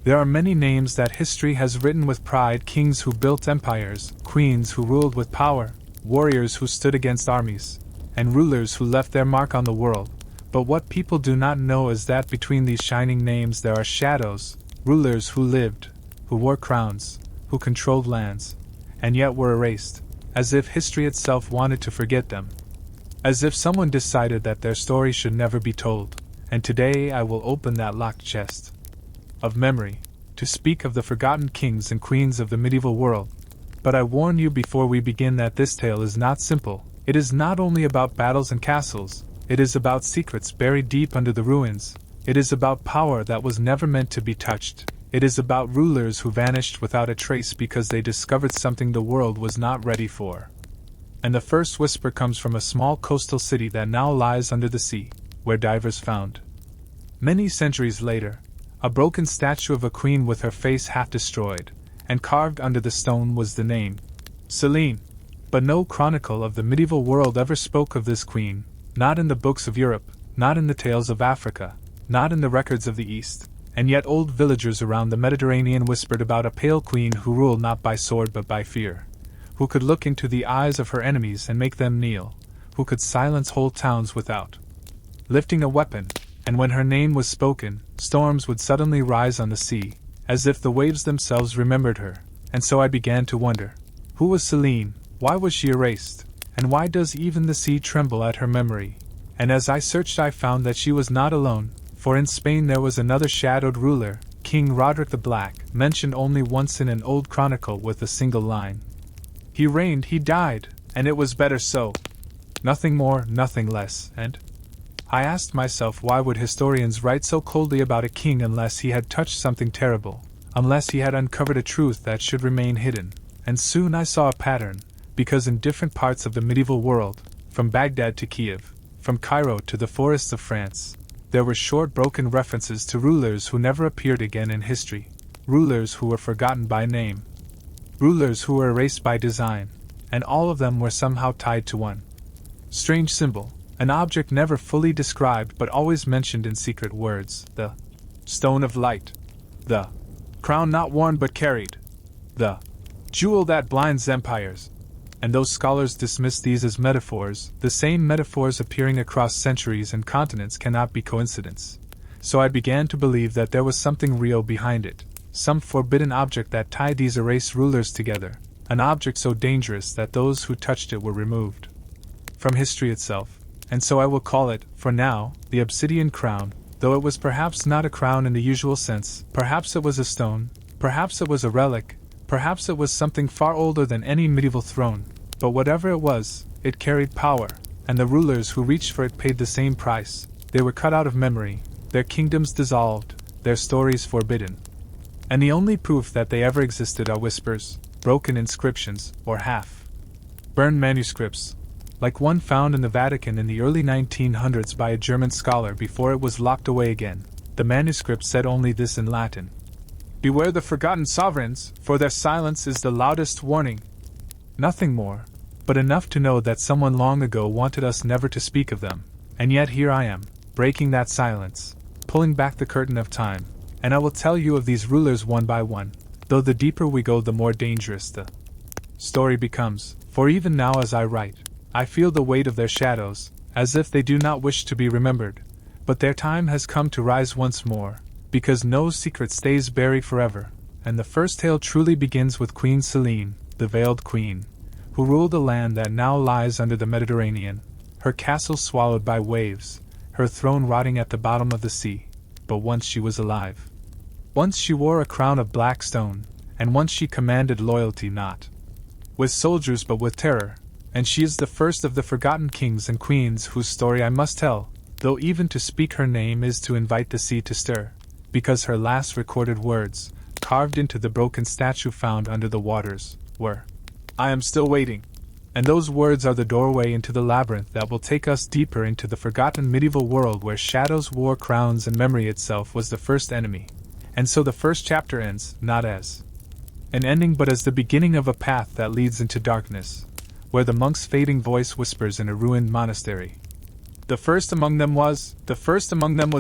There are many names that history has written with pride: kings who built empires, queens who ruled with power, warriors who stood against armies, and rulers who left their mark on the world. But what people do not know is that between these shining names there are shadows, rulers who lived, who wore crowns, who controlled lands, and yet were erased, as if history itself wanted to forget them. As if someone decided that their story should never be told. And today I will open that locked chest of memory, to speak of the forgotten kings and queens of the medieval world. But I warn you before we begin that this tale is not simple. It is not only about battles and castles, it is about secrets buried deep under the ruins. It is about power that was never meant to be touched. It is about rulers who vanished without a trace because they discovered something the world was not ready for. And the first whisper comes from a small coastal city that now lies under the sea, where divers found, many centuries later, a broken statue of a queen with her face half destroyed, and carved under the stone was the name, Selene. But no chronicle of the medieval world ever spoke of this queen, not in the books of Europe, not in the tales of Africa, not in the records of the East, and yet old villagers around the Mediterranean whispered about a pale queen who ruled not by sword but by fear, who could look into the eyes of her enemies and make them kneel, who could silence whole towns without lifting a weapon. And when her name was spoken, storms would suddenly rise on the sea, as if the waves themselves remembered her. And so I began to wonder, who was Selene, why was she erased, and why does even the sea tremble at her memory? And as I searched I found that she was not alone, for in Spain there was another shadowed ruler, King Roderick the Black, mentioned only once in an old chronicle with a single line. He reigned, he died, and it was better so. Nothing more, nothing less, and I asked myself, why would historians write so coldly about a king unless he had touched something terrible, unless he had uncovered a truth that should remain hidden? And soon I saw a pattern, because in different parts of the medieval world, from Baghdad to Kiev, from Cairo to the forests of France, there were short broken references to rulers who never appeared again in history, rulers who were forgotten by name, rulers who were erased by design, and all of them were somehow tied to one strange symbol. An object never fully described but always mentioned in secret words: the stone of light, the crown not worn but carried, the jewel that blinds empires. And though scholars dismiss these as metaphors, the same metaphors appearing across centuries and continents cannot be coincidence. So I began to believe that there was something real behind it, some forbidden object that tied these erased rulers together, an object so dangerous that those who touched it were removed from history itself. And so I will call it, for now, the obsidian crown, though it was perhaps not a crown in the usual sense. Perhaps it was a stone, perhaps it was a relic, perhaps it was something far older than any medieval throne, but whatever it was, it carried power, and the rulers who reached for it paid the same price. They were cut out of memory, their kingdoms dissolved, their stories forbidden. And the only proof that they ever existed are whispers, broken inscriptions, or half-burned manuscripts, like one found in the Vatican in the early 1900s by a German scholar before it was locked away again. The manuscript said only this in Latin: "Beware the forgotten sovereigns, for their silence is the loudest warning." Nothing more, but enough to know that someone long ago wanted us never to speak of them. And yet here I am, breaking that silence, pulling back the curtain of time, and I will tell you of these rulers one by one, though the deeper we go the more dangerous the story becomes, for even now as I write, I feel the weight of their shadows, as if they do not wish to be remembered, but their time has come to rise once more, because no secret stays buried forever, and the first tale truly begins with Queen Selene, the veiled queen, who ruled a land that now lies under the Mediterranean, her castle swallowed by waves, her throne rotting at the bottom of the sea. But once she was alive. Once she wore a crown of black stone, and once she commanded loyalty not with soldiers but with terror. And she is the first of the forgotten kings and queens whose story I must tell, though even to speak her name is to invite the sea to stir, because her last recorded words, carved into the broken statue found under the waters, were, "I am still waiting." And those words are the doorway into the labyrinth that will take us deeper into the forgotten medieval world where shadows wore crowns and memory itself was the first enemy. And so the first chapter ends, not as an ending but as the beginning of a path that leads into darkness, where the monk's fading voice whispers in a ruined monastery. The first among them was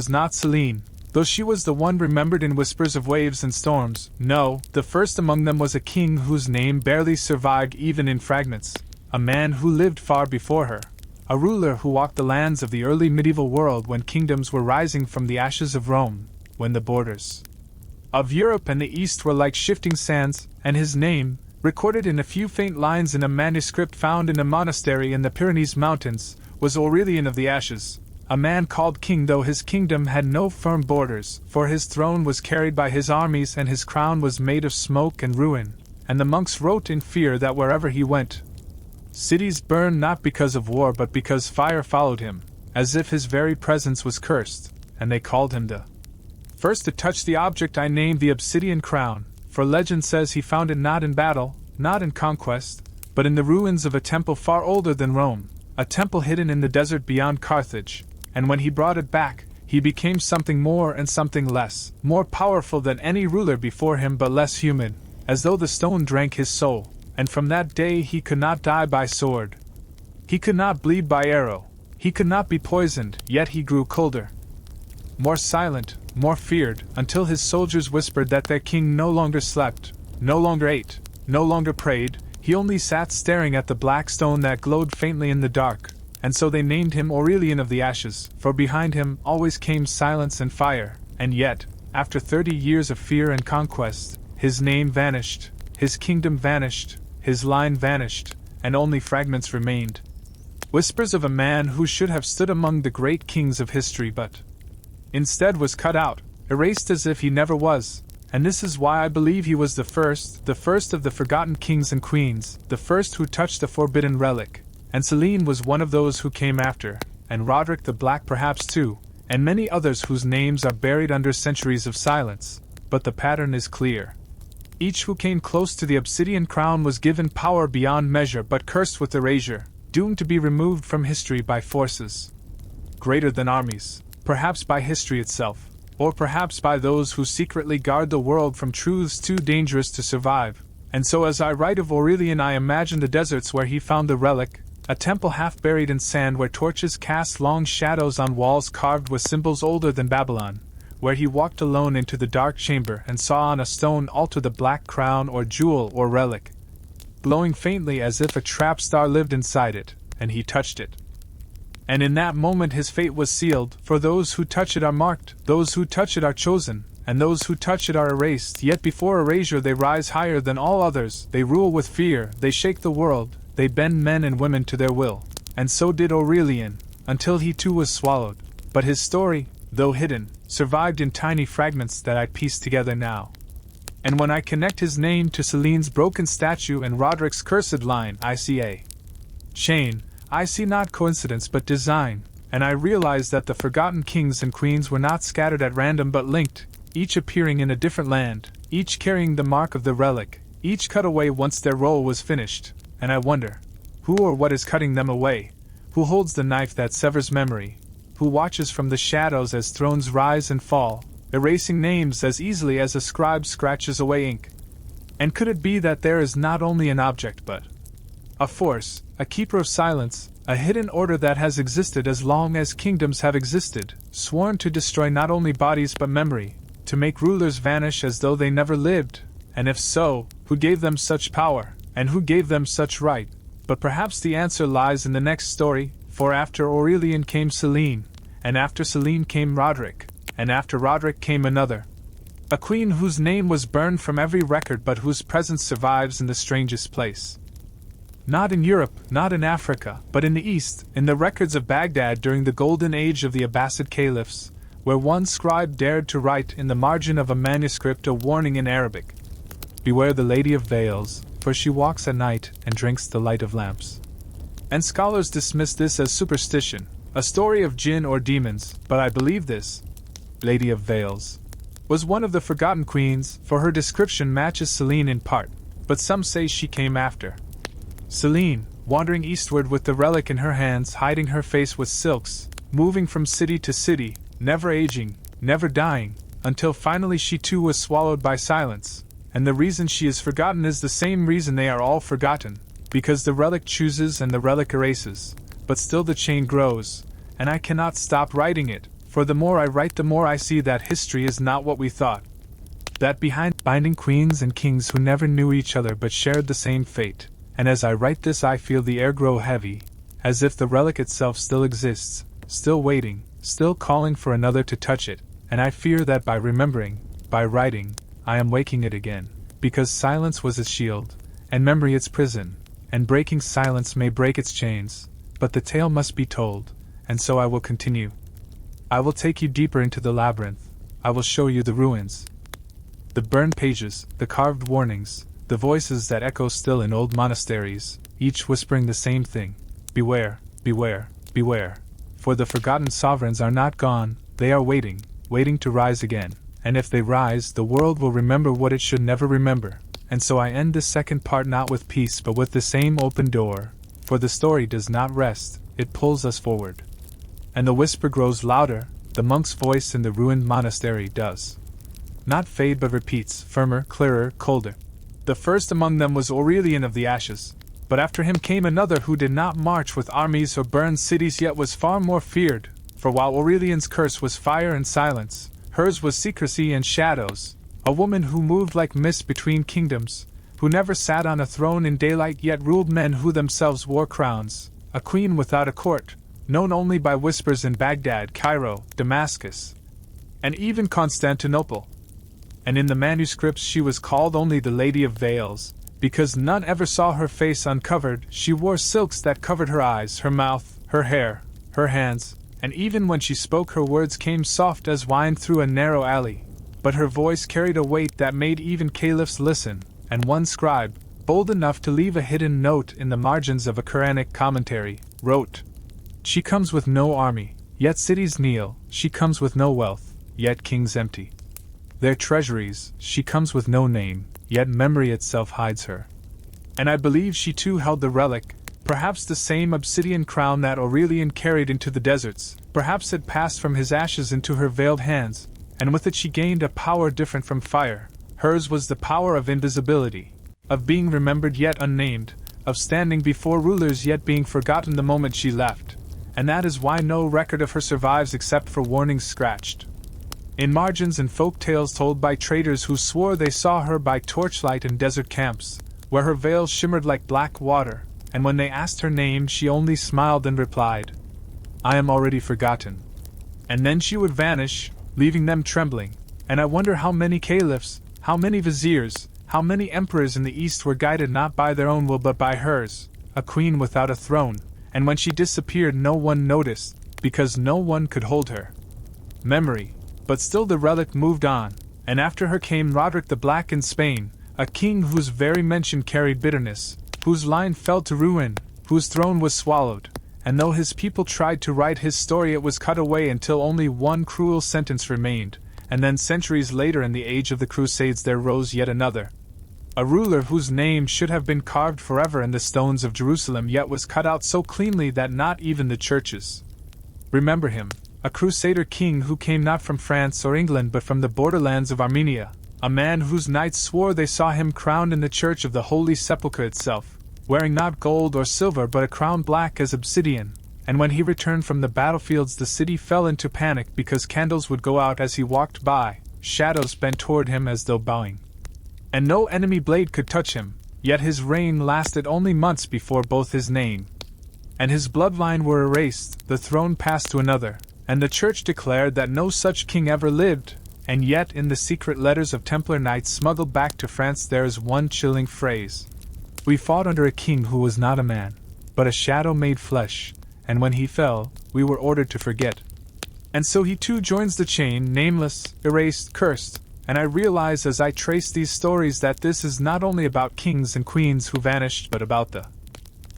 not Selene, though she was the one remembered in whispers of waves and storms. No, the first among them was a king whose name barely survived even in fragments, a man who lived far before her, a ruler who walked the lands of the early medieval world when kingdoms were rising from the ashes of Rome, when the borders of Europe and the East were like shifting sands, and his name, recorded in a few faint lines in a manuscript found in a monastery in the Pyrenees Mountains, was Aurelian of the Ashes, a man called king though his kingdom had no firm borders, for his throne was carried by his armies and his crown was made of smoke and ruin, and the monks wrote in fear that wherever he went, cities burned not because of war but because fire followed him, as if his very presence was cursed, and they called him the first to touch the object I named, the obsidian crown, for legend says he found it not in battle, not in conquest, but in the ruins of a temple far older than Rome, a temple hidden in the desert beyond Carthage, and when he brought it back, he became something more and something less, more powerful than any ruler before him but less human, as though the stone drank his soul, and from that day he could not die by sword. He could not bleed by arrow, he could not be poisoned, yet he grew colder, more silent, more feared, until his soldiers whispered that their king no longer slept, no longer ate, no longer prayed, he only sat staring at the black stone that glowed faintly in the dark, and so they named him Aurelian of the Ashes, for behind him always came silence and fire, and yet, after 30 years of fear and conquest, his name vanished, his kingdom vanished, his line vanished, and only fragments remained. Whispers of a man who should have stood among the great kings of history but instead was cut out, erased as if he never was, and this is why I believe he was the first of the forgotten kings and queens, the first who touched the forbidden relic, and Selene was one of those who came after, and Roderick the Black perhaps too, and many others whose names are buried under centuries of silence, but the pattern is clear. Each who came close to the obsidian crown was given power beyond measure but cursed with erasure, doomed to be removed from history by forces greater than armies. Perhaps by history itself, or perhaps by those who secretly guard the world from truths too dangerous to survive. And so as I write of Aurelian I imagine the deserts where he found the relic, a temple half buried in sand where torches cast long shadows on walls carved with symbols older than Babylon, where he walked alone into the dark chamber and saw on a stone altar the black crown or jewel or relic, glowing faintly as if a trap star lived inside it, and he touched it. And in that moment his fate was sealed, for those who touch it are marked, those who touch it are chosen, and those who touch it are erased, yet before erasure they rise higher than all others, they rule with fear, they shake the world, they bend men and women to their will. And so did Aurelian, until he too was swallowed. But his story, though hidden, survived in tiny fragments that I piece together now. And when I connect his name to Selene's broken statue and Roderick's cursed line, I see a chain. I see not coincidence but design, and I realize that the forgotten kings and queens were not scattered at random but linked, each appearing in a different land, each carrying the mark of the relic, each cut away once their role was finished, and I wonder, who or what is cutting them away, who holds the knife that severs memory, who watches from the shadows as thrones rise and fall, erasing names as easily as a scribe scratches away ink. And could it be that there is not only an object but a force, a keeper of silence, a hidden order that has existed as long as kingdoms have existed, sworn to destroy not only bodies but memory, to make rulers vanish as though they never lived? And if so, who gave them such power, and who gave them such right? But perhaps the answer lies in the next story, for after Aurelian came Selene, and after Selene came Roderick, and after Roderick came another, a queen whose name was burned from every record but whose presence survives in the strangest place. Not in Europe, not in Africa, but in the East, in the records of Baghdad during the golden age of the Abbasid caliphs, where one scribe dared to write in the margin of a manuscript a warning in Arabic: "Beware the Lady of Veils, for she walks at night and drinks the light of lamps." And scholars dismiss this as superstition, a story of jinn or demons, but I believe this Lady of Veils was one of the forgotten queens, for her description matches Selene in part, but some say she came after Selene, wandering eastward with the relic in her hands, hiding her face with silks, moving from city to city, never aging, never dying, until finally she too was swallowed by silence. And the reason she is forgotten is the same reason they are all forgotten, because the relic chooses and the relic erases, but still the chain grows, and I cannot stop writing it, For the more I write, the more I see that history is not what we thought. That behind binding queens and kings who never knew each other but shared the same fate, and as I write this I feel the air grow heavy, as if the relic itself still exists, still waiting, still calling for another to touch it, and I fear that by remembering, by writing, I am waking it again, because silence was its shield, and memory its prison, and breaking silence may break its chains, but the tale must be told, and so I will continue. I will take you deeper into the labyrinth, I will show you the ruins, the burned pages, the carved warnings, the voices that echo still in old monasteries, each whispering the same thing: beware, beware, beware. For the forgotten sovereigns are not gone, they are waiting, waiting to rise again, and if they rise, the world will remember what it should never remember. And so I end this second part not with peace but with the same open door, for the story does not rest, it pulls us forward. And the whisper grows louder, the monk's voice in the ruined monastery does not fade but repeats, firmer, clearer, colder. The first among them was Aurelian of the Ashes, but after him came another who did not march with armies or burn cities yet was far more feared, for while Aurelian's curse was fire and silence, hers was secrecy and shadows, a woman who moved like mist between kingdoms, who never sat on a throne in daylight yet ruled men who themselves wore crowns, a queen without a court, known only by whispers in Baghdad, Cairo, Damascus, and even Constantinople. And in the manuscripts she was called only the Lady of Veils, because none ever saw her face uncovered. She wore silks that covered her eyes, her mouth, her hair, her hands, and even when she spoke her words came soft as wine through a narrow alley. But her voice carried a weight that made even caliphs listen, and one scribe, bold enough to leave a hidden note in the margins of a Quranic commentary, wrote, "She comes with no army, yet cities kneel, she comes with no wealth, yet kings empty their treasuries, she comes with no name, yet memory itself hides her." And I believe she too held the relic, perhaps the same obsidian crown that Aurelian carried into the deserts, perhaps it passed from his ashes into her veiled hands, and with it she gained a power different from fire. Hers was the power of invisibility, of being remembered yet unnamed, of standing before rulers yet being forgotten the moment she left, and that is why no record of her survives except for warnings scratched in margins and folk tales told by traders who swore they saw her by torchlight in desert camps, where her veil shimmered like black water, and when they asked her name she only smiled and replied, "I am already forgotten." And then she would vanish, leaving them trembling, and I wonder how many caliphs, how many viziers, how many emperors in the East were guided not by their own will but by hers, a queen without a throne, and when she disappeared no one noticed, because no one could hold her. Memory. But still the relic moved on, and after her came Roderick the Black in Spain, a king whose very mention carried bitterness, whose line fell to ruin, whose throne was swallowed, and though his people tried to write his story it was cut away until only one cruel sentence remained, and then centuries later in the age of the Crusades there rose yet another. A ruler whose name should have been carved forever in the stones of Jerusalem yet was cut out so cleanly that not even the churches remember him. A crusader king who came not from France or England but from the borderlands of Armenia, a man whose knights swore they saw him crowned in the church of the Holy Sepulchre itself, wearing not gold or silver but a crown black as obsidian, and when he returned from the battlefields the city fell into panic because candles would go out as he walked by, shadows bent toward him as though bowing. And no enemy blade could touch him, yet his reign lasted only months before both his name and his bloodline were erased, the throne passed to another, and the Church declared that no such king ever lived, and yet in the secret letters of Templar knights smuggled back to France there is one chilling phrase: "We fought under a king who was not a man, but a shadow made flesh, and when he fell, we were ordered to forget." And so he too joins the chain, nameless, erased, cursed, and I realize as I trace these stories that this is not only about kings and queens who vanished but about the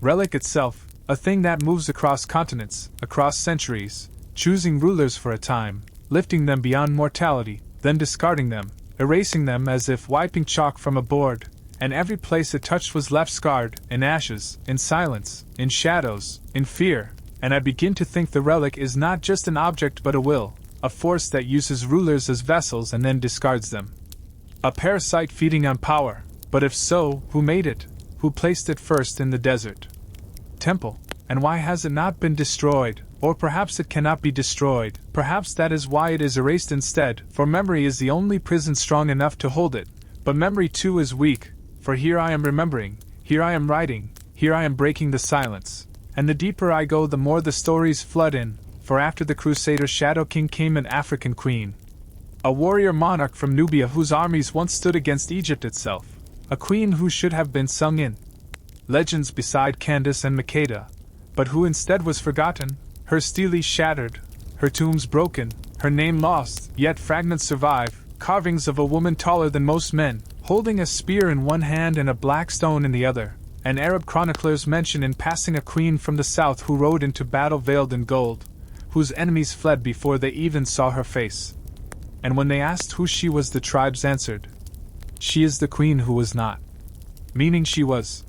relic itself, a thing that moves across continents, across centuries, choosing rulers for a time, lifting them beyond mortality, then discarding them, erasing them as if wiping chalk from a board, and every place it touched was left scarred, in ashes, in silence, in shadows, in fear, and I begin to think the relic is not just an object but a will, a force that uses rulers as vessels and then discards them. A parasite feeding on power, but if so, who made it? Who placed it first in the desert temple? And why has it not been destroyed, Or perhaps it cannot be destroyed, perhaps that is why it is erased instead, for memory is the only prison strong enough to hold it. But memory too is weak, for here I am remembering, here I am writing, here I am breaking the silence. And the deeper I go, the more the stories flood in, for after the Crusader Shadow King came an African queen. A warrior monarch from Nubia whose armies once stood against Egypt itself. A queen who should have been sung in legends beside Candace and Makeda, but who instead was forgotten, her stele shattered, her tombs broken, her name lost, yet fragments survive, carvings of a woman taller than most men, holding a spear in one hand and a black stone in the other. And Arab chroniclers mention in passing a queen from the south who rode into battle veiled in gold, whose enemies fled before they even saw her face. And when they asked who she was, the tribes answered, "She is the queen who was not." Meaning she was,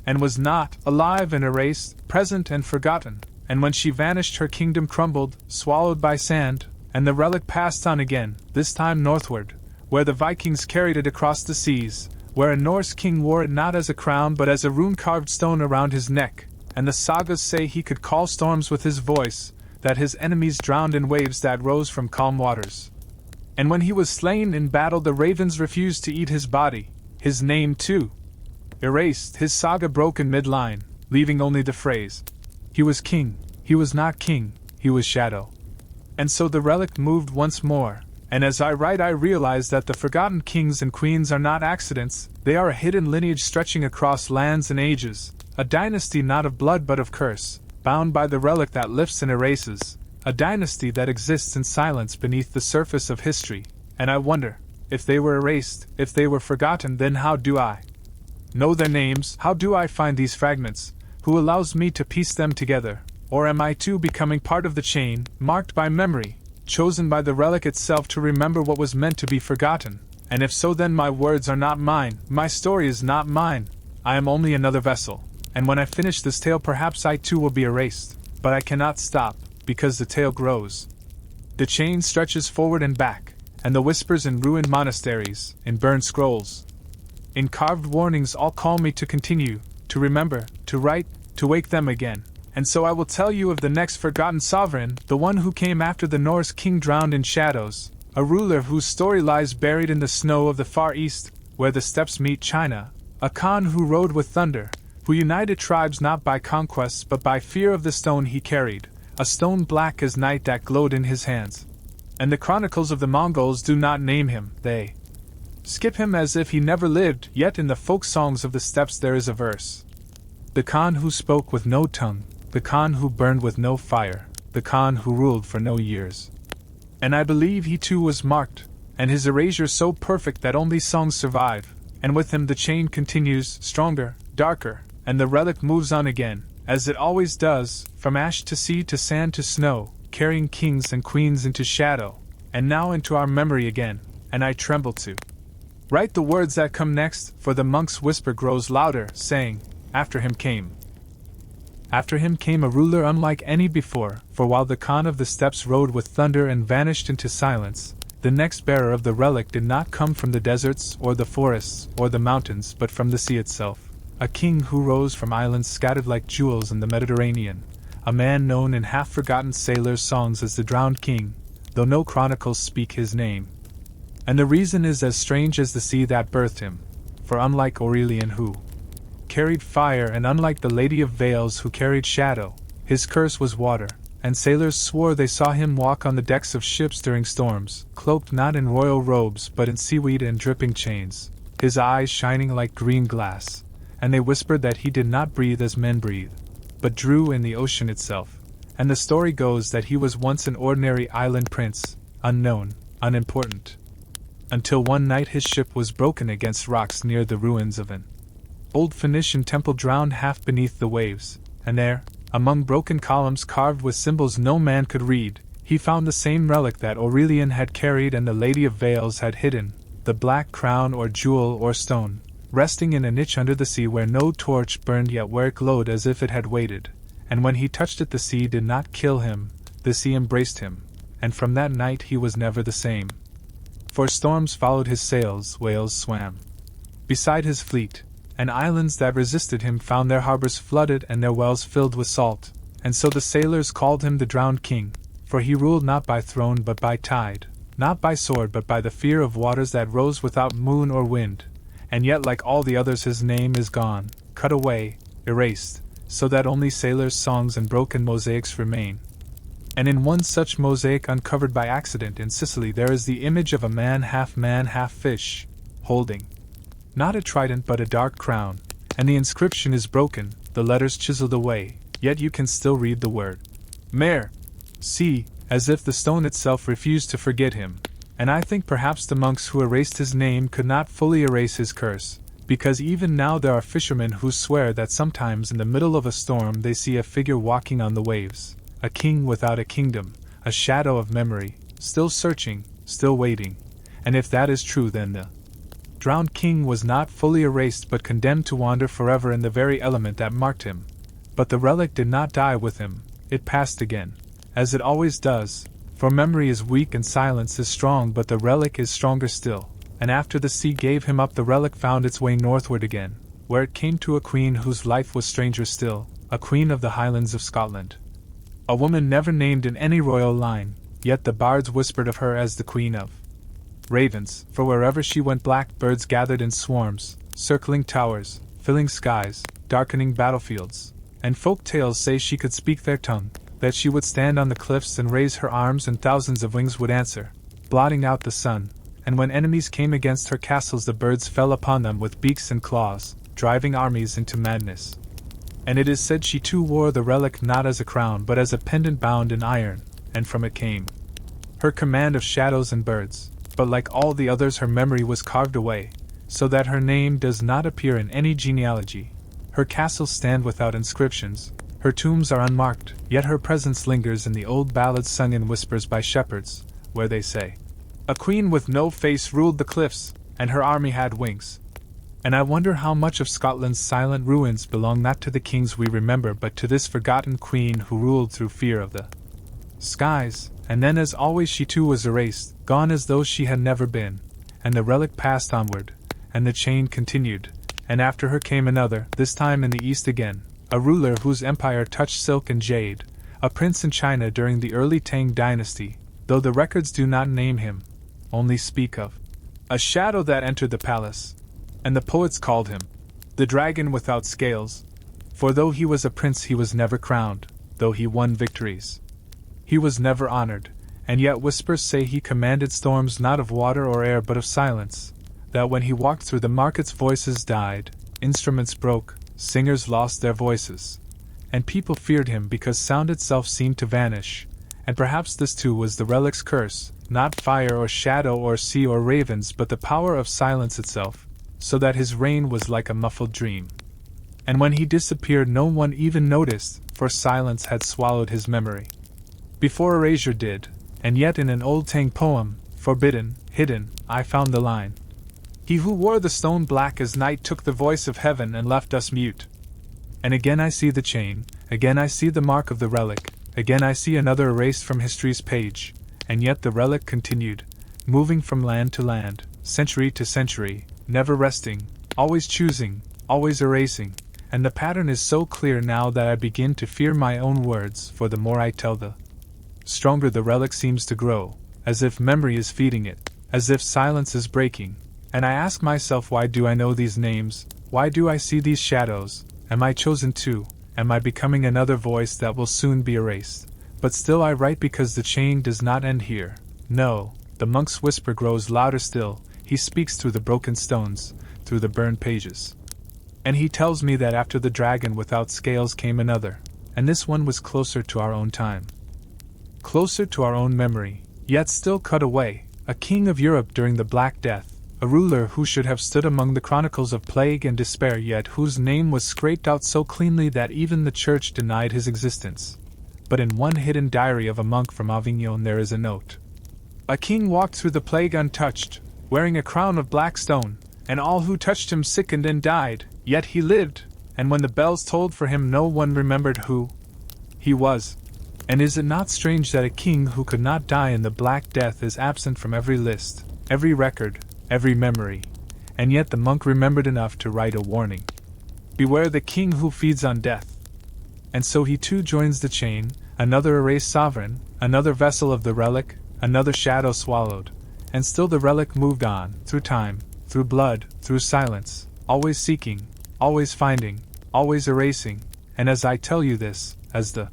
and was not, alive and erased, present and forgotten. And when she vanished, her kingdom crumbled, swallowed by sand, and the relic passed on again, this time northward, where the Vikings carried it across the seas, where a Norse king wore it not as a crown but as a rune-carved stone around his neck, and the sagas say he could call storms with his voice, that his enemies drowned in waves that rose from calm waters. And when he was slain in battle, the ravens refused to eat his body, his name too erased, his saga broken mid-line, leaving only the phrase, "He was king, he was not king, he was shadow." And so the relic moved once more, and as I write I realize that the forgotten kings and queens are not accidents, they are a hidden lineage stretching across lands and ages, a dynasty not of blood but of curse, bound by the relic that lifts and erases, a dynasty that exists in silence beneath the surface of history. And I wonder, if they were erased, if they were forgotten, then how do I know their names? How do I find these fragments? Who allows me to piece them together? Or am I too becoming part of the chain, marked by memory, chosen by the relic itself to remember what was meant to be forgotten? And if so, then my words are not mine, my story is not mine, I am only another vessel. And when I finish this tale, perhaps I too will be erased. But I cannot stop, because the tale grows. The chain stretches forward and back, and the whispers in ruined monasteries, in burned scrolls, in carved warnings all call me to continue, to remember, to write, to wake them again. And so I will tell you of the next forgotten sovereign, the one who came after the Norse king drowned in shadows, a ruler whose story lies buried in the snow of the Far East, where the steppes meet China, a Khan who rode with thunder, who united tribes not by conquests but by fear of the stone he carried, a stone black as night that glowed in his hands. And the chronicles of the Mongols do not name him, they skip him as if he never lived, yet in the folk songs of the steppes there is a verse. The Khan who spoke with no tongue, the Khan who burned with no fire, the Khan who ruled for no years. And I believe he too was marked, and his erasure so perfect that only songs survive, and with him the chain continues, stronger, darker, and the relic moves on again, as it always does, from ash to sea to sand to snow, carrying kings and queens into shadow, and now into our memory again, and I tremble to write the words that come next, for the monk's whisper grows louder, saying, After him came a ruler unlike any before, for while the Khan of the steppes rode with thunder and vanished into silence, the next bearer of the relic did not come from the deserts or the forests or the mountains but from the sea itself, a king who rose from islands scattered like jewels in the Mediterranean, a man known in half-forgotten sailors' songs as the drowned king, though no chronicles speak his name. And the reason is as strange as the sea that birthed him, for unlike Aurelian who carried fire and unlike the Lady of Veils who carried shadow, his curse was water, and sailors swore they saw him walk on the decks of ships during storms, cloaked not in royal robes but in seaweed and dripping chains, his eyes shining like green glass, and they whispered that he did not breathe as men breathe, but drew in the ocean itself, and the story goes that he was once an ordinary island prince, unknown, unimportant, until one night his ship was broken against rocks near the ruins of an old Phoenician temple drowned half beneath the waves, and there, among broken columns carved with symbols no man could read, he found the same relic that Aurelian had carried and the Lady of Veils had hidden, the black crown or jewel or stone, resting in a niche under the sea where no torch burned yet where it glowed as if it had waited, and when he touched it the sea did not kill him, the sea embraced him, and from that night he was never the same. For storms followed his sails, whales swam beside his fleet, and islands that resisted him found their harbors flooded and their wells filled with salt, and so the sailors called him the drowned king, for he ruled not by throne but by tide, not by sword but by the fear of waters that rose without moon or wind, and yet like all the others his name is gone, cut away, erased, so that only sailors' songs and broken mosaics remain. And in one such mosaic uncovered by accident in Sicily there is the image of a man, half fish, holding not a trident but a dark crown, and the inscription is broken, the letters chiseled away, yet you can still read the word Mare. See, as if the stone itself refused to forget him, and I think perhaps the monks who erased his name could not fully erase his curse, because even now there are fishermen who swear that sometimes in the middle of a storm they see a figure walking on the waves, a king without a kingdom, a shadow of memory, still searching, still waiting, and if that is true then the drowned king was not fully erased but condemned to wander forever in the very element that marked him. But the relic did not die with him, it passed again, as it always does, for memory is weak and silence is strong, but the relic is stronger still, and after the sea gave him up the relic found its way northward again, where it came to a queen whose life was stranger still, a queen of the Highlands of Scotland. A woman never named in any royal line, yet the bards whispered of her as the queen of ravens, for wherever she went black birds gathered in swarms, circling towers, filling skies, darkening battlefields, and folk tales say she could speak their tongue, that she would stand on the cliffs and raise her arms and thousands of wings would answer, blotting out the sun, and when enemies came against her castles the birds fell upon them with beaks and claws, driving armies into madness. And it is said she too wore the relic not as a crown but as a pendant bound in iron, and from it came her command of shadows and birds, but like all the others her memory was carved away, so that her name does not appear in any genealogy. Her castles stand without inscriptions, her tombs are unmarked, yet her presence lingers in the old ballads sung in whispers by shepherds, where they say, "A queen with no face ruled the cliffs, and her army had wings." And I wonder how much of Scotland's silent ruins belong not to the kings we remember but to this forgotten queen who ruled through fear of the skies, and then as always she too was erased, gone as though she had never been, and the relic passed onward, and the chain continued, and after her came another, this time in the east again, a ruler whose empire touched silk and jade, a prince in China during the early Tang dynasty, though the records do not name him, only speak of a shadow that entered the palace, and the poets called him the dragon without scales, for though he was a prince he was never crowned, though he won victories he was never honored, and yet whispers say he commanded storms not of water or air but of silence, that when he walked through the markets voices died, instruments broke, singers lost their voices, and people feared him because sound itself seemed to vanish, and perhaps this too was the relic's curse, not fire or shadow or sea or ravens but the power of silence itself, so that his reign was like a muffled dream. And when he disappeared no one even noticed, for silence had swallowed his memory before erasure did, and yet in an old Tang poem, forbidden, hidden, I found the line, "He who wore the stone black as night took the voice of heaven and left us mute." And again I see the chain, again I see the mark of the relic, again I see another erased from history's page, and yet the relic continued, moving from land to land, century to century, never resting, always choosing, always erasing, and the pattern is so clear now that I begin to fear my own words, for the more I tell the stronger the relic seems to grow, as if memory is feeding it, as if silence is breaking, and I ask myself, why do I know these names, why do I see these shadows, am I chosen too, am I becoming another voice that will soon be erased? But still I write because the chain does not end here, no, the monk's whisper grows louder still, he speaks through the broken stones, through the burned pages. And he tells me that after the dragon without scales came another, and this one was closer to our own time, closer to our own memory, yet still cut away, a king of Europe during the Black Death, a ruler who should have stood among the chronicles of plague and despair yet whose name was scraped out so cleanly that even the church denied his existence. But in one hidden diary of a monk from Avignon there is a note. A king walked through the plague untouched, wearing a crown of black stone, and all who touched him sickened and died, yet he lived, and when the bells tolled for him no one remembered who he was. And is it not strange that a king who could not die in the Black Death is absent from every list, every record, every memory, and yet the monk remembered enough to write a warning. Beware the king who feeds on death. And so he too joins the chain, another erased sovereign, another vessel of the relic, another shadow swallowed. And still the relic moved on, through time, through blood, through silence, always seeking, always finding, always erasing. And as I tell you this, as the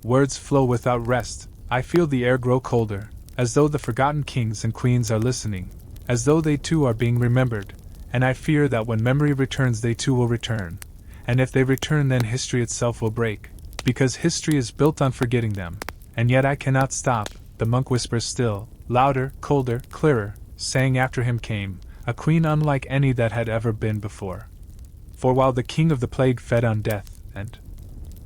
words flow without rest, I feel the air grow colder, as though the forgotten kings and queens are listening, as though they too are being remembered, and I fear that when memory returns they too will return. And if they return then history itself will break, because history is built on forgetting them. And yet I cannot stop, the monk whispers still, louder, colder, clearer, saying after him came a queen unlike any that had ever been before. For while the king of the plague fed on death, and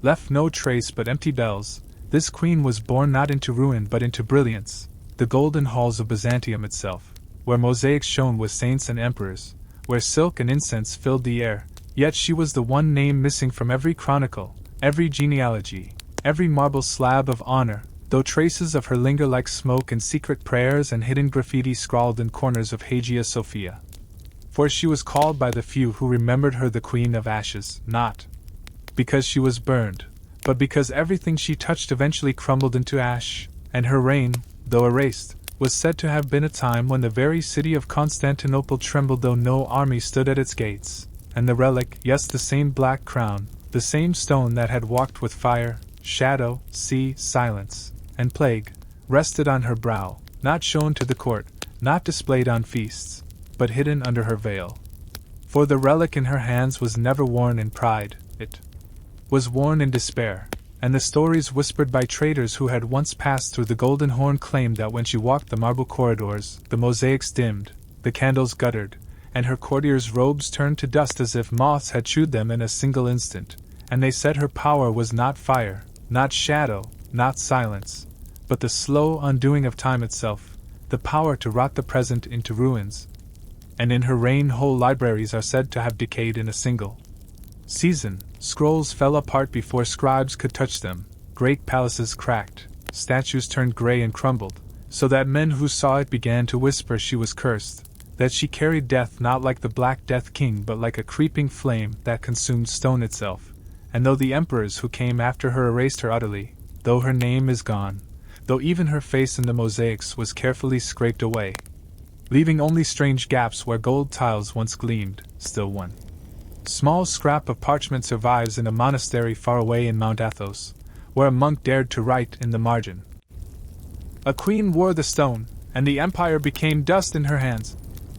left no trace but empty bells, this queen was born not into ruin but into brilliance, the golden halls of Byzantium itself, where mosaics shone with saints and emperors, where silk and incense filled the air. Yet she was the one name missing from every chronicle, every genealogy, every marble slab of honor, though traces of her linger like smoke in secret prayers and hidden graffiti scrawled in corners of Hagia Sophia. For she was called by the few who remembered her the Queen of Ashes, not because she was burned, but because everything she touched eventually crumbled into ash, and her reign, though erased, was said to have been a time when the very city of Constantinople trembled though no army stood at its gates. And the relic, yes, the same black crown, the same stone that had walked with fire, shadow, sea, silence, and plague, rested on her brow, not shown to the court, not displayed on feasts, but hidden under her veil. For the relic in her hands was never worn in pride, it was worn in despair, and the stories whispered by traders who had once passed through the Golden Horn claimed that when she walked the marble corridors, the mosaics dimmed, the candles guttered, and her courtiers' robes turned to dust as if moths had chewed them in a single instant, and they said her power was not fire, not shadow, not silence, but the slow undoing of time itself, the power to rot the present into ruins. And in her reign whole libraries are said to have decayed in a single season, scrolls fell apart before scribes could touch them, great palaces cracked, statues turned grey and crumbled, so that men who saw it began to whisper she was cursed, that she carried death not like the Black Death King but like a creeping flame that consumed stone itself. And though the emperors who came after her erased her utterly, though her name is gone, though even her face in the mosaics was carefully scraped away, leaving only strange gaps where gold tiles once gleamed, still one small scrap of parchment survives in a monastery far away in Mount Athos, where a monk dared to write in the margin, "A queen wore the stone, and the empire became dust in her hands."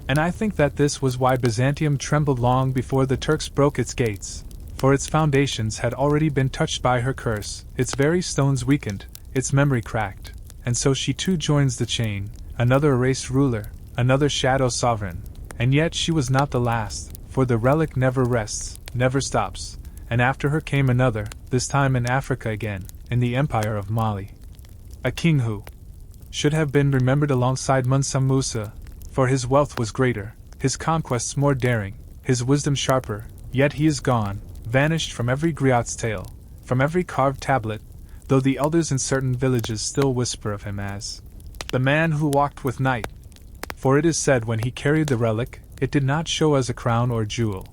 And I think that this was why Byzantium trembled long before the Turks broke its gates, for its foundations had already been touched by her curse, its very stones weakened, its memory cracked, and so she too joins the chain, another erased ruler, another shadow sovereign. And yet she was not the last, for the relic never rests, never stops, and after her came another, this time in Africa again, in the empire of Mali. A king who should have been remembered alongside Musa Musa, for his wealth was greater, his conquests more daring, his wisdom sharper, yet he is gone, vanished from every griot's tale, from every carved tablet, though the elders in certain villages still whisper of him as the man who walked with night. For it is said when he carried the relic, it did not show as a crown or jewel,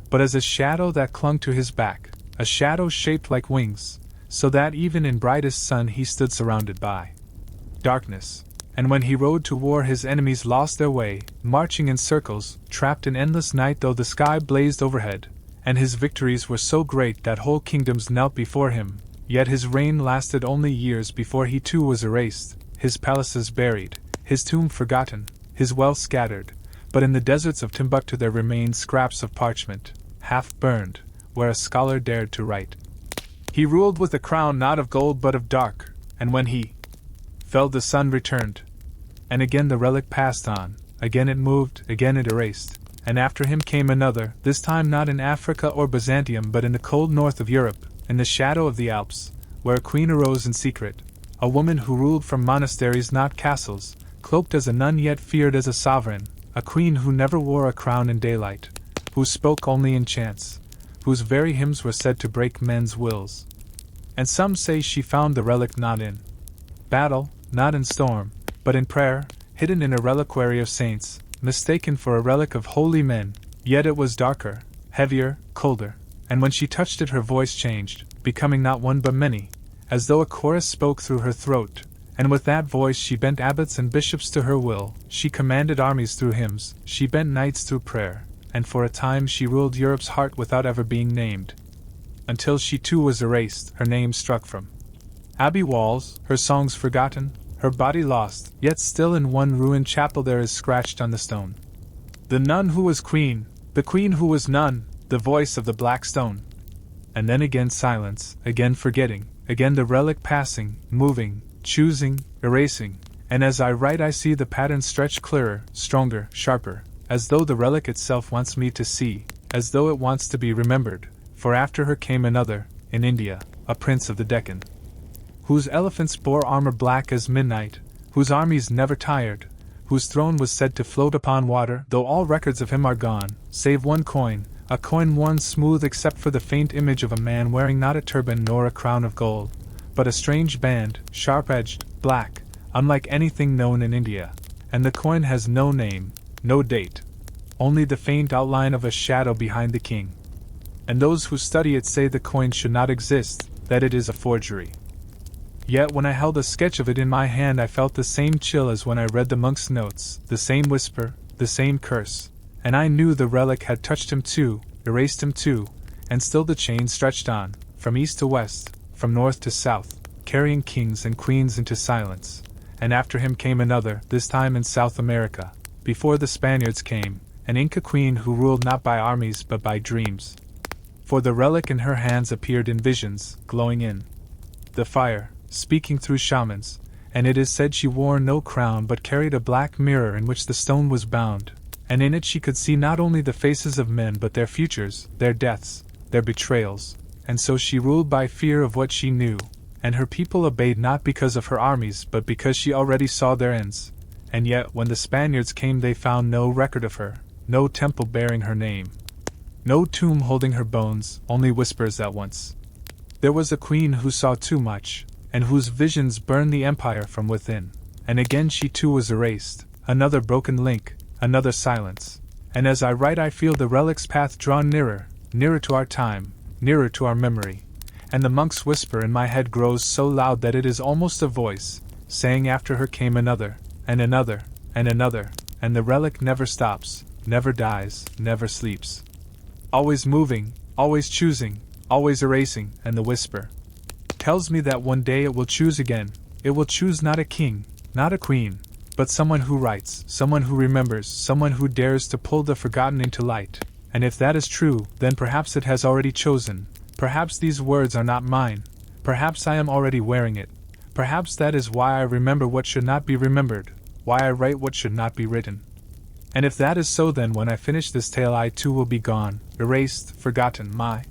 but as a shadow that clung to his back, a shadow shaped like wings, so that even in brightest sun he stood surrounded by darkness. And when he rode to war his enemies lost their way, marching in circles, trapped in endless night though the sky blazed overhead, and his victories were so great that whole kingdoms knelt before him, yet his reign lasted only years before he too was erased, his palaces buried, his tomb forgotten, his wealth scattered, but in the deserts of Timbuktu there remained scraps of parchment, half burned, where a scholar dared to write. He ruled with a crown not of gold but of dark, and when he fell the sun returned. And again the relic passed on, again it moved, again it erased, and after him came another, this time not in Africa or Byzantium but in the cold north of Europe, in the shadow of the Alps, where a queen arose in secret, a woman who ruled from monasteries not castles, cloaked as a nun yet feared as a sovereign, a queen who never wore a crown in daylight, who spoke only in chants, whose very hymns were said to break men's wills. And some say she found the relic not in battle, not in storm, but in prayer, hidden in a reliquary of saints, mistaken for a relic of holy men, yet it was darker, heavier, colder, and when she touched it her voice changed, becoming not one but many, as though a chorus spoke through her throat, and with that voice she bent abbots and bishops to her will, she commanded armies through hymns, she bent knights through prayer, and for a time she ruled Europe's heart without ever being named. Until she too was erased, her name struck from abbey walls, her songs forgotten, her body lost, yet still in one ruined chapel there is scratched on the stone the nun who was queen, the queen who was nun, the voice of the black stone. And then again silence, again forgetting, again the relic passing, moving, choosing, erasing, and as I write I see the pattern stretch clearer, stronger, sharper, as though the relic itself wants me to see, as though it wants to be remembered, for after her came another, in India, a prince of the Deccan, whose elephants bore armor black as midnight, whose armies never tired, whose throne was said to float upon water, though all records of him are gone, save one coin, a coin worn smooth except for the faint image of a man wearing not a turban nor a crown of gold, but a strange band, sharp-edged, black, unlike anything known in India, and the coin has no name, no date, only the faint outline of a shadow behind the king. And those who study it say the coin should not exist, that it is a forgery. Yet when I held a sketch of it in my hand I felt the same chill as when I read the monk's notes, the same whisper, the same curse, and I knew the relic had touched him too, erased him too, and still the chain stretched on, from east to west, from north to south, carrying kings and queens into silence, and after him came another, this time in South America, before the Spaniards came, an Inca queen who ruled not by armies but by dreams. For the relic in her hands appeared in visions, glowing in the fire, speaking through shamans, and it is said she wore no crown but carried a black mirror in which the stone was bound, and in it she could see not only the faces of men but their futures, their deaths, their betrayals, and so she ruled by fear of what she knew, and her people obeyed not because of her armies but because she already saw their ends, and yet when the Spaniards came they found no record of her, no temple bearing her name, no tomb holding her bones, only whispers at once. There was a queen who saw too much, and whose visions burned the empire from within, and again she too was erased, another broken link, another silence, and as I write I feel the relic's path drawn nearer, nearer to our time, nearer to our memory, and the monk's whisper in my head grows so loud that it is almost a voice, saying after her came another, and another, and another, and the relic never stops, never dies, never sleeps. Always moving, always choosing, always erasing, and the whisper tells me that one day it will choose again, it will choose not a king, not a queen, but someone who writes, someone who remembers, someone who dares to pull the forgotten into light, and if that is true, then perhaps it has already chosen, perhaps these words are not mine, perhaps I am already wearing it, perhaps that is why I remember what should not be remembered, why I write what should not be written. And if that is so then when I finish this tale I too will be gone, erased, forgotten, my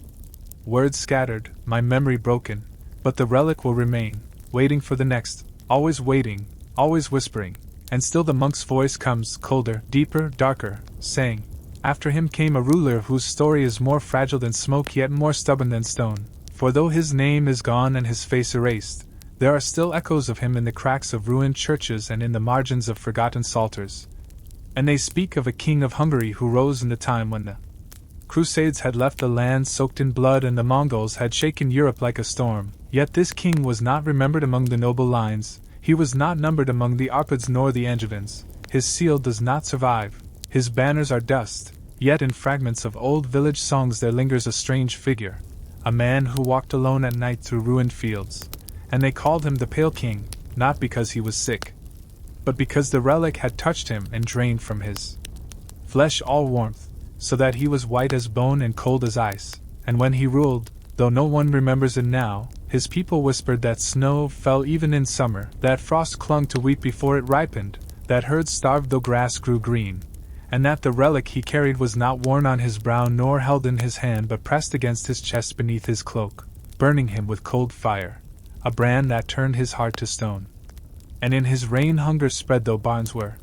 words scattered, my memory broken, but the relic will remain, waiting for the next, always waiting, always whispering, and still the monk's voice comes, colder, deeper, darker, saying, after him came a ruler whose story is more fragile than smoke yet more stubborn than stone, for though his name is gone and his face erased, there are still echoes of him in the cracks of ruined churches and in the margins of forgotten psalters. And they speak of a king of Hungary who rose in the time when the Crusades had left the land soaked in blood and the Mongols had shaken Europe like a storm, yet this king was not remembered among the noble lines, he was not numbered among the Arpads nor the Angevins, his seal does not survive, his banners are dust, yet in fragments of old village songs there lingers a strange figure, a man who walked alone at night through ruined fields, and they called him the Pale King, not because he was sick, but because the relic had touched him and drained from his flesh all warmth, so that he was white as bone and cold as ice, and when he ruled, though no one remembers it now, his people whispered that snow fell even in summer, that frost clung to wheat before it ripened, that herds starved though grass grew green, and that the relic he carried was not worn on his brow nor held in his hand but pressed against his chest beneath his cloak, burning him with cold fire, a brand that turned his heart to stone. And in his reign hunger spread though barns were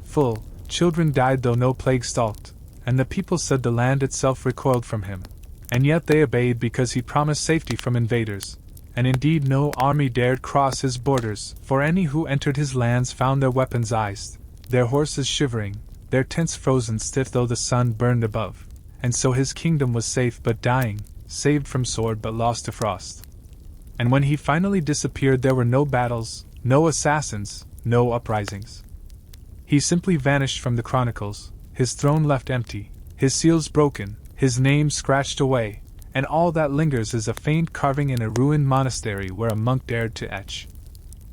full, children died though no plague stalked, and the people said the land itself recoiled from him. And yet they obeyed because he promised safety from invaders, and indeed no army dared cross his borders, for any who entered his lands found their weapons iced, their horses shivering, their tents frozen stiff though the sun burned above, and so his kingdom was safe but dying, saved from sword but lost to frost. And when he finally disappeared, there were no battles, no assassins, no uprisings. He simply vanished from the chronicles, his throne left empty, his seals broken, his name scratched away, and all that lingers is a faint carving in a ruined monastery where a monk dared to etch.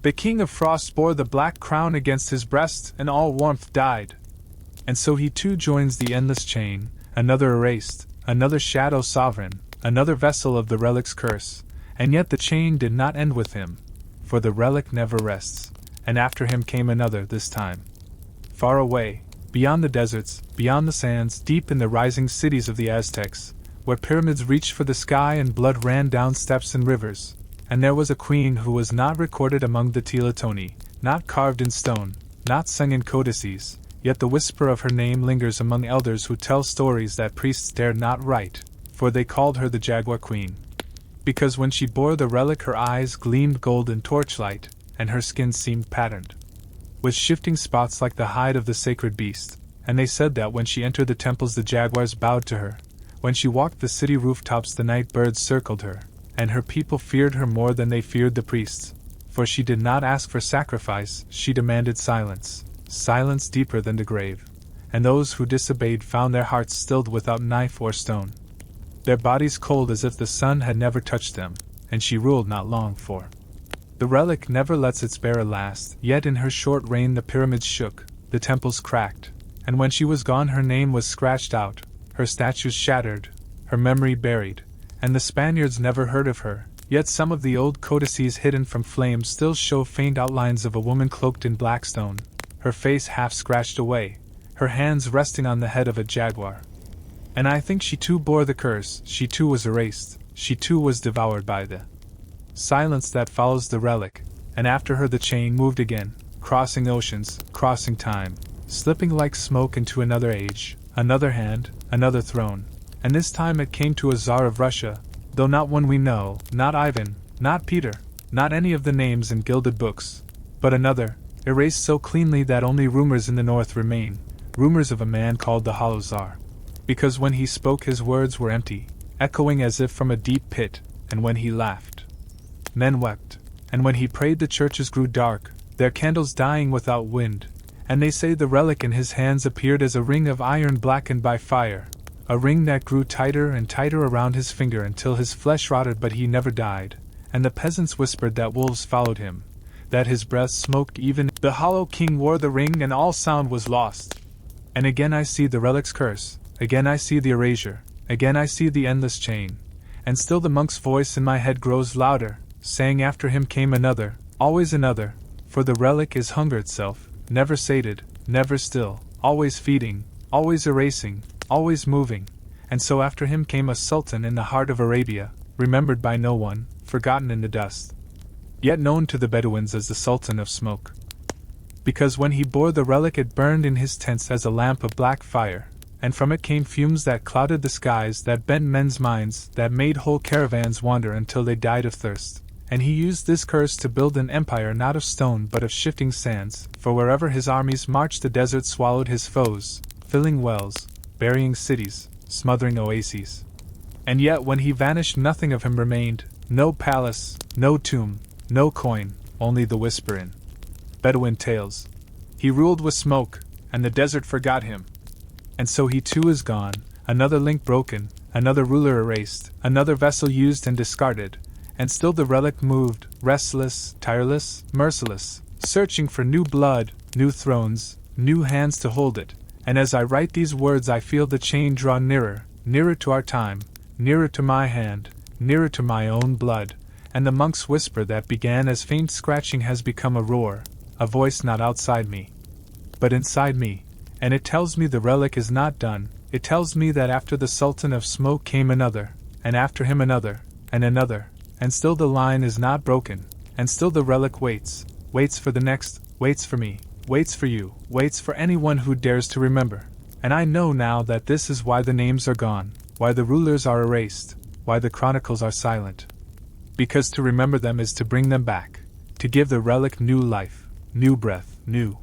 The King of Frost bore the black crown against his breast, and all warmth died. And so he too joins the endless chain, another erased, another shadow sovereign, another vessel of the relic's curse, and yet the chain did not end with him, for the relic never rests, and after him came another this time. Far away, beyond the deserts, beyond the sands, deep in the rising cities of the Aztecs, where pyramids reached for the sky and blood ran down steps and rivers, and there was a queen who was not recorded among the Teletoni, not carved in stone, not sung in codices, yet the whisper of her name lingers among elders who tell stories that priests dared not write, for they called her the Jaguar Queen. Because when she bore the relic her eyes gleamed gold in torchlight, and her skin seemed patterned with shifting spots like the hide of the sacred beast, and they said that when she entered the temples the jaguars bowed to her, when she walked the city rooftops the night birds circled her, and her people feared her more than they feared the priests, for she did not ask for sacrifice, she demanded silence, silence deeper than the grave, and those who disobeyed found their hearts stilled without knife or stone, their bodies cold as if the sun had never touched them, and she ruled not long for. The relic never lets its bearer last, yet in her short reign the pyramids shook, the temples cracked, and when she was gone her name was scratched out, her statues shattered, her memory buried, and the Spaniards never heard of her, yet some of the old codices hidden from flames still show faint outlines of a woman cloaked in black stone, her face half scratched away, her hands resting on the head of a jaguar. And I think she too bore the curse, she too was erased, she too was devoured by the silence that follows the relic, and after her the chain moved again, crossing oceans, crossing time, slipping like smoke into another age, another hand, another throne, and this time it came to a Tsar of Russia, though not one we know, not Ivan, not Peter, not any of the names in gilded books, but another, erased so cleanly that only rumors in the north remain, rumors of a man called the Hollow Tsar. Because when he spoke his words were empty, echoing as if from a deep pit, and when he laughed, men wept, and when he prayed the churches grew dark, their candles dying without wind, and they say the relic in his hands appeared as a ring of iron blackened by fire, a ring that grew tighter and tighter around his finger until his flesh rotted but he never died, and the peasants whispered that wolves followed him, that his breath smoked even. The hollow king wore the ring and all sound was lost. And again I see the relic's curse, again I see the erasure, again I see the endless chain, and still the monk's voice in my head grows louder, saying after him came another, always another, for the relic is hunger itself, never sated, never still, always feeding, always erasing, always moving, and so after him came a sultan in the heart of Arabia, remembered by no one, forgotten in the dust, yet known to the Bedouins as the Sultan of Smoke. Because when he bore the relic it burned in his tents as a lamp of black fire, and from it came fumes that clouded the skies, that bent men's minds, that made whole caravans wander until they died of thirst. And he used this curse to build an empire not of stone but of shifting sands, for wherever his armies marched the desert swallowed his foes, filling wells, burying cities, smothering oases. And yet when he vanished nothing of him remained, no palace, no tomb, no coin, only the whisper in Bedouin tales. He ruled with smoke, and the desert forgot him. And so he too is gone, another link broken, another ruler erased, another vessel used and discarded, and still the relic moved, restless, tireless, merciless, searching for new blood, new thrones, new hands to hold it, and as I write these words I feel the chain draw nearer, nearer to our time, nearer to my hand, nearer to my own blood, and the monk's whisper that began as faint scratching has become a roar, a voice not outside me, but inside me, and it tells me the relic is not done, it tells me that after the Sultan of Smoke came another, and after him another, and another, and still the line is not broken, and still the relic waits, waits for the next, waits for me, waits for you, waits for anyone who dares to remember. And I know now that this is why the names are gone, why the rulers are erased, why the chronicles are silent. Because to remember them is to bring them back, to give the relic new life, new breath, new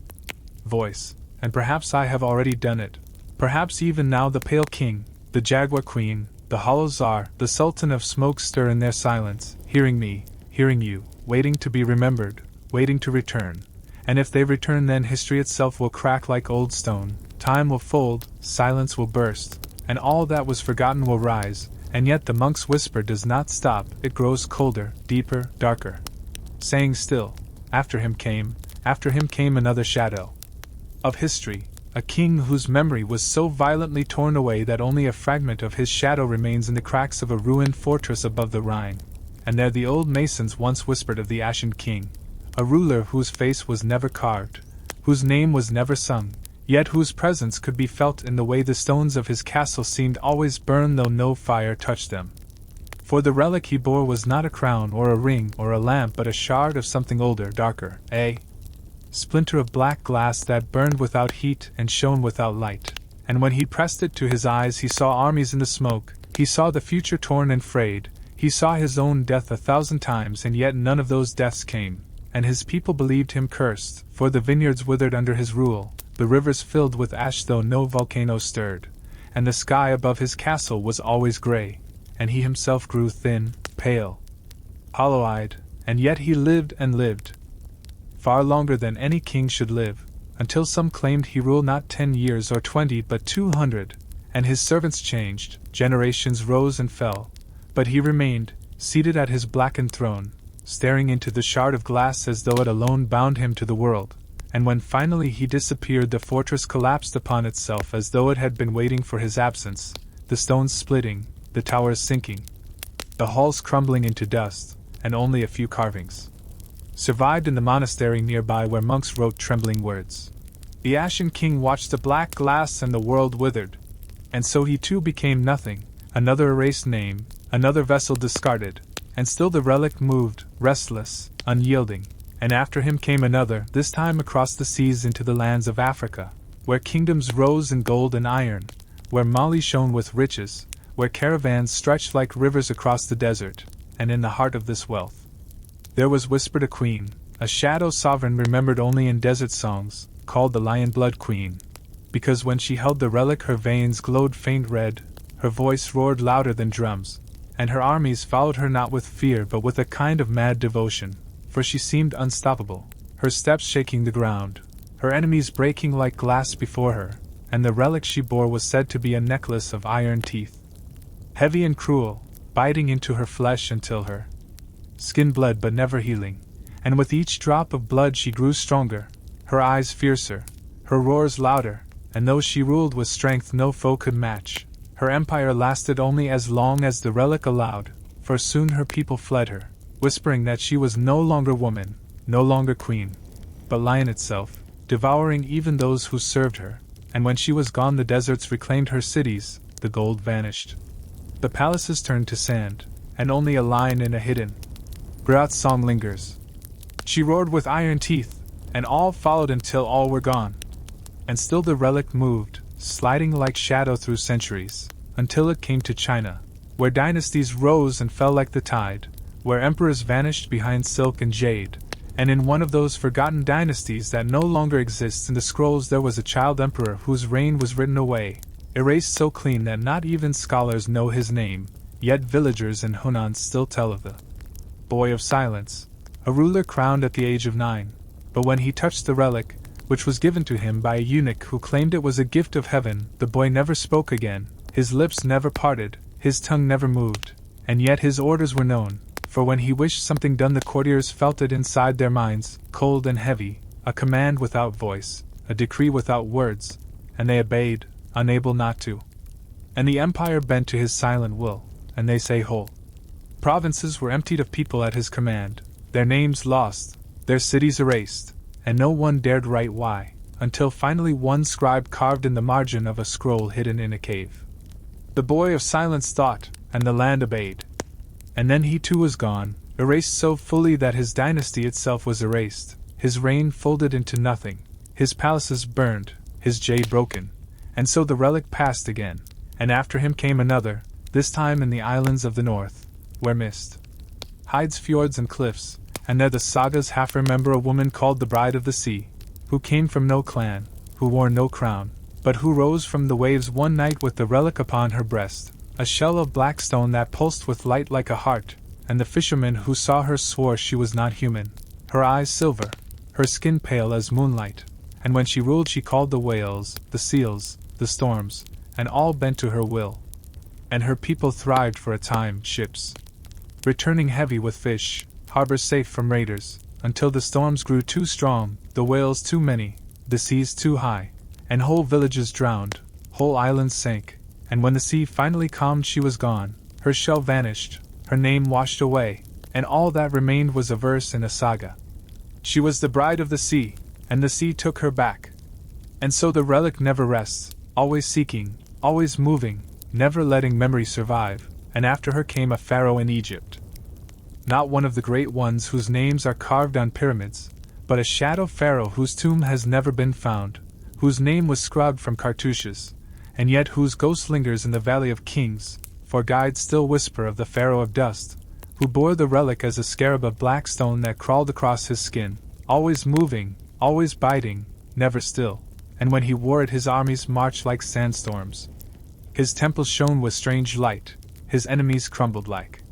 voice, and perhaps I have already done it. Perhaps even now the Pale King, the Jaguar Queen, the hollow Tsar, the Sultan of Smoke stir in their silence, hearing me, hearing you, waiting to be remembered, waiting to return. And if they return, then history itself will crack like old stone, time will fold, silence will burst, and all that was forgotten will rise, and yet the monk's whisper does not stop, it grows colder, deeper, darker. Saying still, after him came another shadow of history, a king whose memory was so violently torn away that only a fragment of his shadow remains in the cracks of a ruined fortress above the Rhine. And there the old masons once whispered of the Ashen King, a ruler whose face was never carved, whose name was never sung, yet whose presence could be felt in the way the stones of his castle seemed always burned though no fire touched them. For the relic he bore was not a crown or a ring or a lamp, but a shard of something older, darker, a splinter of black glass that burned without heat and shone without light. And when he pressed it to his eyes, he saw armies in the smoke, he saw the future torn and frayed, he saw his own death 1,000 times, and yet none of those deaths came. And his people believed him cursed, for the vineyards withered under his rule, the rivers filled with ash though no volcano stirred, and the sky above his castle was always grey, and he himself grew thin, pale, hollow-eyed, and yet he lived and lived, far longer than any king should live, until some claimed he ruled not 10 years or 20 but 200, and his servants changed, generations rose and fell, but he remained, seated at his blackened throne, staring into the shard of glass as though it alone bound him to the world. And when finally he disappeared, the fortress collapsed upon itself as though it had been waiting for his absence, the stones splitting, the towers sinking, the halls crumbling into dust, and only a few carvings survived in the monastery nearby where monks wrote trembling words. The Ashen King watched the black glass and the world withered, and so he too became nothing, another erased name, another vessel discarded, and still the relic moved, restless, unyielding. And after him came another, this time across the seas into the lands of Africa, where kingdoms rose in gold and iron, where Mali shone with riches, where caravans stretched like rivers across the desert, and in the heart of this wealth there was whispered a queen, a shadow sovereign remembered only in desert songs, called the Lion-Blood Queen, because when she held the relic her veins glowed faint red, her voice roared louder than drums, and her armies followed her not with fear but with a kind of mad devotion, for she seemed unstoppable, her steps shaking the ground, her enemies breaking like glass before her, and the relic she bore was said to be a necklace of iron teeth, heavy and cruel, biting into her flesh until her skin bled but never healing, and with each drop of blood she grew stronger, her eyes fiercer, her roars louder, and though she ruled with strength no foe could match, her empire lasted only as long as the relic allowed, for soon her people fled her, whispering that she was no longer woman, no longer queen, but lion itself, devouring even those who served her. And when she was gone, the deserts reclaimed her cities, the gold vanished, the palaces turned to sand, and only a lion in a hidden Grat's song lingers. She roared with iron teeth, and all followed until all were gone. And still the relic moved, sliding like shadow through centuries, until it came to China, where dynasties rose and fell like the tide, where emperors vanished behind silk and jade, and in one of those forgotten dynasties that no longer exists in the scrolls there was a child emperor whose reign was written away, erased so clean that not even scholars know his name, yet villagers in Hunan still tell of the boy of silence, a ruler crowned at the age of 9, but when he touched the relic, which was given to him by a eunuch who claimed it was a gift of heaven, the boy never spoke again, his lips never parted, his tongue never moved, and yet his orders were known, for when he wished something done the courtiers felt it inside their minds, cold and heavy, a command without voice, a decree without words, and they obeyed, unable not to. And the empire bent to his silent will, and they say whole provinces were emptied of people at his command, their names lost, their cities erased, and no one dared write why, until finally one scribe carved in the margin of a scroll hidden in a cave. The boy of silence thought, and the land obeyed. And then he too was gone, erased so fully that his dynasty itself was erased, his reign folded into nothing, his palaces burned, his jade broken, and so the relic passed again, and after him came another, this time in the islands of the north, where mist hides fjords and cliffs, and there the sagas half remember a woman called the Bride of the Sea, who came from no clan, who wore no crown, but who rose from the waves one night with the relic upon her breast, a shell of black stone that pulsed with light like a heart, and the fishermen who saw her swore she was not human. Her eyes silver, her skin pale as moonlight, and when she ruled she called the whales, the seals, the storms, and all bent to her will. And her people thrived for a time, ships returning heavy with fish, harbors safe from raiders, until the storms grew too strong, the whales too many, the seas too high, and whole villages drowned, whole islands sank, and when the sea finally calmed she was gone, her shell vanished, her name washed away, and all that remained was a verse in a saga. She was the bride of the sea, and the sea took her back. And so the relic never rests, always seeking, always moving, never letting memory survive, and after her came a pharaoh in Egypt. Not one of the great ones whose names are carved on pyramids, but a shadow pharaoh whose tomb has never been found, whose name was scrubbed from cartouches, and yet whose ghost lingers in the Valley of Kings, for guides still whisper of the pharaoh of dust, who bore the relic as a scarab of black stone that crawled across his skin, always moving, always biting, never still, and when he wore it his armies marched like sandstorms. His temples shone with strange light, his enemies crumbled like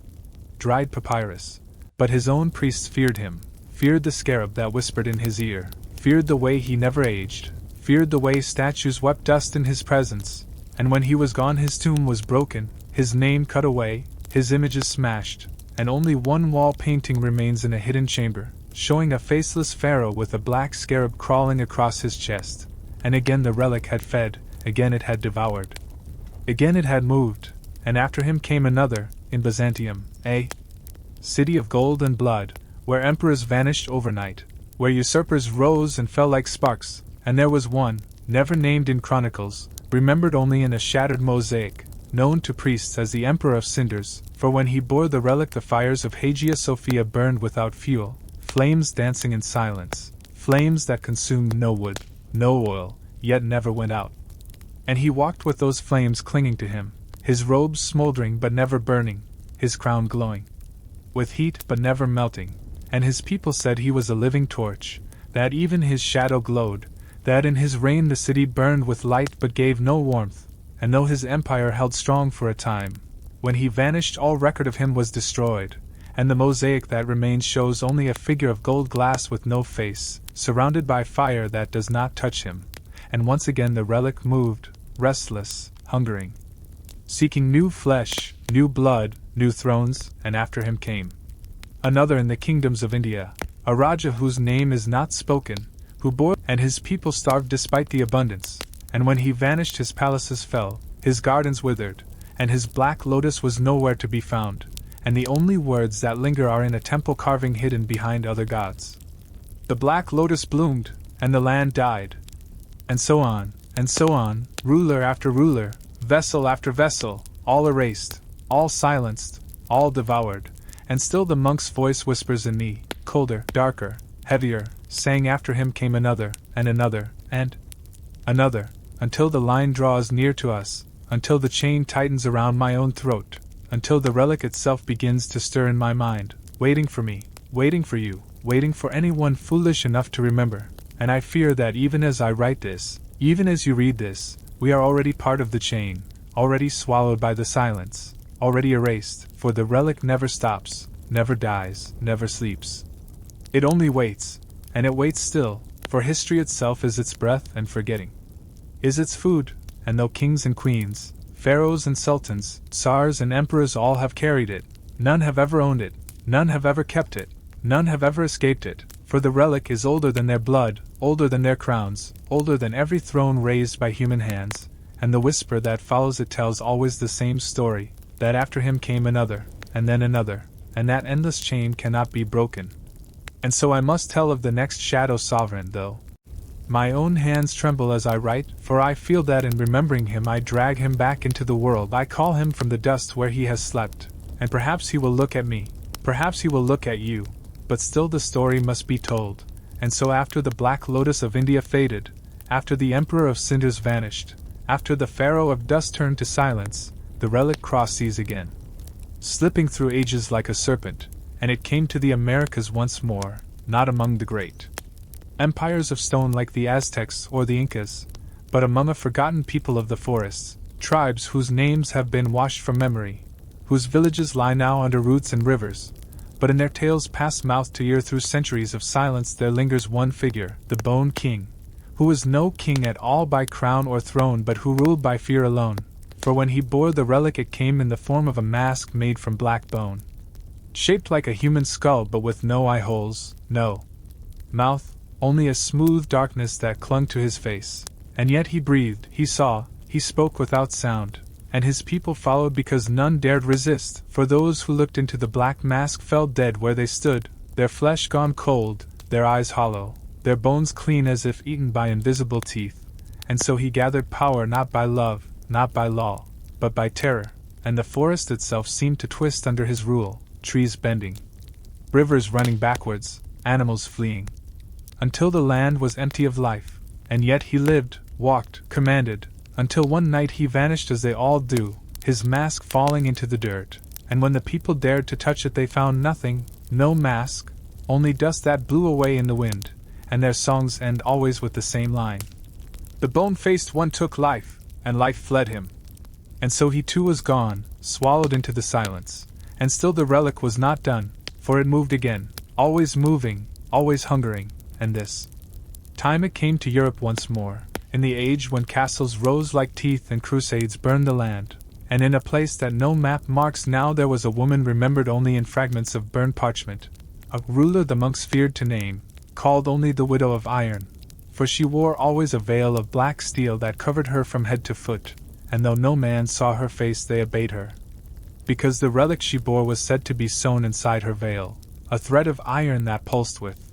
dried papyrus, but his own priests feared him, feared the scarab that whispered in his ear, feared the way he never aged, feared the way statues wept dust in his presence, and when he was gone his tomb was broken, his name cut away, his images smashed, and only one wall painting remains in a hidden chamber, showing a faceless pharaoh with a black scarab crawling across his chest. And again the relic had fed, again it had devoured. Again it had moved, and after him came another, in Byzantium, a city of gold and blood, where emperors vanished overnight, where usurpers rose and fell like sparks, and there was one, never named in chronicles, remembered only in a shattered mosaic, known to priests as the Emperor of Cinders, for when he bore the relic the fires of Hagia Sophia burned without fuel, flames dancing in silence, flames that consumed no wood, no oil, yet never went out. And he walked with those flames clinging to him, his robes smoldering but never burning, his crown glowing with heat but never melting, and his people said he was a living torch, that even his shadow glowed, that in his reign the city burned with light but gave no warmth, and though his empire held strong for a time, when he vanished all record of him was destroyed, and the mosaic that remains shows only a figure of gold glass with no face, surrounded by fire that does not touch him, and once again the relic moved, restless, hungering, seeking new flesh, new blood, new thrones, and after him came another in the kingdoms of India, a Raja whose name is not spoken, who bore, and his people starved despite the abundance, and when he vanished his palaces fell, his gardens withered, and his black lotus was nowhere to be found, and the only words that linger are in a temple carving hidden behind other gods. The black lotus bloomed, and the land died. And so on, ruler after ruler, vessel after vessel, all erased, all silenced, all devoured, and still the monk's voice whispers in me, colder, darker, heavier, saying after him came another, and another, and another, until the line draws near to us, until the chain tightens around my own throat, until the relic itself begins to stir in my mind, waiting for me, waiting for you, waiting for anyone foolish enough to remember. And I fear that even as I write this, even as you read this, we are already part of the chain, already swallowed by the silence, already erased, for the relic never stops, never dies, never sleeps. It only waits, and it waits still, for history itself is its breath and forgetting is its food, and though kings and queens, pharaohs and sultans, tsars and emperors all have carried it, none have ever owned it, none have ever kept it, none have ever escaped it, for the relic is older than their blood, older than their crowns, older than every throne raised by human hands, and the whisper that follows it tells always the same story, that after him came another, and then another, and that endless chain cannot be broken. And so I must tell of the next shadow sovereign, though my own hands tremble as I write, for I feel that in remembering him I drag him back into the world. I call him from the dust where he has slept, and perhaps he will look at me, perhaps he will look at you, but still the story must be told. And so after the Black Lotus of India faded, after the Emperor of Cinders vanished, after the Pharaoh of Dust turned to silence, the relic crossed seas again, slipping through ages like a serpent, and it came to the Americas once more, not among the great empires of stone like the Aztecs or the Incas, but among a forgotten people of the forests, tribes whose names have been washed from memory, whose villages lie now under roots and rivers, but in their tales passed mouth to ear through centuries of silence there lingers one figure, the Bone King, who was no king at all by crown or throne but who ruled by fear alone, for when he bore the relic it came in the form of a mask made from black bone, shaped like a human skull but with no eye holes, no mouth, only a smooth darkness that clung to his face. And yet he breathed, he saw, he spoke without sound, and his people followed because none dared resist, for those who looked into the black mask fell dead where they stood, their flesh gone cold, their eyes hollow, their bones clean as if eaten by invisible teeth. And so he gathered power not by love, not by law, but by terror, and the forest itself seemed to twist under his rule, trees bending, rivers running backwards, animals fleeing, until the land was empty of life. And yet he lived, walked, commanded, until one night he vanished as they all do, his mask falling into the dirt, and when the people dared to touch it they found nothing, no mask, only dust that blew away in the wind, and their songs end always with the same line. The bone-faced one took life, and life fled him. And so he too was gone, swallowed into the silence, and still the relic was not done, for it moved again, always moving, always hungering, and this time it came to Europe once more, in the age when castles rose like teeth and crusades burned the land, and in a place that no map marks now there was a woman remembered only in fragments of burned parchment, a ruler the monks feared to name, called only the Widow of Iron, for she wore always a veil of black steel that covered her from head to foot, and though no man saw her face they obeyed her, because the relic she bore was said to be sewn inside her veil, a thread of iron that pulsed with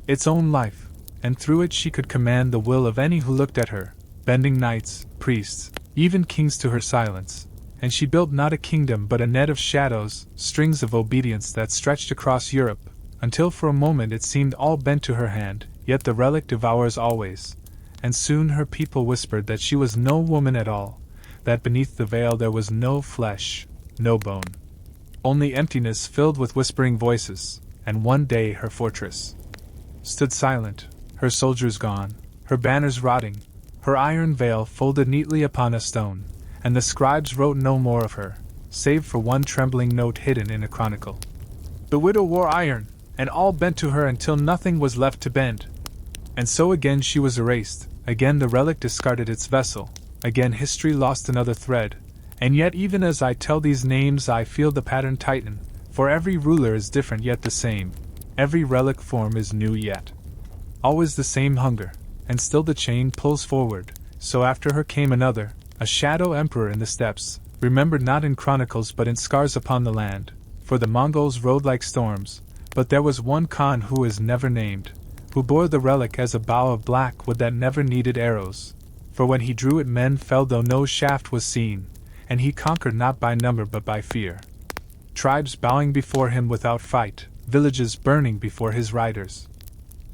its own life, and through it she could command the will of any who looked at her, bending knights, priests, even kings to her silence. And she built not a kingdom but a net of shadows, strings of obedience that stretched across Europe, until for a moment it seemed all bent to her hand, yet the relic devours always. And soon her people whispered that she was no woman at all, that beneath the veil there was no flesh, no bone, only emptiness filled with whispering voices. And one day her fortress stood silent, her soldiers gone, her banners rotting, her iron veil folded neatly upon a stone, and the scribes wrote no more of her, save for one trembling note hidden in a chronicle. The widow wore iron, and all bent to her until nothing was left to bend. And so again she was erased, again the relic discarded its vessel, again history lost another thread, and yet even as I tell these names I feel the pattern tighten, for every ruler is different yet the same, every relic form is new yet always the same hunger, and still the chain pulls forward. So after her came another, a shadow emperor in the steppes, remembered not in chronicles but in scars upon the land, for the Mongols rode like storms, but there was one Khan who is never named, who bore the relic as a bow of black wood that never needed arrows, for when he drew it men fell though no shaft was seen, and he conquered not by number but by fear. Tribes bowing before him without fight, villages burning before his riders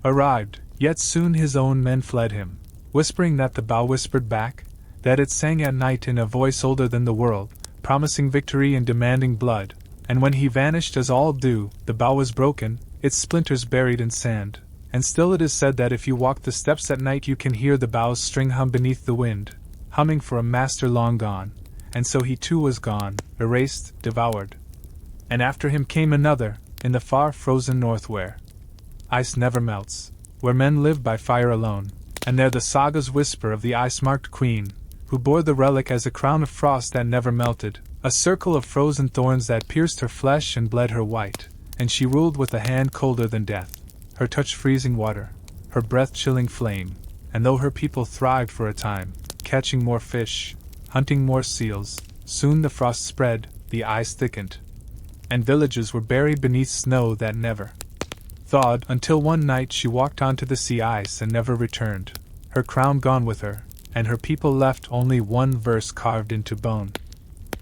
arrived, yet soon his own men fled him, whispering that the bow whispered back, that it sang at night in a voice older than the world, promising victory and demanding blood, and when he vanished as all do, the bow was broken, its splinters buried in sand, and still it is said that if you walk the steps at night you can hear the bow's string hum beneath the wind, humming for a master long gone, and so he too was gone, erased, devoured. And after him came another, in the far frozen north where ice never melts, where men live by fire alone, and there the sagas whisper of the ice-marked queen, who bore the relic as a crown of frost that never melted, a circle of frozen thorns that pierced her flesh and bled her white, and she ruled with a hand colder than death, her touch freezing water, her breath chilling flame, and though her people thrived for a time, catching more fish, hunting more seals, soon the frost spread, the ice thickened, and villages were buried beneath snow that never thawed, until one night she walked onto the sea ice and never returned, her crown gone with her, and her people left only one verse carved into bone.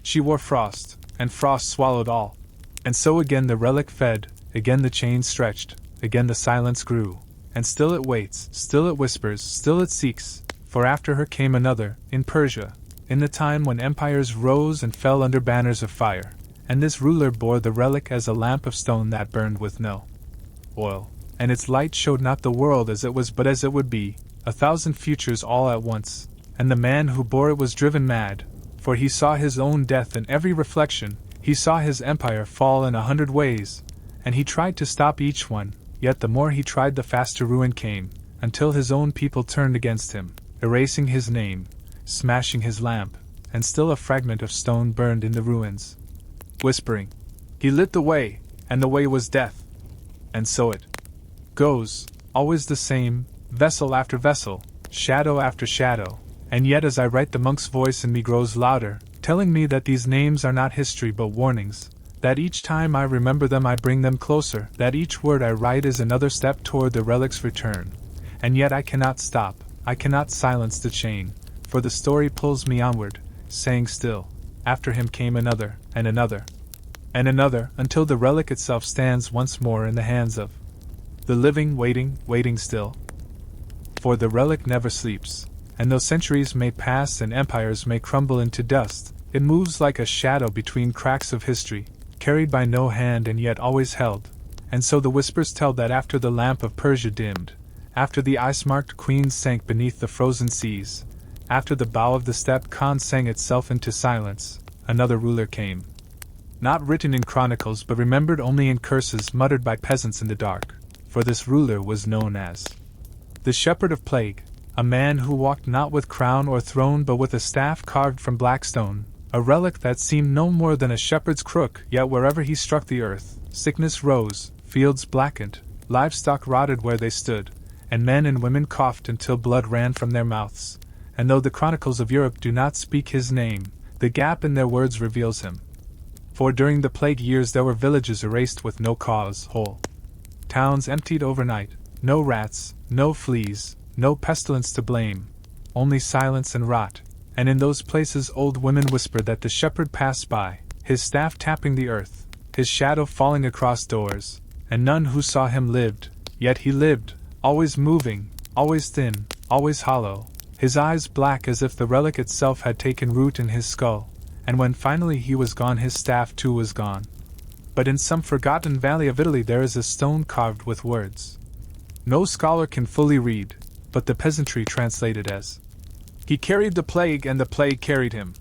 She wore frost, and frost swallowed all. And so again the relic fed, again the chain stretched, again the silence grew, and still it waits, still it whispers, still it seeks, for after her came another, in Persia, in the time when empires rose and fell under banners of fire, and this ruler bore the relic as a lamp of stone that burned with no oil, and its light showed not the world as it was but as it would be, 1,000 futures all at once, and the man who bore it was driven mad, For he saw his own death in every reflection, he saw his empire fall in 100 ways, and he tried to stop each one, yet the more he tried the faster ruin came, until his own people turned against him, erasing his name, smashing his lamp, and still a fragment of stone burned in the ruins. Whispering, he lit the way, and the way was death. And so it goes, always the same, vessel after vessel, shadow after shadow, and yet as I write the monk's voice in me grows louder, telling me that these names are not history but warnings, that each time I remember them I bring them closer, that each word I write is another step toward the relic's return. And yet I cannot stop, I cannot silence the chain, for the story pulls me onward, saying still, after him came another, and another, and another, until the relic itself stands once more in the hands of the living, waiting still. For the relic never sleeps, and though centuries may pass and empires may crumble into dust, it moves like a shadow between cracks of history, carried by no hand and yet always held. And so the whispers tell that after the lamp of Persia dimmed, after the ice-marked queens sank beneath the frozen seas, after the bow of the steppe Khan sang itself into silence, another ruler came. Not written in chronicles but remembered only in curses muttered by peasants in the dark, for this ruler was known as the Shepherd of Plague, a man who walked not with crown or throne but with a staff carved from black stone, a relic that seemed no more than a shepherd's crook, yet wherever he struck the earth, sickness rose, fields blackened, livestock rotted where they stood, and men and women coughed until blood ran from their mouths. And though the chronicles of Europe do not speak his name, the gap in their words reveals him. For during the plague years there were villages erased with no cause, whole towns emptied overnight, no rats, no fleas, no pestilence to blame, only silence and rot, and in those places old women whispered that the shepherd passed by, his staff tapping the earth, his shadow falling across doors, and none who saw him lived, yet he lived, always moving, always thin, always hollow, his eyes black as if the relic itself had taken root in his skull, and when finally he was gone his staff too was gone. But in some forgotten valley of Italy there is a stone carved with words no scholar can fully read, but the peasantry translate it as, "He carried the plague and the plague carried him."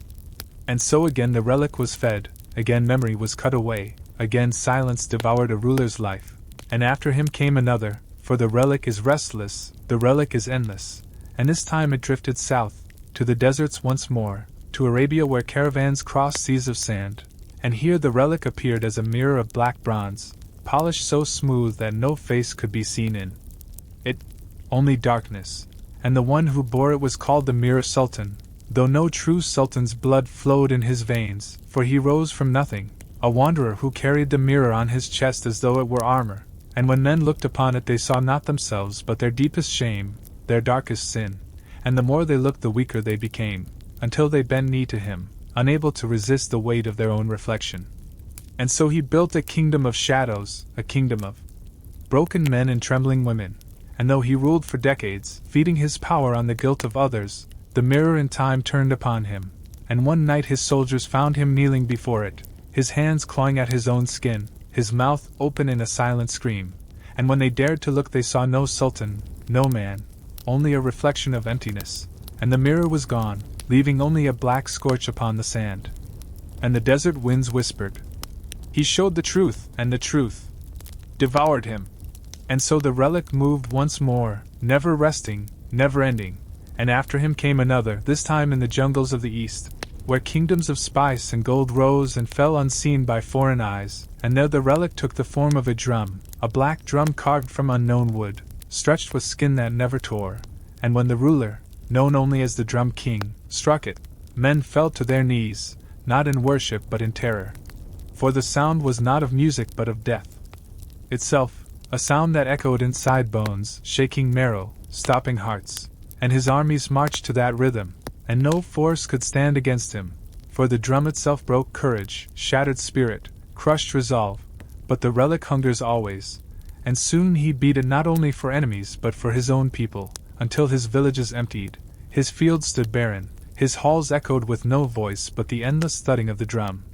And so again the relic was fed, again memory was cut away, again silence devoured a ruler's life, and after him came another, for the relic is restless, the relic is endless, and this time it drifted south, to the deserts once more, to Arabia where caravans crossed seas of sand, and here the relic appeared as a mirror of black bronze, polished so smooth that no face could be seen in it, only darkness, and the one who bore it was called the Mirror Sultan, though no true sultan's blood flowed in his veins, for he rose from nothing, a wanderer who carried the mirror on his chest as though it were armor, and when men looked upon it they saw not themselves but their deepest shame, their darkest sin, and the more they looked the weaker they became, until they bent knee to him, unable to resist the weight of their own reflection. And so he built a kingdom of shadows, a kingdom of broken men and trembling women, and though he ruled for decades, feeding his power on the guilt of others, the mirror in time turned upon him, and one night his soldiers found him kneeling before it, his hands clawing at his own skin, his mouth open in a silent scream, and when they dared to look they saw no sultan, no man, only a reflection of emptiness, and the mirror was gone, leaving only a black scorch upon the sand. And the desert winds whispered, "He showed the truth, and the truth devoured him." And so the relic moved once more, never resting, never ending, and after him came another, this time in the jungles of the east, where kingdoms of spice and gold rose and fell unseen by foreign eyes, and there the relic took the form of a drum, a black drum carved from unknown wood, stretched with skin that never tore, and when the ruler, known only as the Drum King, struck it, men fell to their knees, not in worship but in terror. For the sound was not of music but of death itself, a sound that echoed inside bones, shaking marrow, stopping hearts, and his armies marched to that rhythm, and no force could stand against him, for the drum itself broke courage, shattered spirit, crushed resolve, but the relic hungers always, and soon he beat it not only for enemies but for his own people, until his villages emptied, his fields stood barren, his halls echoed with no voice but the endless thudding of the drum.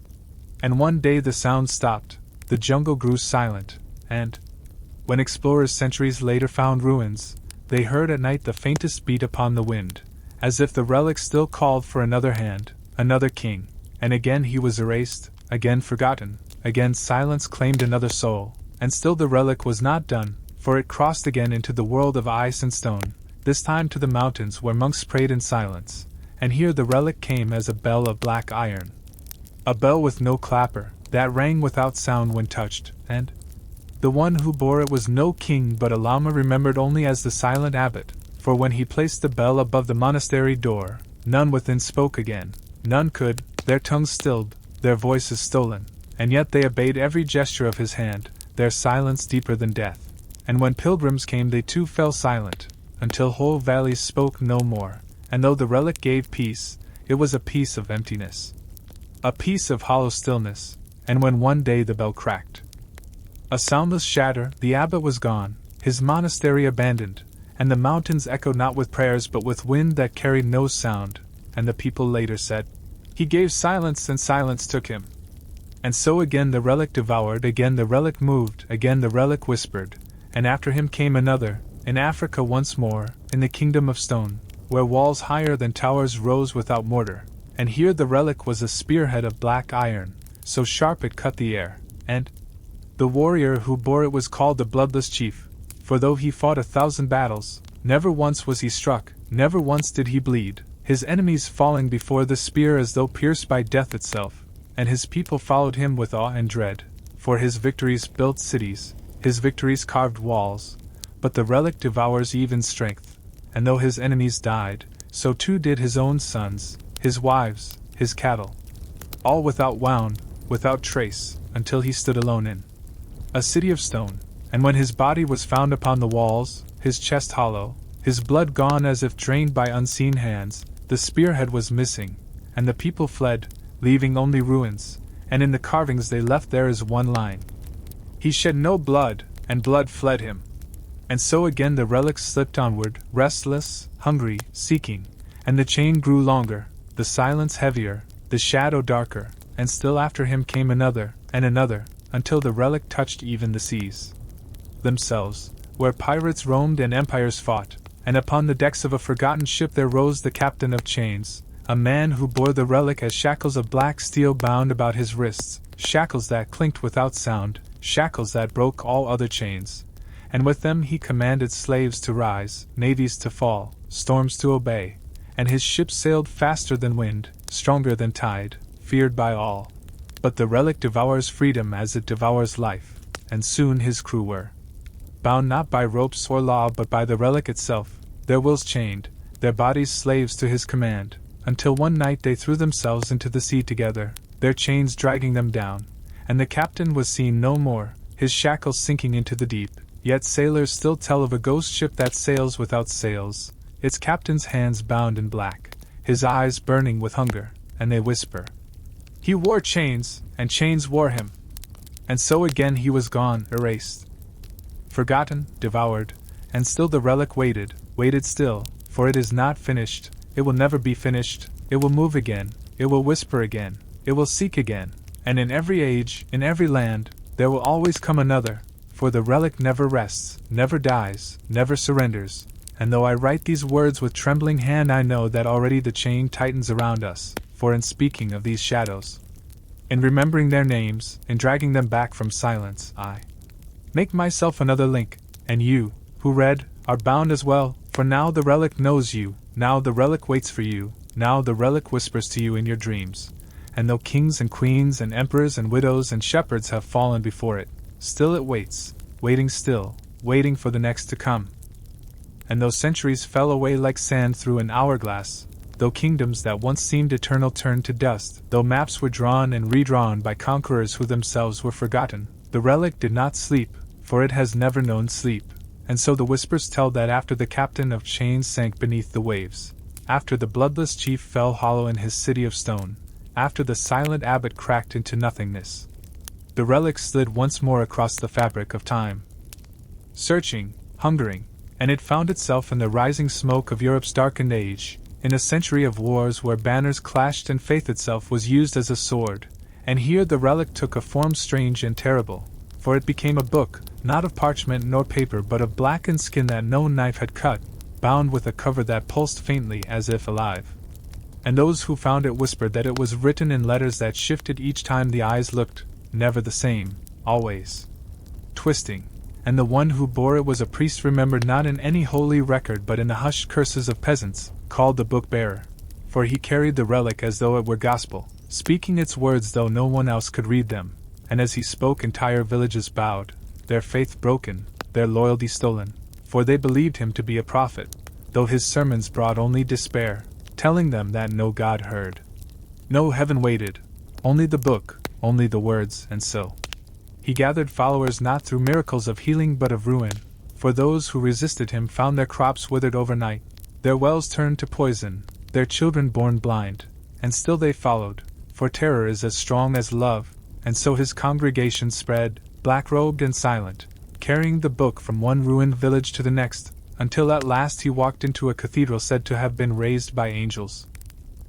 And one day the sound stopped, the jungle grew silent, and when explorers centuries later found ruins, they heard at night the faintest beat upon the wind, as if the relic still called for another hand, another king, and again he was erased, again forgotten, again silence claimed another soul, and still the relic was not done, for it crossed again into the world of ice and stone, this time to the mountains where monks prayed in silence, and here the relic came as a bell of black iron. A bell with no clapper, that rang without sound when touched, and the one who bore it was no king but a lama remembered only as the silent abbot, for when he placed the bell above the monastery door, none within spoke again, none could, their tongues stilled, their voices stolen, and yet they obeyed every gesture of his hand, their silence deeper than death. And when pilgrims came they too fell silent, until whole valleys spoke no more, and though the relic gave peace, it was a peace of emptiness. A peace of hollow stillness, and when one day the bell cracked, a soundless shatter, the abbot was gone, his monastery abandoned, and the mountains echoed not with prayers but with wind that carried no sound, and the people later said, "He gave silence and silence took him." And so again the relic devoured, again the relic moved, again the relic whispered, and after him came another, in Africa once more, in the kingdom of stone, where walls higher than towers rose without mortar, and here the relic was a spearhead of black iron, so sharp it cut the air, and the warrior who bore it was called the bloodless chief, for though he fought 1,000 battles, never once was he struck, never once did he bleed, his enemies falling before the spear as though pierced by death itself, and his people followed him with awe and dread, for his victories built cities, his victories carved walls, but the relic devours even strength, and though his enemies died, so too did his own sons, his wives, his cattle, all without wound, without trace, until he stood alone in a city of stone, and when his body was found upon the walls, his chest hollow, his blood gone as if drained by unseen hands, the spearhead was missing, and the people fled, leaving only ruins, and in the carvings they left there is one line: "He shed no blood, and blood fled him." And so again the relic slipped onward, restless, hungry, seeking, and the chain grew longer, the silence heavier, the shadow darker, and still after him came another, and another, until the relic touched even the seas themselves, where pirates roamed and empires fought, and upon the decks of a forgotten ship there rose the captain of chains, a man who bore the relic as shackles of black steel bound about his wrists, shackles that clinked without sound, shackles that broke all other chains. And with them he commanded slaves to rise, navies to fall, storms to obey, and his ship sailed faster than wind, stronger than tide, feared by all. But the relic devours freedom as it devours life, and soon his crew were bound not by ropes or law but by the relic itself, their wills chained, their bodies slaves to his command, until one night they threw themselves into the sea together, their chains dragging them down, and the captain was seen no more, his shackles sinking into the deep. Yet sailors still tell of a ghost ship that sails without sails, its captain's hands bound in black, his eyes burning with hunger, and they whisper, "He wore chains, and chains wore him." And so again he was gone, erased, forgotten, devoured, and still the relic waited still, for it is not finished, it will never be finished, it will move again, it will whisper again, it will seek again, and in every age, in every land, there will always come another, for the relic never rests, never dies, never surrenders, and though I write these words with trembling hand I know that already the chain tightens around us, for in speaking of these shadows, in remembering their names, in dragging them back from silence, I make myself another link, and you, who read, are bound as well, for now the relic knows you, now the relic waits for you, now the relic whispers to you in your dreams, and though kings and queens and emperors and widows and shepherds have fallen before it, still it waits, waiting still, waiting for the next to come. And though centuries fell away like sand through an hourglass, though kingdoms that once seemed eternal turned to dust, though maps were drawn and redrawn by conquerors who themselves were forgotten, the relic did not sleep, for it has never known sleep. And so the whispers tell that after the captain of chains sank beneath the waves, after the bloodless chief fell hollow in his city of stone, after the silent abbot cracked into nothingness, the relic slid once more across the fabric of time, searching, hungering, and it found itself in the rising smoke of Europe's darkened age, in a century of wars where banners clashed and faith itself was used as a sword, and here the relic took a form strange and terrible, for it became a book, not of parchment nor paper but of blackened skin that no knife had cut, bound with a cover that pulsed faintly as if alive. and those who found it whispered that it was written in letters that shifted each time the eyes looked, never the same, always twisting, and the one who bore it was a priest remembered not in any holy record but in the hushed curses of peasants, called the book-bearer, for he carried the relic as though it were gospel, speaking its words though no one else could read them, and as he spoke entire villages bowed, their faith broken, their loyalty stolen, for they believed him to be a prophet, though his sermons brought only despair, telling them that no God heard, no heaven waited, only the book, only the words, and so he gathered followers not through miracles of healing but of ruin, for those who resisted him found their crops withered overnight, their wells turned to poison, their children born blind, and still they followed, for terror is as strong as love, and so his congregation spread, black-robed and silent, carrying the book from one ruined village to the next, until at last he walked into a cathedral said to have been raised by angels.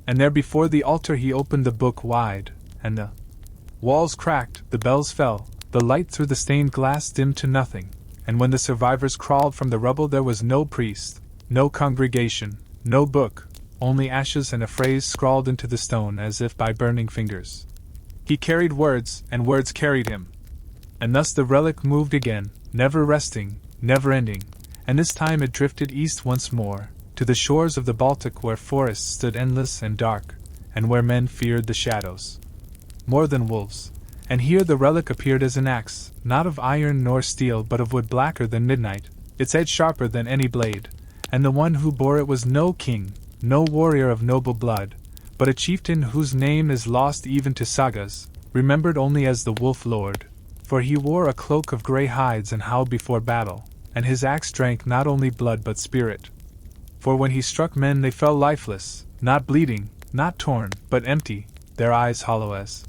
And there before the altar he opened the book wide, and the walls cracked, the bells fell, the light through the stained glass dimmed to nothing, and when the survivors crawled from the rubble there was no priest, no congregation, no book, only ashes and a phrase scrawled into the stone as if by burning fingers. He carried words, and words carried him. And thus the relic moved again, never resting, never ending, and this time it drifted east once more, to the shores of the Baltic where forests stood endless and dark, and where men feared the shadows more than wolves. And here the relic appeared as an axe, not of iron nor steel but of wood blacker than midnight, its edge sharper than any blade, and the one who bore it was no king, no warrior of noble blood, but a chieftain whose name is lost even to sagas, remembered only as the Wolf Lord, for he wore a cloak of grey hides and howled before battle, and his axe drank not only blood but spirit. For when he struck men they fell lifeless, not bleeding, not torn, but empty, their eyes hollow as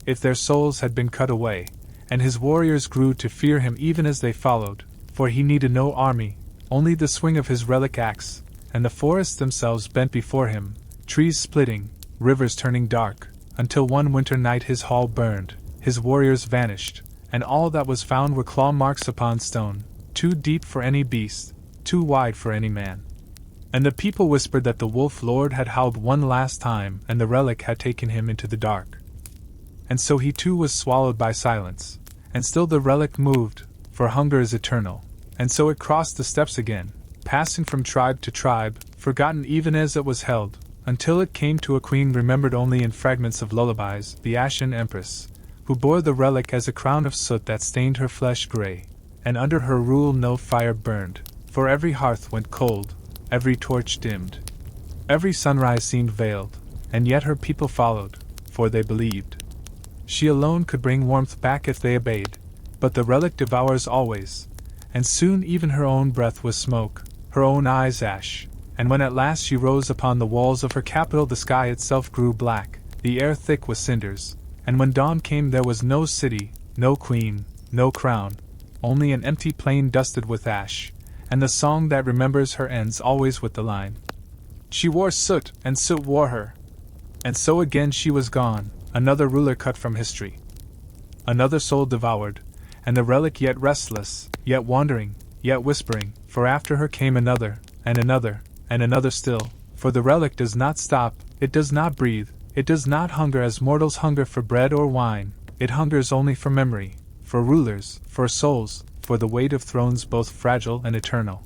if their souls had been cut away, and his warriors grew to fear him even as they followed, for he needed no army, only the swing of his relic axe, and the forests themselves bent before him, trees splitting, rivers turning dark, until one winter night his hall burned, his warriors vanished, and all that was found were claw marks upon stone, too deep for any beast, too wide for any man. And the people whispered that the Wolf Lord had howled one last time and the relic had taken him into the dark. And so he too was swallowed by silence, and still the relic moved, for hunger is eternal, and so it crossed the steppes again, passing from tribe to tribe, forgotten even as it was held, until it came to a queen remembered only in fragments of lullabies, the Ashen Empress, who bore the relic as a crown of soot that stained her flesh grey, and under her rule no fire burned, for every hearth went cold, every torch dimmed, every sunrise seemed veiled, and yet her people followed, for they believed she alone could bring warmth back if they obeyed, but the relic devours always, and soon even her own breath was smoke, her own eyes ash, and when at last she rose upon the walls of her capital the sky itself grew black, the air thick with cinders, and when dawn came there was no city, no queen, no crown, only an empty plain dusted with ash, and the song that remembers her ends always with the line, "She wore soot, and soot wore her." And so again she was gone, another ruler cut from history, another soul devoured, and the relic yet restless, yet wandering, yet whispering, for after her came another, and another, and another still, for the relic does not stop, it does not breathe, it does not hunger as mortals hunger for bread or wine, it hungers only for memory, for rulers, for souls, for the weight of thrones both fragile and eternal.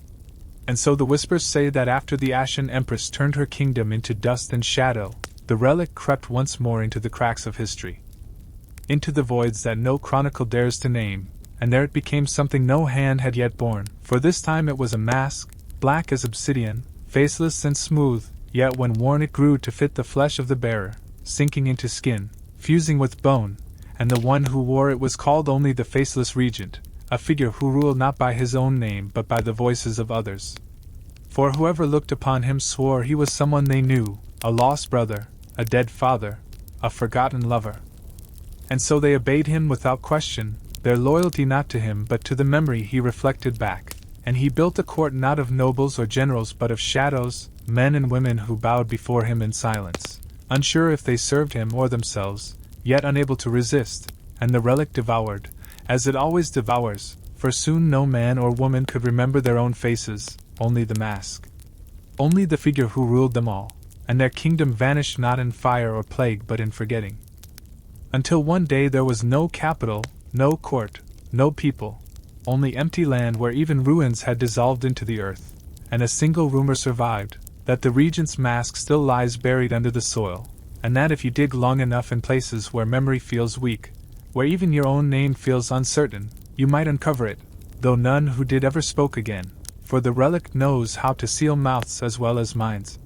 And so the whispers say that after the Ashen Empress turned her kingdom into dust and shadow, the relic crept once more into the cracks of history, into the voids that no chronicle dares to name, and there it became something no hand had yet borne, for this time it was a mask, black as obsidian, faceless and smooth, yet when worn it grew to fit the flesh of the bearer, sinking into skin, fusing with bone, and the one who wore it was called only the Faceless Regent, a figure who ruled not by his own name but by the voices of others. For whoever looked upon him swore he was someone they knew, a lost brother, a dead father, a forgotten lover. And so they obeyed him without question, their loyalty not to him but to the memory he reflected back, and he built a court not of nobles or generals but of shadows, men and women who bowed before him in silence, unsure if they served him or themselves, yet unable to resist, and the relic devoured, as it always devours, for soon no man or woman could remember their own faces, only the mask, only the figure who ruled them all. and their kingdom vanished not in fire or plague but in forgetting. Until one day there was no capital, no court, no people, only empty land where even ruins had dissolved into the earth, and a single rumor survived, that the regent's mask still lies buried under the soil, and that if you dig long enough in places where memory feels weak, where even your own name feels uncertain, you might uncover it, though none who did ever spoke again, for the relic knows how to seal mouths as well as minds.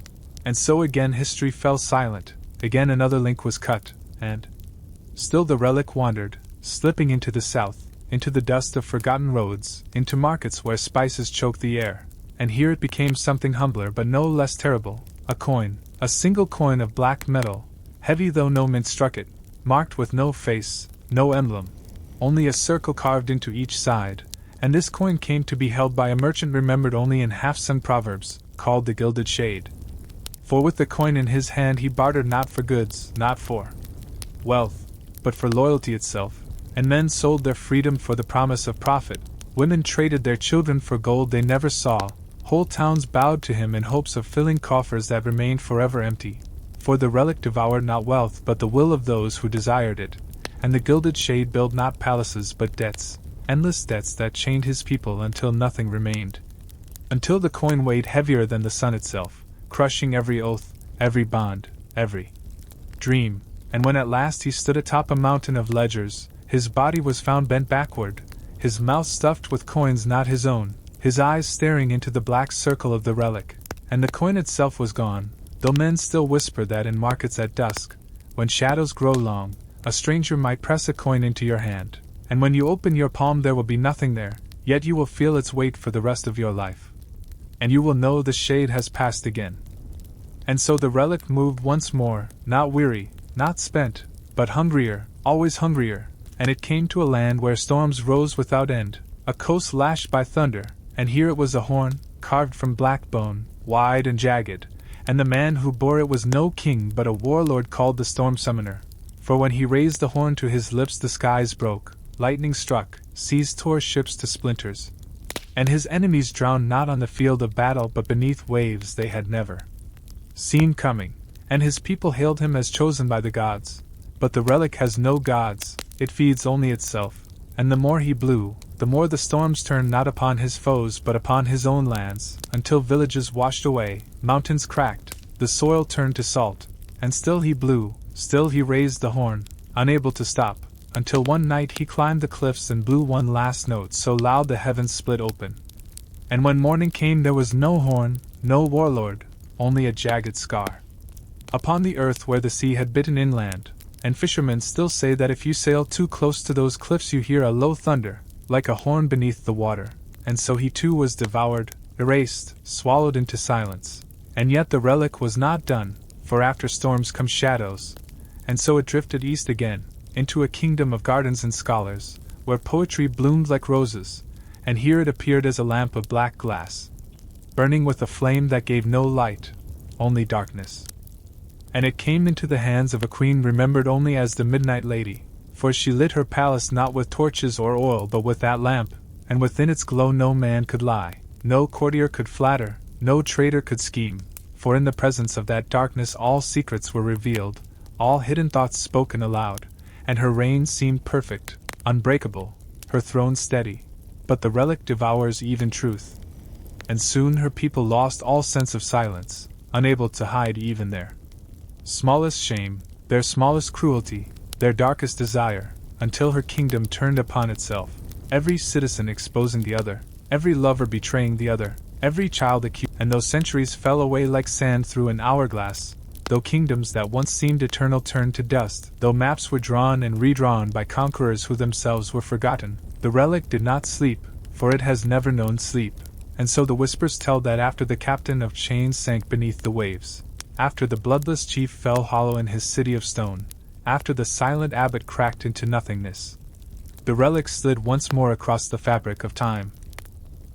And so again history fell silent, again another link was cut, and still the relic wandered, slipping into the south, into the dust of forgotten roads, into markets where spices choked the air, and here it became something humbler but no less terrible, a coin, a single coin of black metal, heavy though no mint struck it, marked with no face, no emblem, only a circle carved into each side, and this coin came to be held by a merchant remembered only in half-sung proverbs, called the Gilded Shade. For with the coin in his hand he bartered not for goods, not for wealth, but for loyalty itself, and men sold their freedom for the promise of profit, women traded their children for gold they never saw, whole towns bowed to him in hopes of filling coffers that remained forever empty, for the relic devoured not wealth but the will of those who desired it, and the Gilded Shade built not palaces but debts, endless debts that chained his people until nothing remained. Until the coin weighed heavier than the sun itself, crushing every oath, every bond, every dream, and when at last he stood atop a mountain of ledgers, his body was found bent backward, his mouth stuffed with coins not his own, his eyes staring into the black circle of the relic, and the coin itself was gone, though men still whisper that in markets at dusk, when shadows grow long, a stranger might press a coin into your hand, and when you open your palm there will be nothing there, yet you will feel its weight for the rest of your life. And you will know the shade has passed again. And so the relic moved once more, not weary, not spent, but hungrier, always hungrier, and it came to a land where storms rose without end, a coast lashed by thunder, and here it was a horn, carved from black bone, wide and jagged, and the man who bore it was no king but a warlord called the Storm Summoner, for when he raised the horn to his lips the skies broke, lightning struck, seas tore ships to splinters, and his enemies drowned not on the field of battle but beneath waves they had never seen coming, and his people hailed him as chosen by the gods. But the relic has no gods, it feeds only itself, and the more he blew, the more the storms turned not upon his foes but upon his own lands, until villages washed away, mountains cracked, the soil turned to salt, and still he blew, still he raised the horn, unable to stop, until one night he climbed the cliffs and blew one last note so loud the heavens split open. And when morning came there was no horn, no warlord, only a jagged scar upon the earth where the sea had bitten inland, and fishermen still say that if you sail too close to those cliffs you hear a low thunder, like a horn beneath the water, and so he too was devoured, erased, swallowed into silence. And yet the relic was not done, for after storms come shadows, and so it drifted east again, into a kingdom of gardens and scholars, where poetry bloomed like roses, and here it appeared as a lamp of black glass, burning with a flame that gave no light, only darkness. And it came into the hands of a queen remembered only as the Midnight Lady, for she lit her palace not with torches or oil but with that lamp, and within its glow no man could lie, no courtier could flatter, no traitor could scheme, for in the presence of that darkness all secrets were revealed, all hidden thoughts spoken aloud, and her reign seemed perfect, unbreakable, her throne steady, but the relic devours even truth. And soon her people lost all sense of silence, unable to hide even their smallest shame, their smallest cruelty, their darkest desire, until her kingdom turned upon itself, every citizen exposing the other, every lover betraying the other, every child accused, and those centuries fell away like sand through an hourglass, though kingdoms that once seemed eternal turned to dust, though maps were drawn and redrawn by conquerors who themselves were forgotten, the relic did not sleep, for it has never known sleep. And so the whispers tell that after the captain of chains sank beneath the waves, after the bloodless chief fell hollow in his city of stone, after the silent abbot cracked into nothingness, the relic slid once more across the fabric of time,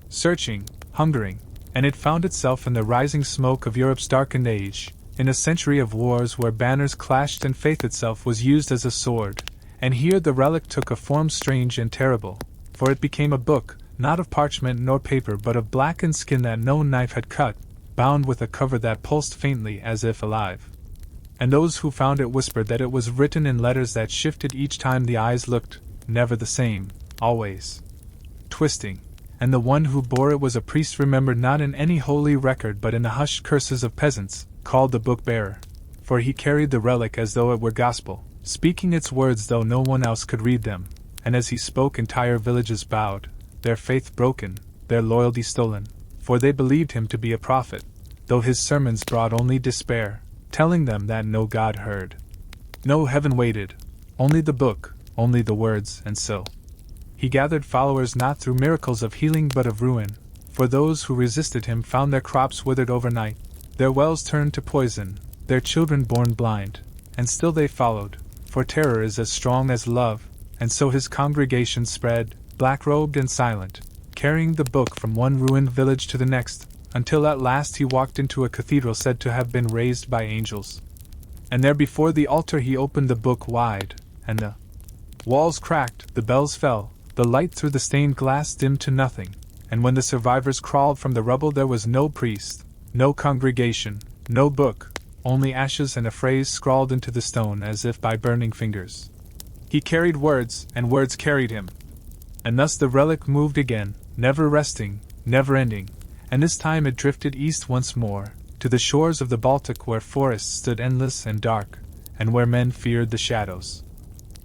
searching, hungering, and it found itself in the rising smoke of Europe's darkened age, in a century of wars where banners clashed and faith itself was used as a sword, and here the relic took a form strange and terrible, for it became a book, not of parchment nor paper but of blackened skin that no knife had cut, bound with a cover that pulsed faintly as if alive. And those who found it whispered that it was written in letters that shifted each time the eyes looked, never the same, always twisting. And the one who bore it was a priest remembered not in any holy record but in the hushed curses of peasants, called the book-bearer. For he carried the relic as though it were gospel, speaking its words though no one else could read them, and as he spoke entire villages bowed, their faith broken, their loyalty stolen, for they believed him to be a prophet, though his sermons brought only despair, telling them that no God heard. No heaven waited, only the book, only the words, and so he gathered followers not through miracles of healing but of ruin, for those who resisted him found their crops withered overnight, their wells turned to poison, their children born blind, and still they followed, for terror is as strong as love, and so his congregation spread, black-robed and silent, carrying the book from one ruined village to the next, until at last he walked into a cathedral said to have been raised by angels. And there before the altar he opened the book wide, and the walls cracked, the bells fell, the light through the stained glass dimmed to nothing, and when the survivors crawled from the rubble there was no priest, no congregation, no book, only ashes and a phrase scrawled into the stone as if by burning fingers. He carried words, and words carried him. And thus the relic moved again, never resting, never ending, and this time it drifted east once more, to the shores of the Baltic where forests stood endless and dark, and where men feared the shadows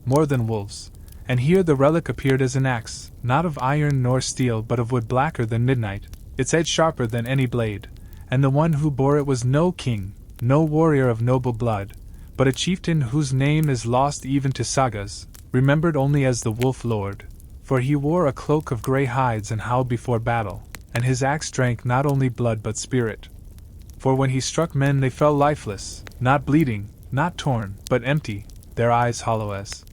more than wolves. And here the relic appeared as an axe, not of iron nor steel but of wood blacker than midnight, its edge sharper than any blade, and the one who bore it was no king, no warrior of noble blood, but a chieftain whose name is lost even to sagas, remembered only as the Wolf Lord, for he wore a cloak of grey hides and howled before battle, and his axe drank not only blood but spirit. For when he struck men they fell lifeless, not bleeding, not torn, but empty, their eyes hollow as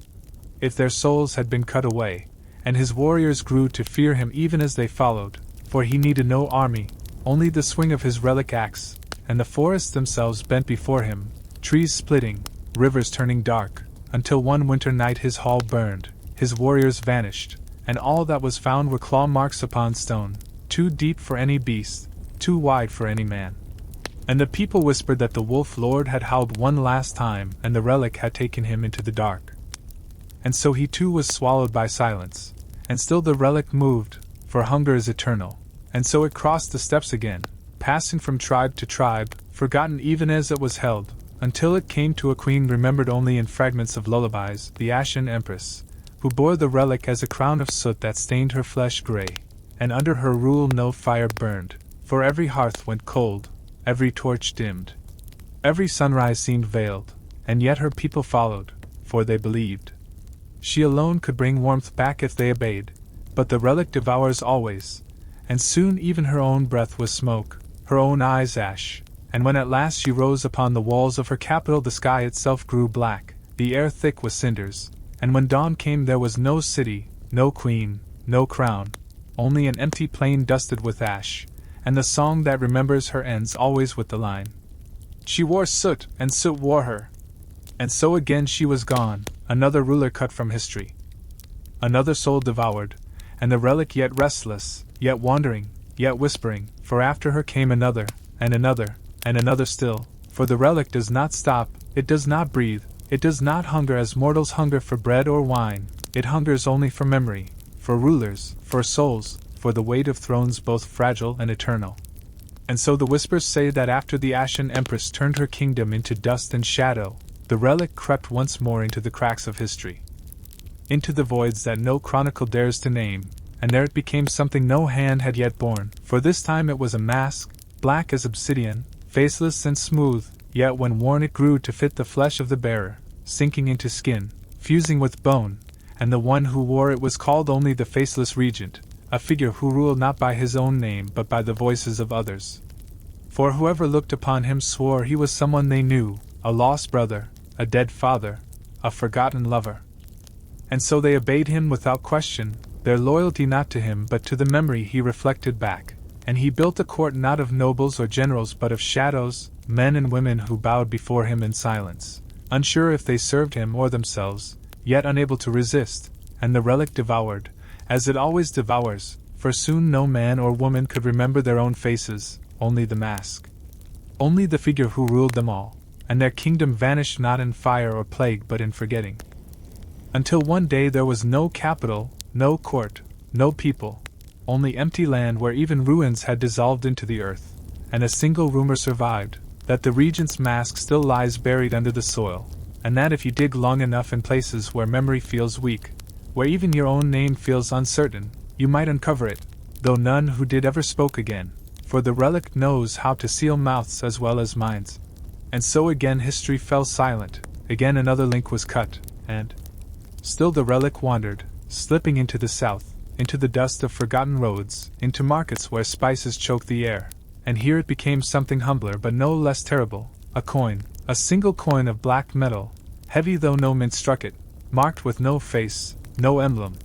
if their souls had been cut away, and his warriors grew to fear him even as they followed, for he needed no army, only the swing of his relic axe, and the forests themselves bent before him, trees splitting, rivers turning dark, until one winter night his hall burned, his warriors vanished, and all that was found were claw marks upon stone, too deep for any beast, too wide for any man. And the people whispered that the Wolf Lord had howled one last time and the relic had taken him into the dark. And so he too was swallowed by silence, and still the relic moved, for hunger is eternal, and so it crossed the steppes again, passing from tribe to tribe, forgotten even as it was held, until it came to a queen remembered only in fragments of lullabies, the Ashen Empress, who bore the relic as a crown of soot that stained her flesh grey, and under her rule no fire burned, for every hearth went cold, every torch dimmed, every sunrise seemed veiled, and yet her people followed, for they believed she alone could bring warmth back if they obeyed, but the relic devours always, and soon even her own breath was smoke, her own eyes ash, and when at last she rose upon the walls of her capital the sky itself grew black, the air thick with cinders, and when dawn came there was no city, no queen, no crown, only an empty plain dusted with ash, and the song that remembers her ends always with the line, "She wore soot, and soot wore her." And so again she was gone, another ruler cut from history, another soul devoured, and the relic yet restless, yet wandering, yet whispering, for after her came another, and another, and another still, for the relic does not stop, it does not breathe, it does not hunger as mortals hunger for bread or wine, it hungers only for memory, for rulers, for souls, for the weight of thrones both fragile and eternal. And so the whispers say that after the Ashen Empress turned her kingdom into dust and shadow, the relic crept once more into the cracks of history, into the voids that no chronicle dares to name, and there it became something no hand had yet borne, for this time it was a mask, black as obsidian, faceless and smooth, yet when worn it grew to fit the flesh of the bearer, sinking into skin, fusing with bone, and the one who wore it was called only the Faceless Regent, a figure who ruled not by his own name but by the voices of others. For whoever looked upon him swore he was someone they knew, a lost brother, a dead father, a forgotten lover. And so they obeyed him without question, their loyalty not to him but to the memory he reflected back, and he built a court not of nobles or generals but of shadows, men and women who bowed before him in silence, unsure if they served him or themselves, yet unable to resist, and the relic devoured, as it always devours, for soon no man or woman could remember their own faces, only the mask. only the figure who ruled them all, and their kingdom vanished not in fire or plague but in forgetting. Until one day there was no capital, no court, no people, only empty land where even ruins had dissolved into the earth, and a single rumor survived, that the regent's mask still lies buried under the soil, and that if you dig long enough in places where memory feels weak, where even your own name feels uncertain, you might uncover it, though none who did ever spoke again, for the relic knows how to seal mouths as well as minds. And so again history fell silent, again another link was cut, and still the relic wandered, slipping into the south, into the dust of forgotten roads, into markets where spices choked the air, and here it became something humbler but no less terrible, a coin, a single coin of black metal, heavy though no mint struck it, marked with no face, no emblem,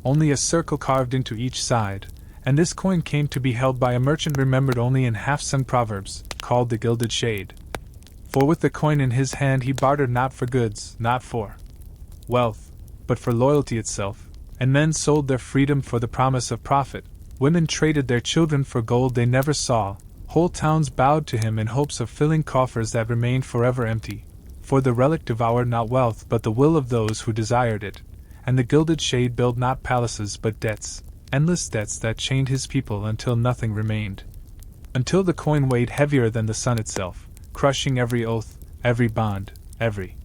only a circle carved into each side, and this coin came to be held by a merchant remembered only in half-sung proverbs, called the Gilded Shade. For with the coin in his hand he bartered not for goods, not for wealth, but for loyalty itself, and men sold their freedom for the promise of profit, women traded their children for gold they never saw, whole towns bowed to him in hopes of filling coffers that remained forever empty, for the relic devoured not wealth but the will of those who desired it, and the Gilded Shade built not palaces but debts, endless debts that chained his people until nothing remained. Until the coin weighed heavier than the sun itself, crushing every oath, every bond, every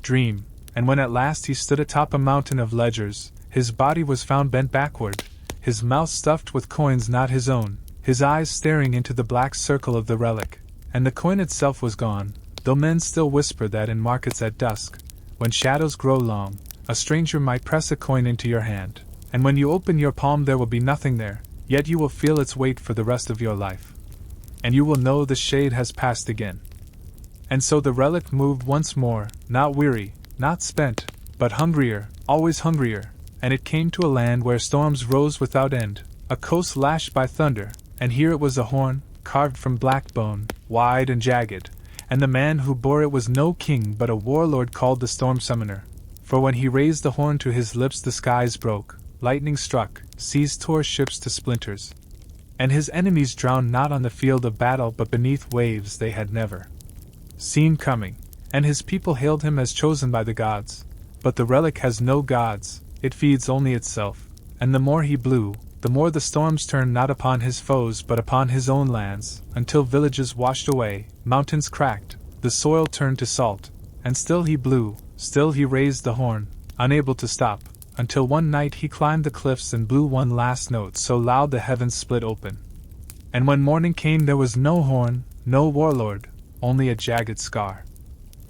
dream, and when at last he stood atop a mountain of ledgers, his body was found bent backward, his mouth stuffed with coins not his own, his eyes staring into the black circle of the relic, and the coin itself was gone, though men still whisper that in markets at dusk, when shadows grow long, a stranger might press a coin into your hand, and when you open your palm there will be nothing there, yet you will feel its weight for the rest of your life. And you will know the shade has passed again. And so the relic moved once more, not weary, not spent, but hungrier, always hungrier, and it came to a land where storms rose without end, a coast lashed by thunder, and here it was a horn, carved from black bone, wide and jagged, and the man who bore it was no king but a warlord called the Storm Summoner, for when he raised the horn to his lips the skies broke, lightning struck, seas tore ships to splinters, and his enemies drowned not on the field of battle but beneath waves they had never seen coming, and his people hailed him as chosen by the gods. But the relic has no gods, it feeds only itself, and the more he blew, the more the storms turned not upon his foes but upon his own lands, until villages washed away, mountains cracked, the soil turned to salt, and still he blew, still he raised the horn, unable to stop, until one night he climbed the cliffs and blew one last note so loud the heavens split open. And when morning came there was no horn, no warlord, only a jagged scar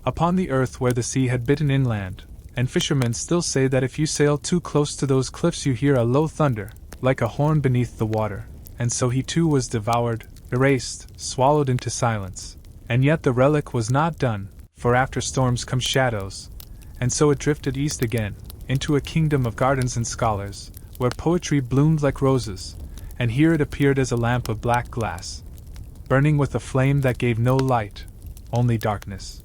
upon the earth where the sea had bitten inland, and fishermen still say that if you sail too close to those cliffs you hear a low thunder, like a horn beneath the water, and so he too was devoured, erased, swallowed into silence. And yet the relic was not done, for after storms come shadows, and so it drifted east again, into a kingdom of gardens and scholars, where poetry bloomed like roses, and here it appeared as a lamp of black glass, burning with a flame that gave no light, only darkness.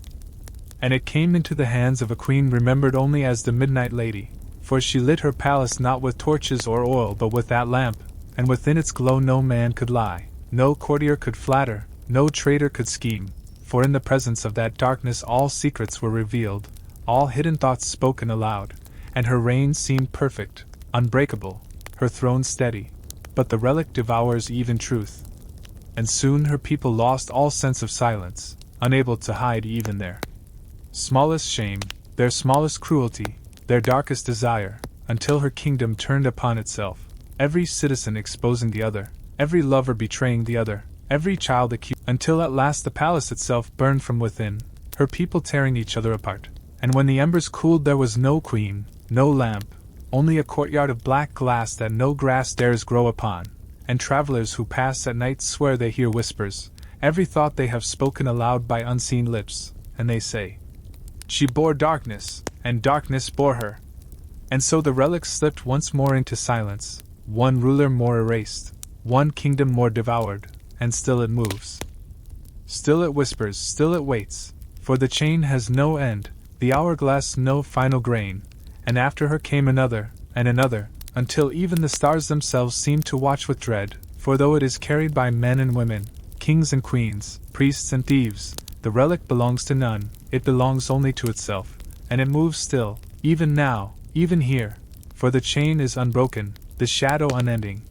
And it came into the hands of a queen remembered only as the Midnight Lady, for she lit her palace not with torches or oil but with that lamp, and within its glow no man could lie, no courtier could flatter, no traitor could scheme, for in the presence of that darkness all secrets were revealed, all hidden thoughts spoken aloud, and her reign seemed perfect, unbreakable, her throne steady, but the relic devours even truth. And soon her people lost all sense of silence, unable to hide even their smallest shame, their smallest cruelty, their darkest desire, until her kingdom turned upon itself, every citizen exposing the other, every lover betraying the other, every child accused, until at last the palace itself burned from within, her people tearing each other apart. And when the embers cooled there was no queen, no lamp, only a courtyard of black glass that no grass dares grow upon, and travelers who pass at night swear they hear whispers, every thought they have spoken aloud by unseen lips, and they say, "She bore darkness, and darkness bore her." And so the relic slipped once more into silence, one ruler more erased, one kingdom more devoured, and still it moves. Still it whispers, still it waits, for the chain has no end, the hourglass no final grain, and after her came another, and another, until even the stars themselves seem to watch with dread, for though it is carried by men and women, kings and queens, priests and thieves. The relic belongs to none, it belongs only to itself, and it moves still, even now, even here. For the chain is unbroken, the shadow unending.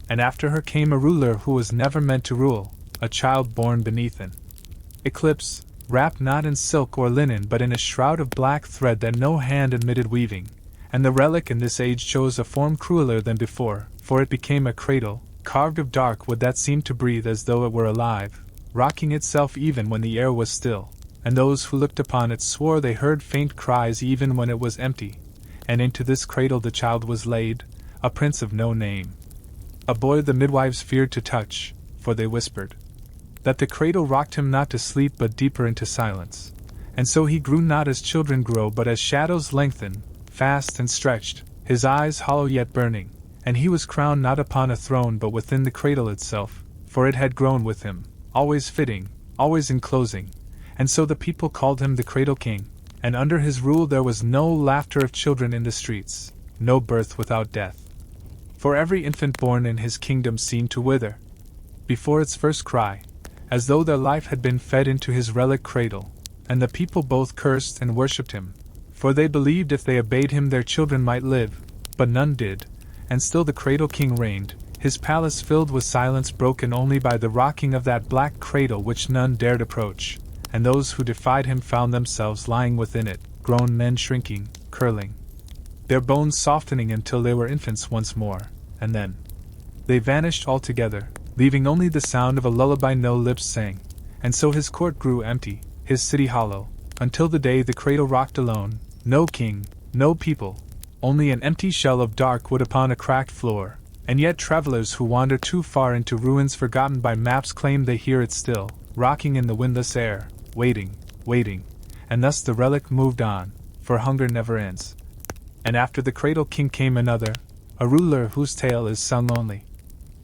And after her came a ruler who was never meant to rule, a child born beneath an eclipse, wrapped not in silk or linen but in a shroud of black thread that no hand admitted weaving. And the relic in this age chose a form crueler than before, for it became a cradle, carved of dark wood that seemed to breathe as though it were alive, rocking itself even when the air was still, and those who looked upon it swore they heard faint cries even when it was empty. And into this cradle the child was laid, a prince of no name. A boy the midwives feared to touch, for they whispered that the cradle rocked him not to sleep but deeper into silence. And so he grew not as children grow but as shadows lengthen, fast and stretched, his eyes hollow yet burning, and he was crowned not upon a throne but within the cradle itself, for it had grown with him, always fitting, always enclosing, and so the people called him the Cradle King, and under his rule there was no laughter of children in the streets, no birth without death. For every infant born in his kingdom seemed to wither before its first cry, as though their life had been fed into his relic cradle, and the people both cursed and worshipped him, for they believed if they obeyed him their children might live, but none did, and still the Cradle King reigned, his palace filled with silence broken only by the rocking of that black cradle which none dared approach, and those who defied him found themselves lying within it, grown men shrinking, curling, their bones softening until they were infants once more, and then they vanished altogether, leaving only the sound of a lullaby no lips sang. And so his court grew empty, his city hollow, until the day the cradle rocked alone, no king, no people, only an empty shell of dark wood upon a cracked floor. And yet travelers who wander too far into ruins forgotten by maps claim they hear it still, rocking in the windless air, waiting, waiting, and thus the relic moved on, for hunger never ends. And after the Cradle King came another, a ruler whose tale is sung only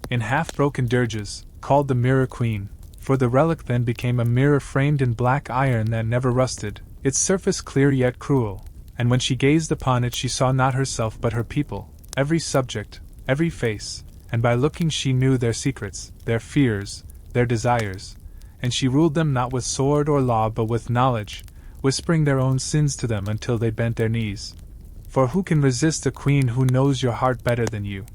in half-broken dirges, called the Mirror Queen, for the relic then became a mirror framed in black iron that never rusted, its surface clear yet cruel, and when she gazed upon it she saw not herself but her people, every subject, every face, and by looking she knew their secrets, their fears, their desires, and she ruled them not with sword or law but with knowledge, whispering their own sins to them until they bent their knees. For who can resist a queen who knows your heart better than you?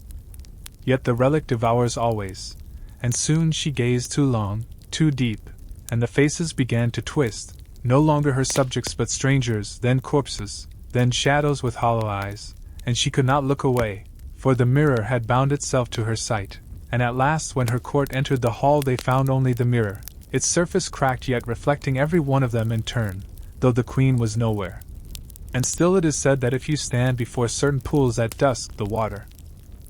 Yet the relic devours always, and soon she gazed too long, too deep, and the faces began to twist, no longer her subjects but strangers, then corpses, then shadows with hollow eyes, and she could not look away, for the mirror had bound itself to her sight, and at last when her court entered the hall they found only the mirror, its surface cracked yet reflecting every one of them in turn, though the queen was nowhere. And still it is said that if you stand before certain pools at dusk the water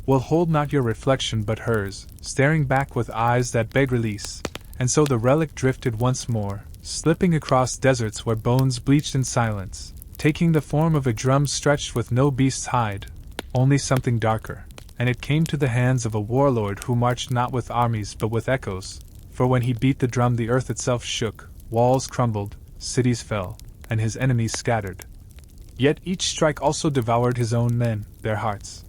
will hold not your reflection but hers, staring back with eyes that beg release, and so the relic drifted once more, slipping across deserts where bones bleached in silence, taking the form of a drum stretched with no beast's hide, only something darker, and it came to the hands of a warlord who marched not with armies but with echoes, for when he beat the drum the earth itself shook, walls crumbled, cities fell, and his enemies scattered. Yet each strike also devoured his own men, their hearts,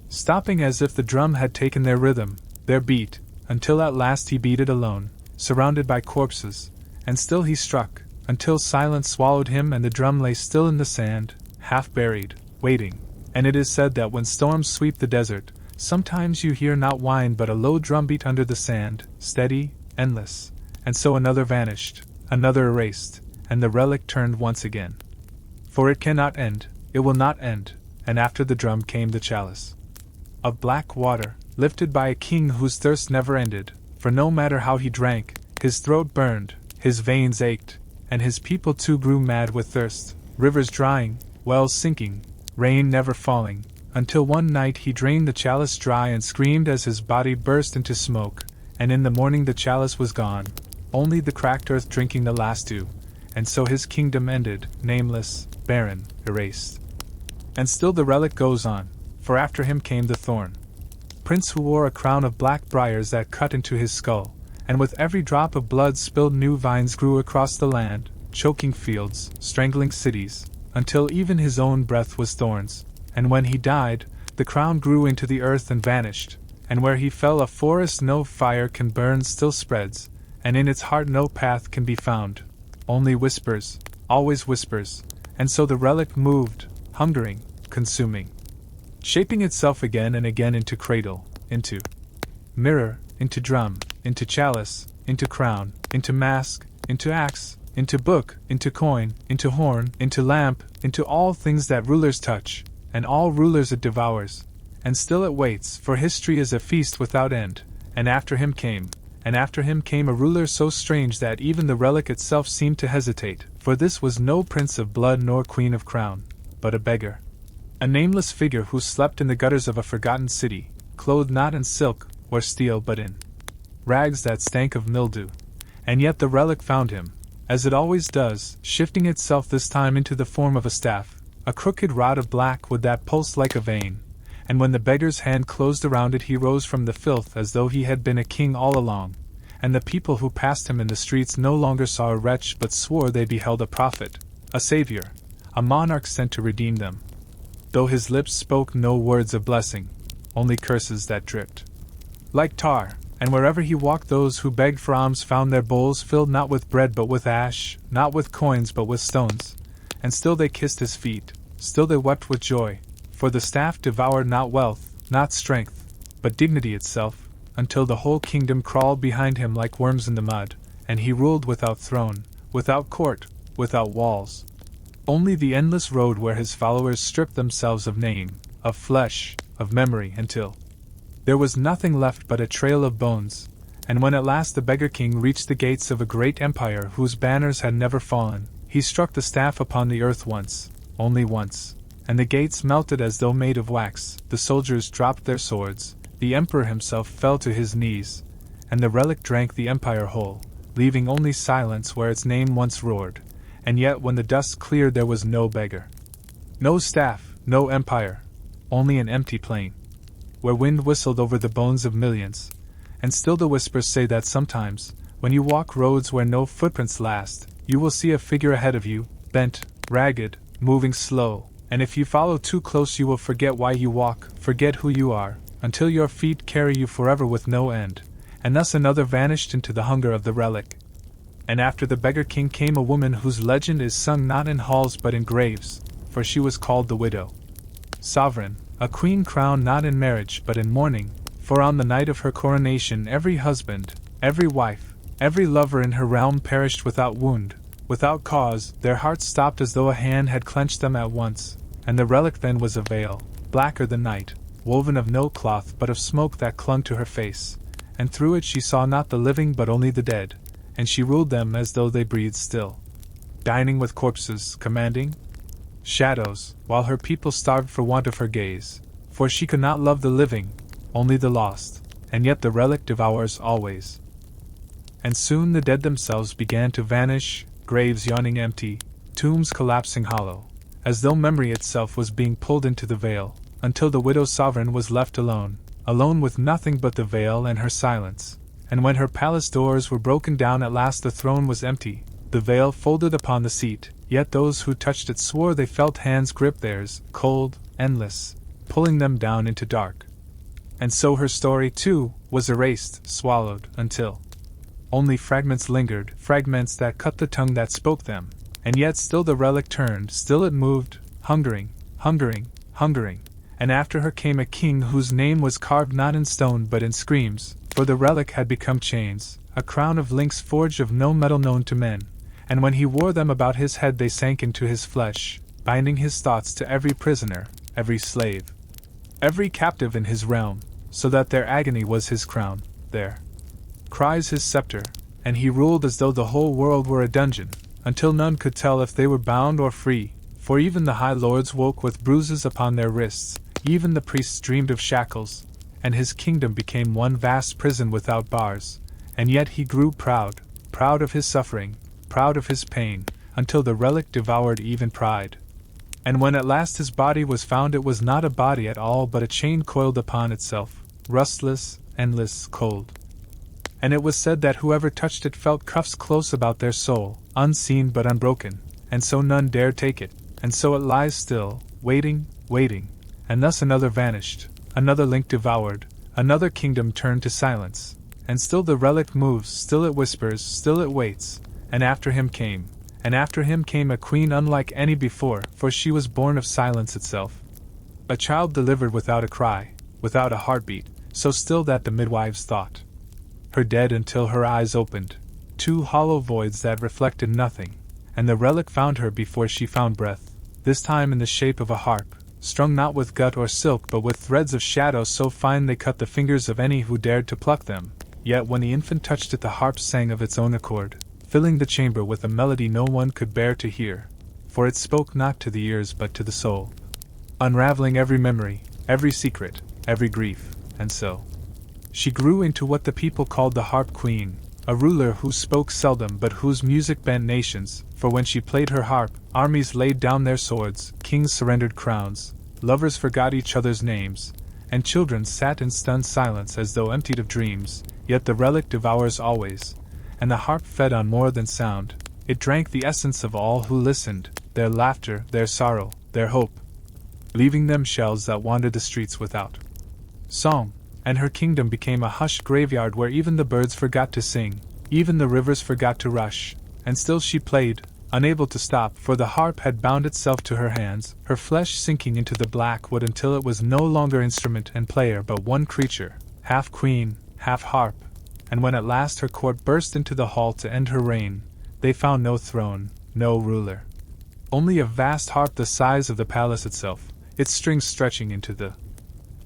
stopping as if the drum had taken their rhythm, their beat, until at last he beat it alone, surrounded by corpses, and still he struck, until silence swallowed him and the drum lay still in the sand, half buried, waiting. And it is said that when storms sweep the desert, sometimes you hear not whine but a low drumbeat under the sand, steady, endless, and so another vanished, another erased, and the relic turned once again. For it cannot end, it will not end, and after the drum came the chalice of black water, lifted by a king whose thirst never ended, for no matter how he drank, his throat burned, his veins ached, and his people too grew mad with thirst, rivers drying, wells sinking, rain never falling, until one night he drained the chalice dry and screamed as his body burst into smoke, and in the morning the chalice was gone, only the cracked earth drinking the last dew, and so his kingdom ended, nameless, barren, erased. And still the relic goes on, for after him came the thorn prince who wore a crown of black briars that cut into his skull, and with every drop of blood spilled new vines grew across the land, choking fields, strangling cities, until even his own breath was thorns, and when he died, the crown grew into the earth and vanished, and where he fell a forest no fire can burn still spreads, and in its heart no path can be found. Only whispers, always whispers, and so the relic moved, hungering, consuming, shaping itself again and again into cradle, into mirror, into drum, into chalice, into crown, into mask, into axe, into book, into coin, into horn, into lamp, into all things that rulers touch, and all rulers it devours. And still it waits, for history is a feast without end. And after him came a ruler so strange that even the relic itself seemed to hesitate, for this was no prince of blood nor queen of crown, but a beggar. A nameless figure who slept in the gutters of a forgotten city, clothed not in silk or steel but in rags that stank of mildew. And yet the relic found him, as it always does, shifting itself this time into the form of a staff, a crooked rod of black wood that pulsed like a vein. And when the beggar's hand closed around it he rose from the filth as though he had been a king all along, and the people who passed him in the streets no longer saw a wretch but swore they beheld a prophet, a savior, a monarch sent to redeem them. Though his lips spoke no words of blessing, only curses that dripped like tar, and wherever he walked those who begged for alms found their bowls filled not with bread but with ash, not with coins but with stones. And still they kissed his feet, still they wept with joy, for the staff devoured not wealth, not strength, but dignity itself, until the whole kingdom crawled behind him like worms in the mud, and he ruled without throne, without court, without walls. Only the endless road where his followers stripped themselves of name, of flesh, of memory, until there was nothing left but a trail of bones. And when at last the beggar king reached the gates of a great empire whose banners had never fallen, he struck the staff upon the earth once, only once, and the gates melted as though made of wax, the soldiers dropped their swords, the emperor himself fell to his knees, and the relic drank the empire whole, leaving only silence where its name once roared. And yet when the dust cleared there was no beggar, no staff, no empire, only an empty plain, where wind whistled over the bones of millions. And still the whispers say that sometimes, when you walk roads where no footprints last, you will see a figure ahead of you, bent, ragged, moving slow, and if you follow too close you will forget why you walk, forget who you are, until your feet carry you forever with no end. And thus another vanished into the hunger of the relic. And after the beggar king came a woman whose legend is sung not in halls but in graves, for she was called the widow sovereign, a queen crowned not in marriage but in mourning, for on the night of her coronation every husband, every wife, every lover in her realm perished without wound, without cause. Their hearts stopped as though a hand had clenched them at once, and the relic then was a veil, blacker than night, woven of no cloth but of smoke that clung to her face, and through it she saw not the living but only the dead, and she ruled them as though they breathed still, dining with corpses, commanding shadows, while her people starved for want of her gaze, for she could not love the living, only the lost, and yet the relic devours always. And soon the dead themselves began to vanish, graves yawning empty, tombs collapsing hollow, as though memory itself was being pulled into the veil, until the widow sovereign was left alone, alone with nothing but the veil and her silence. And when her palace doors were broken down at last the throne was empty, the veil folded upon the seat, yet those who touched it swore they felt hands grip theirs, cold, endless, pulling them down into dark. And so her story, too, was erased, swallowed, until only fragments lingered, fragments that cut the tongue that spoke them, and yet still the relic turned, still it moved, hungering, hungering, hungering. And after her came a king whose name was carved not in stone but in screams, for the relic had become chains, a crown of links forged of no metal known to men, and when he wore them about his head they sank into his flesh, binding his thoughts to every prisoner, every slave, every captive in his realm, so that their agony was his crown, their cries his scepter, and he ruled as though the whole world were a dungeon, until none could tell if they were bound or free, for even the high lords woke with bruises upon their wrists, even the priests dreamed of shackles, and his kingdom became one vast prison without bars. And yet he grew proud, proud of his suffering, proud of his pain, until the relic devoured even pride. And when at last his body was found it was not a body at all but a chain coiled upon itself, rustless, endless, cold. And it was said that whoever touched it felt cuffs close about their soul, unseen but unbroken, and so none dare take it, and so it lies still, waiting, waiting, and thus another vanished, another link devoured, another kingdom turned to silence, and still the relic moves, still it whispers, still it waits, and after him came a queen unlike any before, for she was born of silence itself. A child delivered without a cry, without a heartbeat, so still that the midwives thought her dead until her eyes opened, two hollow voids that reflected nothing, and the relic found her before she found breath, this time in the shape of a harp, strung not with gut or silk but with threads of shadow so fine they cut the fingers of any who dared to pluck them. Yet when the infant touched it the harp sang of its own accord, filling the chamber with a melody no one could bear to hear, for it spoke not to the ears but to the soul, unraveling every memory, every secret, every grief, and so she grew into what the people called the Harp Queen, a ruler who spoke seldom but whose music bent nations, for when she played her harp, armies laid down their swords, kings surrendered crowns, lovers forgot each other's names, and children sat in stunned silence as though emptied of dreams. Yet the relic devours always, and the harp fed on more than sound, it drank the essence of all who listened, their laughter, their sorrow, their hope, leaving them shells that wandered the streets without song, and her kingdom became a hushed graveyard where even the birds forgot to sing, even the rivers forgot to rush, and still she played, unable to stop, for the harp had bound itself to her hands, her flesh sinking into the black wood until it was no longer instrument and player but one creature, half queen, half harp. And when at last her court burst into the hall to end her reign, they found no throne, no ruler. Only a vast harp the size of the palace itself, its strings stretching into the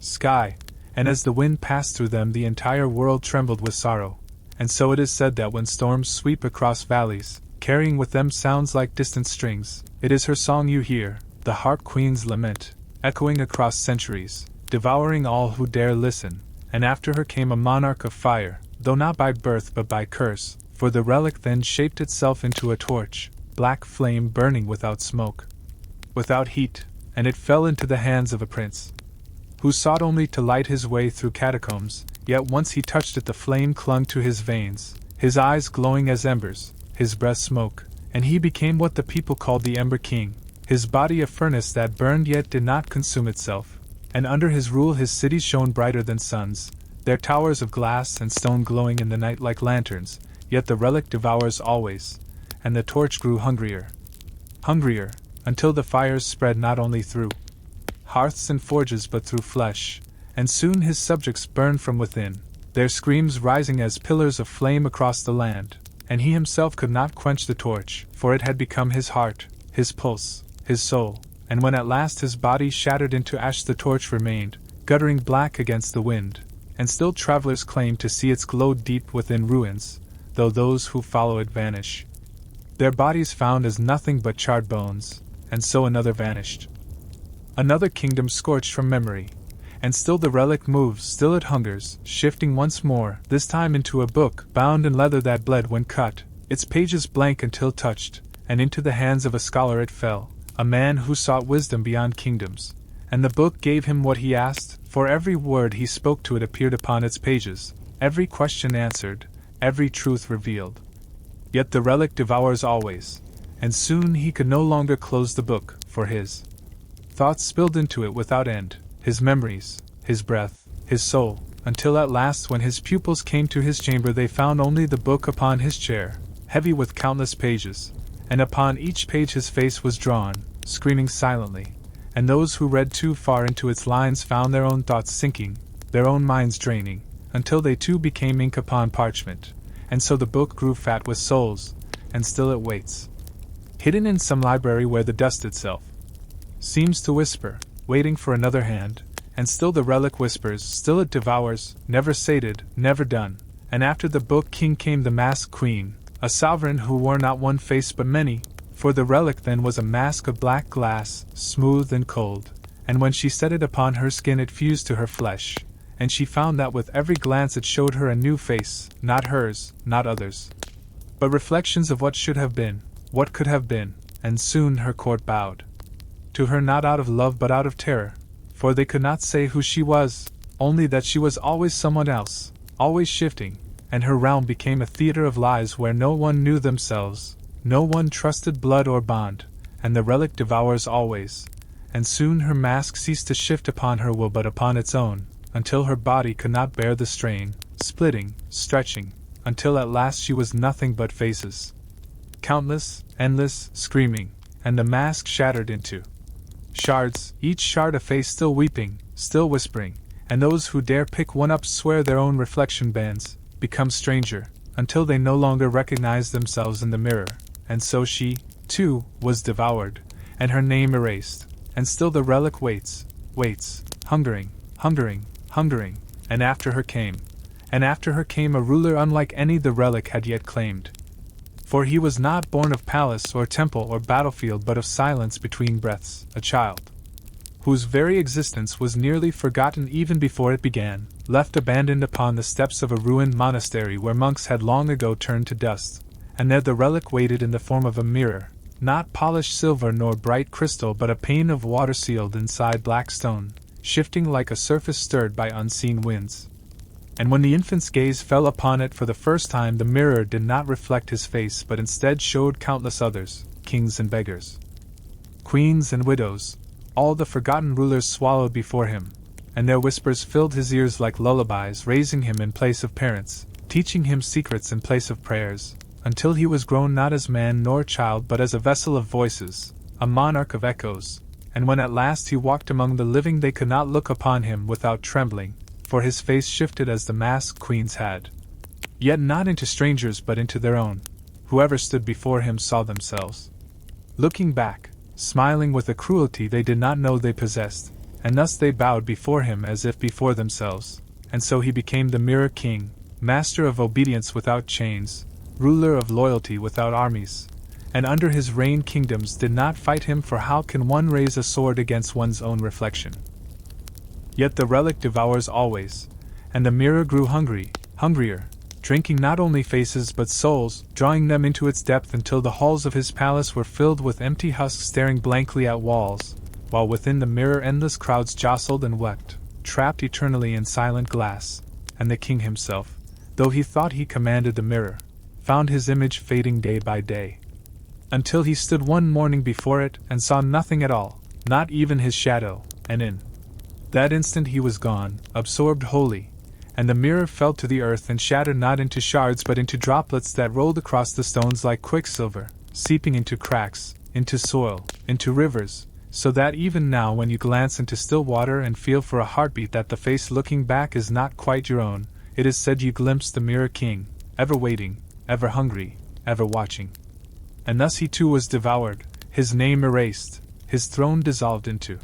sky, and as the wind passed through them the entire world trembled with sorrow. And so it is said that when storms sweep across valleys, carrying with them sounds like distant strings, it is her song you hear, the Harp Queen's lament, echoing across centuries, devouring all who dare listen. And after her came a monarch of fire, though not by birth but by curse, for the relic then shaped itself into a torch, black flame burning without smoke, without heat, and it fell into the hands of a prince, who sought only to light his way through catacombs, yet once he touched it the flame clung to his veins, his eyes glowing as embers, his breath smoke, and he became what the people called the Ember King, his body a furnace that burned yet did not consume itself, and under his rule his cities shone brighter than suns, their towers of glass and stone glowing in the night like lanterns, yet the relic devours always, and the torch grew hungrier, until the fires spread not only through hearths and forges but through flesh, and soon his subjects burned from within, their screams rising as pillars of flame across the land, and he himself could not quench the torch, for it had become his heart, his pulse, his soul, and when at last his body shattered into ash the torch remained, guttering black against the wind, and still travelers claim to see its glow deep within ruins, though those who follow it vanish, their bodies found as nothing but charred bones, and so another vanished. Another kingdom scorched from memory, and still the relic moves, still it hungers, shifting once more, this time into a book, bound in leather that bled when cut, its pages blank until touched, and into the hands of a scholar it fell, a man who sought wisdom beyond kingdoms, and the book gave him what he asked, for every word he spoke to it appeared upon its pages, every question answered, every truth revealed. Yet the relic devours always, and soon he could no longer close the book, for his thoughts spilled into it without end, his memories, his breath, his soul, until at last when his pupils came to his chamber they found only the book upon his chair, heavy with countless pages, and upon each page his face was drawn, screaming silently, and those who read too far into its lines found their own thoughts sinking, their own minds draining, until they too became ink upon parchment, and so the book grew fat with souls, and still it waits, hidden in some library where the dust itself seems to whisper, waiting for another hand, and still the relic whispers, still it devours, never sated, never done. And after the book king came the masked queen, a sovereign who wore not one face but many, for the relic then was a mask of black glass, smooth and cold, and when she set it upon her skin it fused to her flesh, and she found that with every glance it showed her a new face, not hers, not others, but reflections of what should have been, what could have been, and soon her court bowed to her not out of love but out of terror, for they could not say who she was, only that she was always someone else, always shifting, and her realm became a theater of lies where no one knew themselves, no one trusted blood or bond, and the relic devours always, and soon her mask ceased to shift upon her will but upon its own, until her body could not bear the strain, splitting, stretching, until at last she was nothing but faces. Countless, endless, screaming, and the mask shattered into shards, each shard a face still weeping, still whispering, and those who dare pick one up swear their own reflection bands, become stranger, until they no longer recognize themselves in the mirror, and so she, too, was devoured, and her name erased, and still the relic waits, hungering, and after her came a ruler unlike any the relic had yet claimed. For he was not born of palace or temple or battlefield but of silence between breaths, a child, whose very existence was nearly forgotten even before it began, left abandoned upon the steps of a ruined monastery where monks had long ago turned to dust, and there the relic waited in the form of a mirror, not polished silver nor bright crystal but a pane of water sealed inside black stone, shifting like a surface stirred by unseen winds. And when the infant's gaze fell upon it for the first time, the mirror did not reflect his face but instead showed countless others, kings and beggars, queens and widows, all the forgotten rulers swallowed before him, and their whispers filled his ears like lullabies, raising him in place of parents, teaching him secrets in place of prayers, until he was grown not as man nor child but as a vessel of voices, a monarch of echoes, and when at last he walked among the living they could not look upon him without trembling, for his face shifted as the masked queens had. Yet not into strangers but into their own. Whoever stood before him saw themselves looking back, smiling with a cruelty they did not know they possessed, and thus they bowed before him as if before themselves, and so he became the Mirror King, master of obedience without chains, ruler of loyalty without armies, and under his reign kingdoms did not fight him, for how can one raise a sword against one's own reflection? Yet the relic devours always, and the mirror grew hungrier, drinking not only faces but souls, drawing them into its depth until the halls of his palace were filled with empty husks staring blankly at walls, while within the mirror endless crowds jostled and wept, trapped eternally in silent glass, and the king himself, though he thought he commanded the mirror, found his image fading day by day, until he stood one morning before it and saw nothing at all, not even his shadow, and in that instant he was gone, absorbed wholly, and the mirror fell to the earth and shattered not into shards but into droplets that rolled across the stones like quicksilver, seeping into cracks, into soil, into rivers, so that even now when you glance into still water and feel for a heartbeat that the face looking back is not quite your own, it is said you glimpse the Mirror King, ever waiting, ever hungry, ever watching. And thus he too was devoured, his name erased, his throne dissolved into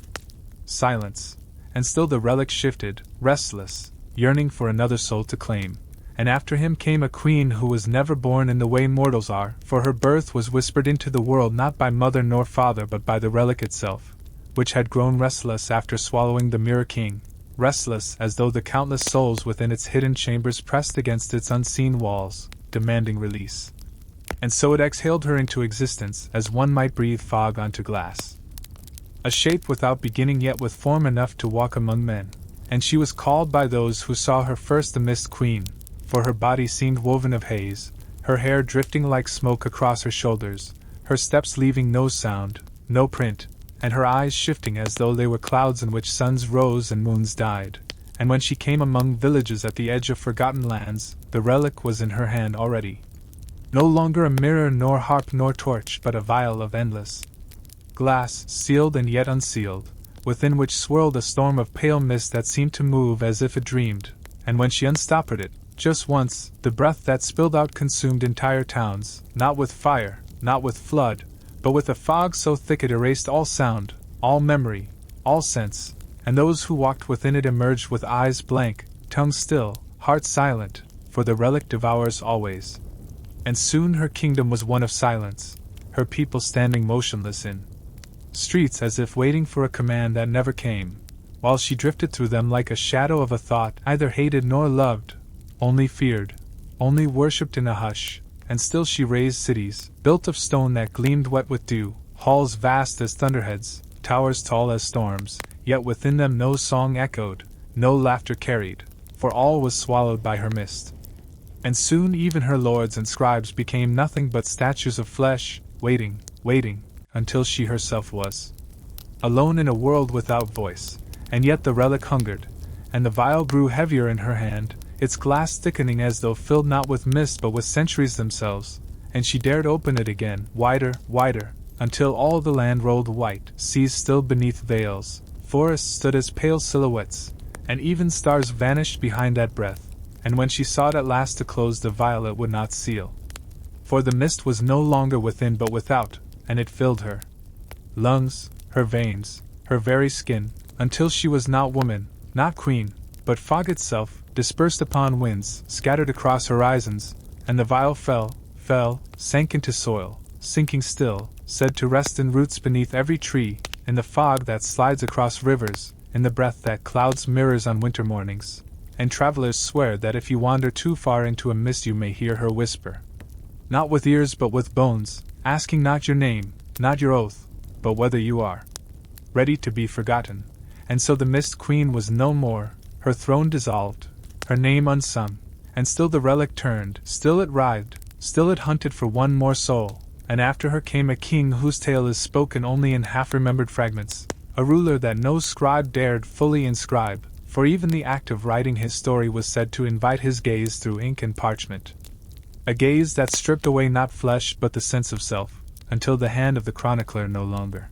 silence. And still the relic shifted, restless, yearning for another soul to claim. And after him came a queen who was never born in the way mortals are, for her birth was whispered into the world not by mother nor father but by the relic itself, which had grown restless after swallowing the Mirror King, restless as though the countless souls within its hidden chambers pressed against its unseen walls, demanding release. And so it exhaled her into existence as one might breathe fog onto glass. A shape without beginning yet with form enough to walk among men, and she was called by those who saw her first the Mist Queen, for her body seemed woven of haze, her hair drifting like smoke across her shoulders, her steps leaving no sound, no print, and her eyes shifting as though they were clouds in which suns rose and moons died. And when she came among villages at the edge of forgotten lands, the relic was in her hand already. No longer a mirror nor harp nor torch but a vial of endless glass, sealed and yet unsealed, within which swirled a storm of pale mist that seemed to move as if it dreamed, and when she unstoppered it, just once, the breath that spilled out consumed entire towns, not with fire, not with flood, but with a fog so thick it erased all sound, all memory, all sense, and those who walked within it emerged with eyes blank, tongue still, heart silent, for the relic devours always. And soon her kingdom was one of silence, her people standing motionless in streets as if waiting for a command that never came, while she drifted through them like a shadow of a thought neither hated nor loved, only feared, only worshipped in a hush. And still she raised cities, built of stone that gleamed wet with dew, halls vast as thunderheads, towers tall as storms, yet within them no song echoed, no laughter carried, for all was swallowed by her mist. And soon even her lords and scribes became nothing but statues of flesh, waiting, until she herself was alone in a world without voice. And yet the relic hungered, and the vial grew heavier in her hand, its glass thickening as though filled not with mist but with centuries themselves, and she dared open it again, wider, wider, until all the land rolled white, seas still beneath veils, forests stood as pale silhouettes, and even stars vanished behind that breath, and when she sought at last to close the vial it would not seal. For the mist was no longer within but without, and it filled her lungs, her veins, her very skin, until she was not woman, not queen, but fog itself, dispersed upon winds, scattered across horizons, and the vial fell, sank into soil, sinking still, said to rest in roots beneath every tree, in the fog that slides across rivers, in the breath that clouds mirrors on winter mornings, and travelers swear that if you wander too far into a mist you may hear her whisper. Not with ears but with bones, asking not your name, not your oath, but whether you are ready to be forgotten. And so the Mist Queen was no more, her throne dissolved, her name unsung, and still the relic turned, still it writhed, still it hunted for one more soul, and after her came a king whose tale is spoken only in half-remembered fragments, a ruler that no scribe dared fully inscribe, for even the act of writing his story was said to invite his gaze through ink and parchment. A gaze that stripped away not flesh but the sense of self, until the hand of the chronicler no longer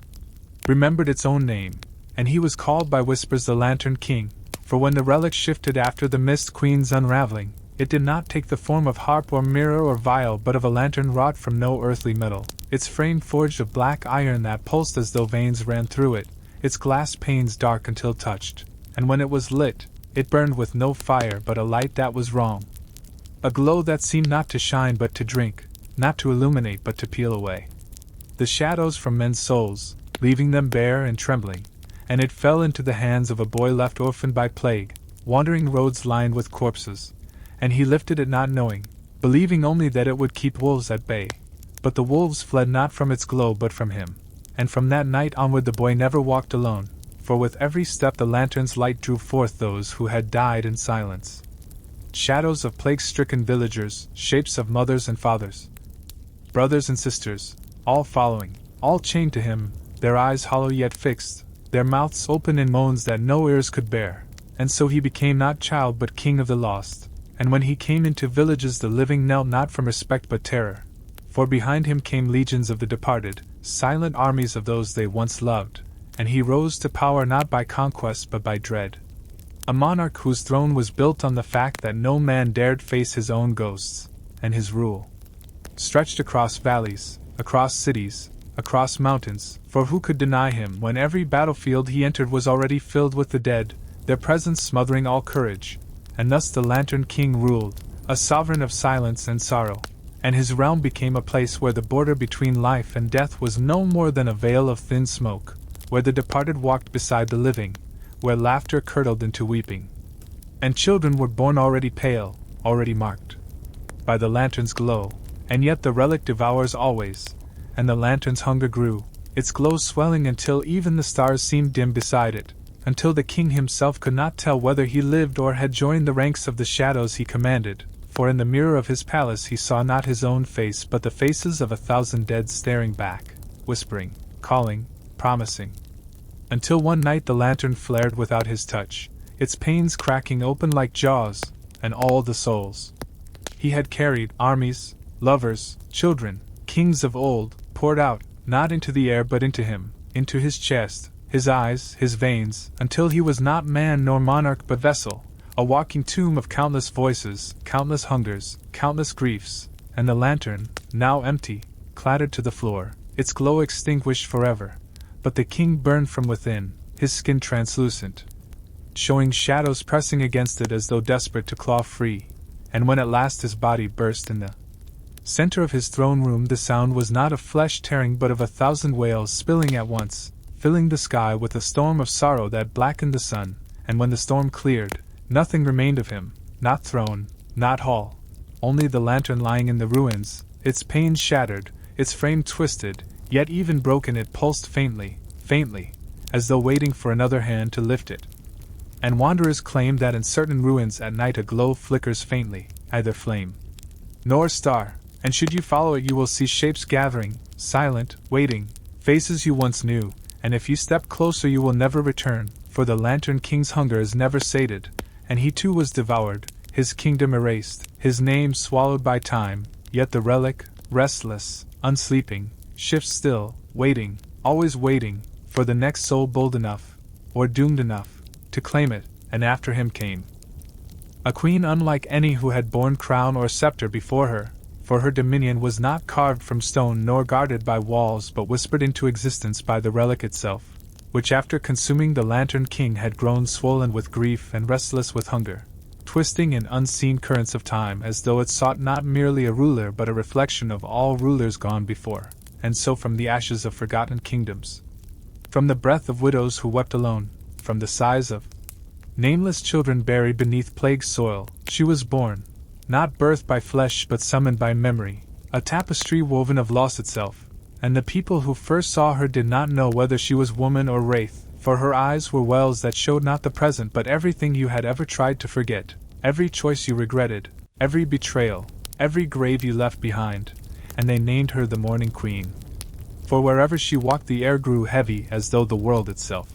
remembered its own name, and he was called by whispers the Lantern King, for when the relic shifted after the Mist Queen's unraveling, it did not take the form of harp or mirror or vial but of a lantern wrought from no earthly metal, its frame forged of black iron that pulsed as though veins ran through it, its glass panes dark until touched, and when it was lit, it burned with no fire but a light that was wrong. A glow that seemed not to shine but to drink, not to illuminate but to peel away the shadows from men's souls, leaving them bare and trembling, and it fell into the hands of a boy left orphaned by plague, wandering roads lined with corpses, and he lifted it not knowing, believing only that it would keep wolves at bay. But the wolves fled not from its glow but from him, and from that night onward the boy never walked alone, for with every step the lantern's light drew forth those who had died in silence. Shadows of plague-stricken villagers, shapes of mothers and fathers, brothers and sisters, all following, all chained to him, their eyes hollow yet fixed, their mouths open in moans that no ears could bear, and so he became not child but king of the lost, and when he came into villages the living knelt not from respect but terror, for behind him came legions of the departed, silent armies of those they once loved, and he rose to power not by conquest but by dread. A monarch whose throne was built on the fact that no man dared face his own ghosts, and his rule stretched across valleys, across cities, across mountains, for who could deny him when every battlefield he entered was already filled with the dead, their presence smothering all courage, and thus the Lantern King ruled, a sovereign of silence and sorrow, and his realm became a place where the border between life and death was no more than a veil of thin smoke, where the departed walked beside the living, where laughter curdled into weeping, and children were born already pale, already marked by the lantern's glow, and yet the relic devours always, and the lantern's hunger grew, its glow swelling until even the stars seemed dim beside it, until the king himself could not tell whether he lived or had joined the ranks of the shadows he commanded, for in the mirror of his palace he saw not his own face but the faces of 1,000 dead staring back, whispering, calling, promising. Until one night the lantern flared without his touch, its panes cracking open like jaws, and all the souls he had carried, armies, lovers, children, kings of old, poured out, not into the air but into him, into his chest, his eyes, his veins, until he was not man nor monarch but vessel, a walking tomb of countless voices, countless hungers, countless griefs, and the lantern, now empty, clattered to the floor, its glow extinguished forever. But the king burned from within, his skin translucent, showing shadows pressing against it as though desperate to claw free, and when at last his body burst in the center of his throne room the sound was not of flesh tearing but of 1,000 wails spilling at once, filling the sky with a storm of sorrow that blackened the sun, and when the storm cleared, nothing remained of him, not throne, not hall, only the lantern lying in the ruins, its panes shattered, its frame twisted, yet even broken it pulsed faintly, faintly, as though waiting for another hand to lift it. And wanderers claim that in certain ruins at night a glow flickers faintly, either flame nor star, and should you follow it you will see shapes gathering, silent, waiting, faces you once knew, and if you step closer you will never return, for the Lantern King's hunger is never sated, and he too was devoured, his kingdom erased, his name swallowed by time, yet the relic, restless, unsleeping, shifts still, waiting, always waiting, for the next soul bold enough, or doomed enough, to claim it, and after him came a queen unlike any who had borne crown or scepter before her, for her dominion was not carved from stone nor guarded by walls but whispered into existence by the relic itself, which after consuming the Lantern King had grown swollen with grief and restless with hunger, twisting in unseen currents of time as though it sought not merely a ruler but a reflection of all rulers gone before, and so from the ashes of forgotten kingdoms, from the breath of widows who wept alone, from the sighs of nameless children buried beneath plague soil, she was born, not birthed by flesh but summoned by memory, a tapestry woven of loss itself, and the people who first saw her did not know whether she was woman or wraith, for her eyes were wells that showed not the present but everything you had ever tried to forget, every choice you regretted, every betrayal, every grave you left behind, and they named her the Mourning Queen. For wherever she walked the air grew heavy as though the world itself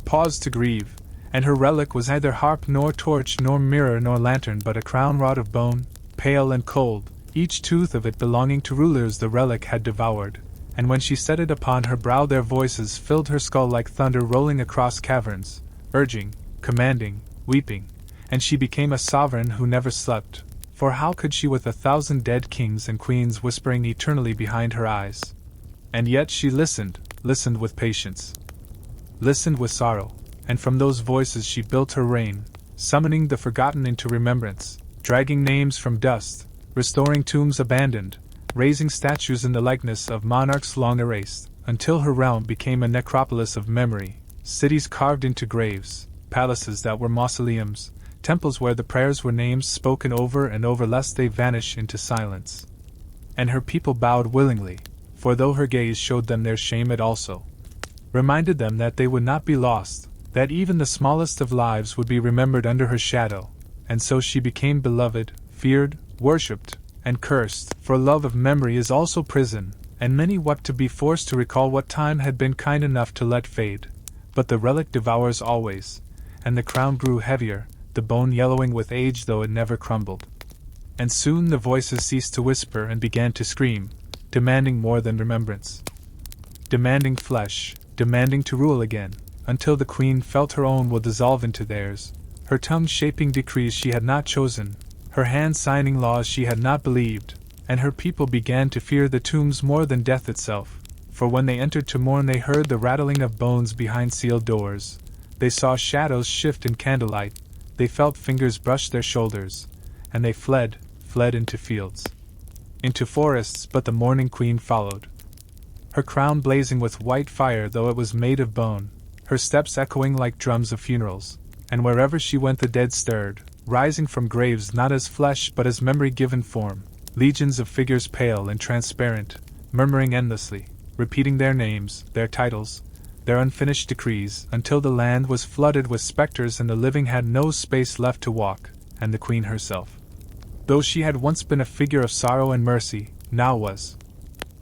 paused to grieve, and her relic was neither harp nor torch nor mirror nor lantern but a crown wrought of bone, pale and cold, each tooth of it belonging to rulers the relic had devoured, and when she set it upon her brow their voices filled her skull like thunder rolling across caverns, urging, commanding, weeping, and she became a sovereign who never slept, for how could she with 1,000 dead kings and queens whispering eternally behind her eyes? And yet she listened with patience, listened with sorrow, and from those voices she built her reign, summoning the forgotten into remembrance, dragging names from dust, restoring tombs abandoned, raising statues in the likeness of monarchs long erased, until her realm became a necropolis of memory, cities carved into graves, palaces that were mausoleums, temples where the prayers were names spoken over and over lest they vanish into silence. And her people bowed willingly, for though her gaze showed them their shame, it also reminded them that they would not be lost, that even the smallest of lives would be remembered under her shadow, and so she became beloved, feared, worshipped, and cursed, for love of memory is also prison, and many wept to be forced to recall what time had been kind enough to let fade, but the relic devours always, and the crown grew heavier, the bone yellowing with age though it never crumbled. And soon the voices ceased to whisper and began to scream, demanding more than remembrance, demanding flesh, demanding to rule again, until the queen felt her own will dissolve into theirs, her tongue shaping decrees she had not chosen, her hand signing laws she had not believed, and her people began to fear the tombs more than death itself, for when they entered to mourn they heard the rattling of bones behind sealed doors, they saw shadows shift in candlelight, they felt fingers brush their shoulders, and they fled into fields, into forests, but the Mourning Queen followed, her crown blazing with white fire though it was made of bone, her steps echoing like drums of funerals, and wherever she went the dead stirred, rising from graves not as flesh but as memory-given form, legions of figures pale and transparent, murmuring endlessly, repeating their names, their titles, their unfinished decrees, until the land was flooded with specters and the living had no space left to walk, and the queen herself, though she had once been a figure of sorrow and mercy, now was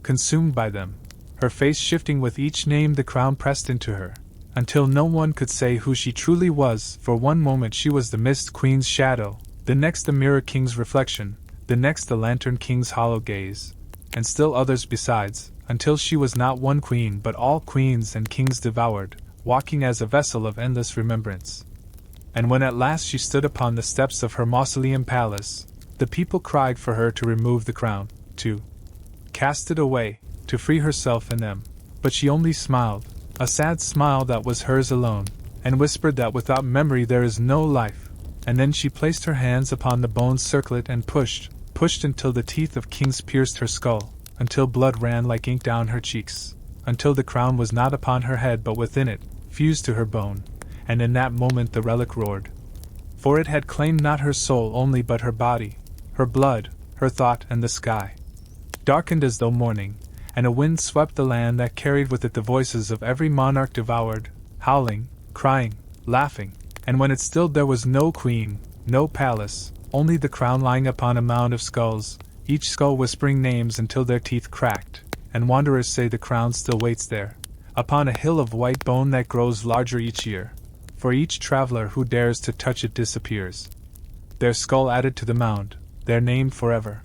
consumed by them, her face shifting with each name the crown pressed into her, until no one could say who she truly was. For one moment she was the Mist Queen's shadow, the next the Mirror King's reflection, the next the Lantern King's hollow gaze, and still others besides, until she was not one queen but all queens and kings devoured, walking as a vessel of endless remembrance. And when at last she stood upon the steps of her mausoleum palace, the people cried for her to remove the crown, to cast it away, to free herself and them, but she only smiled, a sad smile that was hers alone, and whispered that without memory there is no life, and then she placed her hands upon the bone's circlet and pushed until the teeth of kings pierced her skull, until blood ran like ink down her cheeks, until the crown was not upon her head but within it, fused to her bone, and in that moment the relic roared. For it had claimed not her soul only but her body, her blood, her thought, and the sky darkened as though morning, and a wind swept the land that carried with it the voices of every monarch devoured, howling, crying, laughing, and when it stilled there was no queen, no palace, only the crown lying upon a mound of skulls, each skull whispering names until their teeth cracked, and wanderers say the crown still waits there, upon a hill of white bone that grows larger each year, for each traveler who dares to touch it disappears. their skull added to the mound, their name forever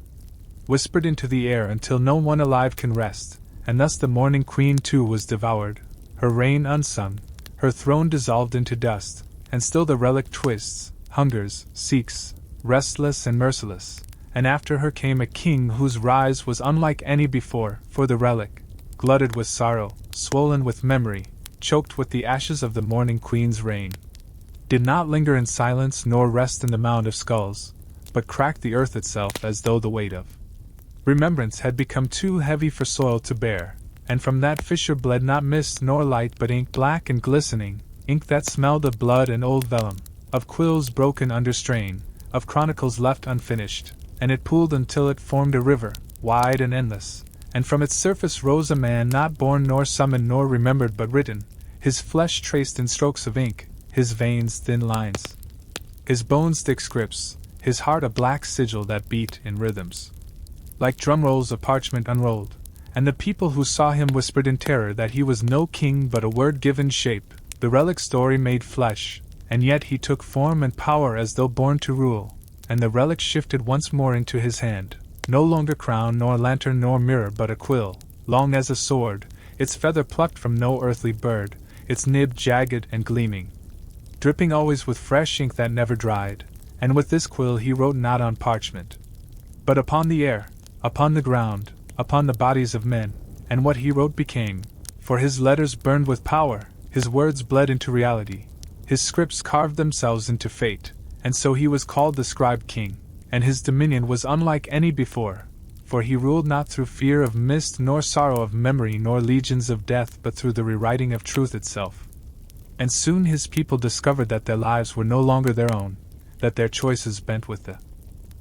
whispered into the air until no one alive can rest, and thus the mourning queen too was devoured, her reign unsung, her throne dissolved into dust, and still the relic twists, hungers, seeks, restless and merciless, and after her came a king whose rise was unlike any before, for the relic, glutted with sorrow, swollen with memory, choked with the ashes of the mourning queen's reign, did not linger in silence nor rest in the mound of skulls, but cracked the earth itself as though the weight of remembrance had become too heavy for soil to bear, and from that fissure bled not mist nor light but ink black and glistening, ink that smelled of blood and old vellum, of quills broken under strain, of chronicles left unfinished, and it pooled until it formed a river, wide and endless, and from its surface rose a man not born nor summoned nor remembered but written, his flesh traced in strokes of ink, his veins thin lines, his bones thick scripts, his heart a black sigil that beat in rhythms like drum rolls of parchment unrolled, and the people who saw him whispered in terror that he was no king but a word given shape, the relic story made flesh, and yet he took form and power as though born to rule, and the relic shifted once more into his hand, no longer crown nor lantern nor mirror but a quill, long as a sword, its feather plucked from no earthly bird, its nib jagged and gleaming, dripping always with fresh ink that never dried, and with this quill he wrote not on parchment, but upon the air, upon the ground, upon the bodies of men, and what he wrote became, for his letters burned with power, his words bled into reality, his scripts carved themselves into fate, and so he was called the Scribe King, and his dominion was unlike any before, for he ruled not through fear of mist nor sorrow of memory nor legions of death but through the rewriting of truth itself. And soon his people discovered that their lives were no longer their own, that their choices bent with the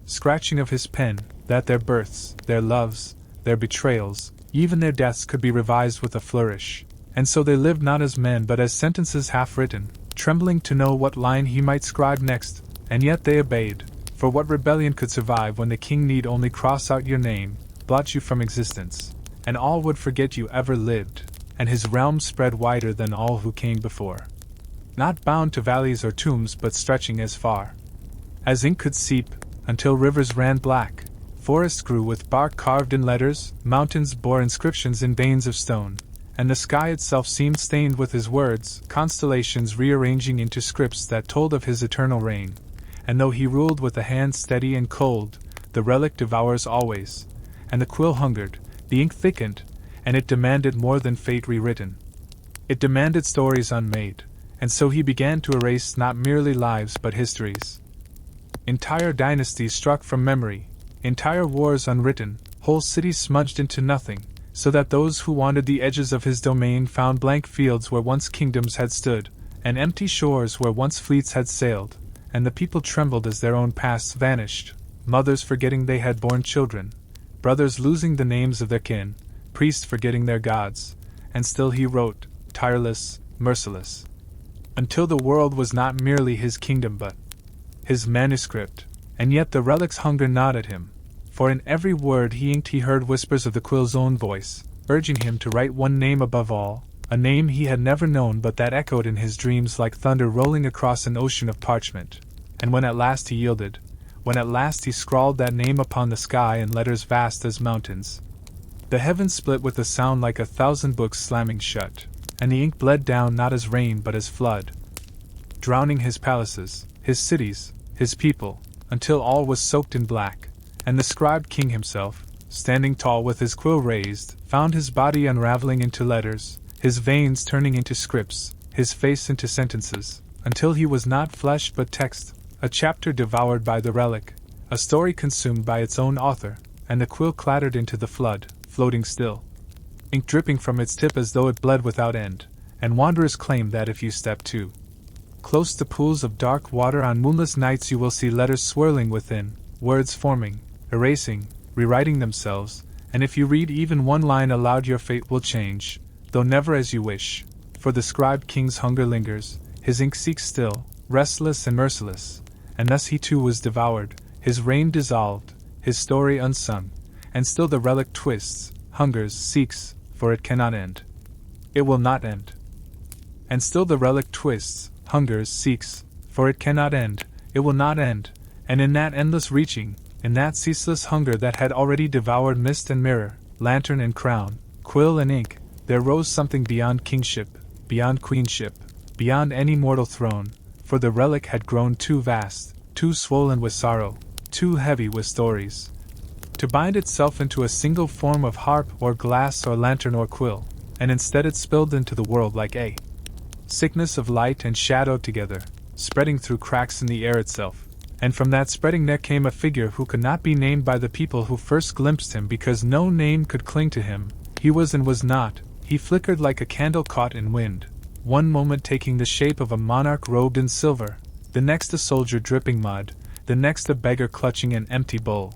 scratching of his pen, that their births, their loves, their betrayals, even their deaths could be revised with a flourish, and so they lived not as men but as sentences half-written, trembling to know what line he might scribe next, and yet they obeyed, for what rebellion could survive when the king need only cross out your name, blot you from existence, and all would forget you ever lived, and his realm spread wider than all who came before. Not bound to valleys or tombs but stretching as far as ink could seep, until rivers ran black, forests grew with bark carved in letters, mountains bore inscriptions in veins of stone, and the sky itself seemed stained with his words, constellations rearranging into scripts that told of his eternal reign. And though he ruled with a hand steady and cold, the relic devours always, and the quill hungered, the ink thickened, and it demanded more than fate rewritten. It demanded stories unmade, and so he began to erase not merely lives but histories. Entire dynasties struck from memory, entire wars unwritten, whole cities smudged into nothing, so that those who wandered the edges of his domain found blank fields where once kingdoms had stood, and empty shores where once fleets had sailed, and the people trembled as their own pasts vanished, mothers forgetting they had borne children, brothers losing the names of their kin, priests forgetting their gods, and still he wrote, tireless, merciless, until the world was not merely his kingdom but his manuscript, and yet the relic's hunger gnawed at him, for in every word he inked he heard whispers of the quill's own voice, urging him to write one name above all, a name he had never known but that echoed in his dreams like thunder rolling across an ocean of parchment. And when at last he yielded, when at last he scrawled that name upon the sky in letters vast as mountains, the heavens split with a sound like 1,000 books slamming shut, and the ink bled down not as rain but as flood, drowning his palaces, his cities, his people, until all was soaked in black, and the scribe king himself, standing tall with his quill raised, found his body unraveling into letters, his veins turning into scripts, his face into sentences, until he was not flesh but text, a chapter devoured by the relic, a story consumed by its own author, and the quill clattered into the flood, floating still, ink dripping from its tip as though it bled without end, and wanderers claim that if you step too close to pools of dark water on moonless nights you will see letters swirling within, words forming, erasing, rewriting themselves, and if you read even one line aloud your fate will change, though never as you wish, for the scribe king's hunger lingers, his ink seeks still, restless and merciless, and thus he too was devoured, his reign dissolved, his story unsung, and still the relic twists, hungers, seeks, for it cannot end. It will not end. And still the relic twists, hungers, seeks, for it cannot end, it will not end, And in that endless reaching, in that ceaseless hunger that had already devoured mist and mirror, lantern and crown, quill and ink, there rose something beyond kingship, beyond queenship, beyond any mortal throne, for the relic had grown too vast, too swollen with sorrow, too heavy with stories, to bind itself into a single form of harp or glass or lantern or quill, and instead it spilled into the world like a sickness of light and shadow together, spreading through cracks in the air itself. And from that spreading there came a figure who could not be named by the people who first glimpsed him because no name could cling to him. He was and was not, he flickered like a candle caught in wind, one moment taking the shape of a monarch robed in silver, the next a soldier dripping mud, the next a beggar clutching an empty bowl,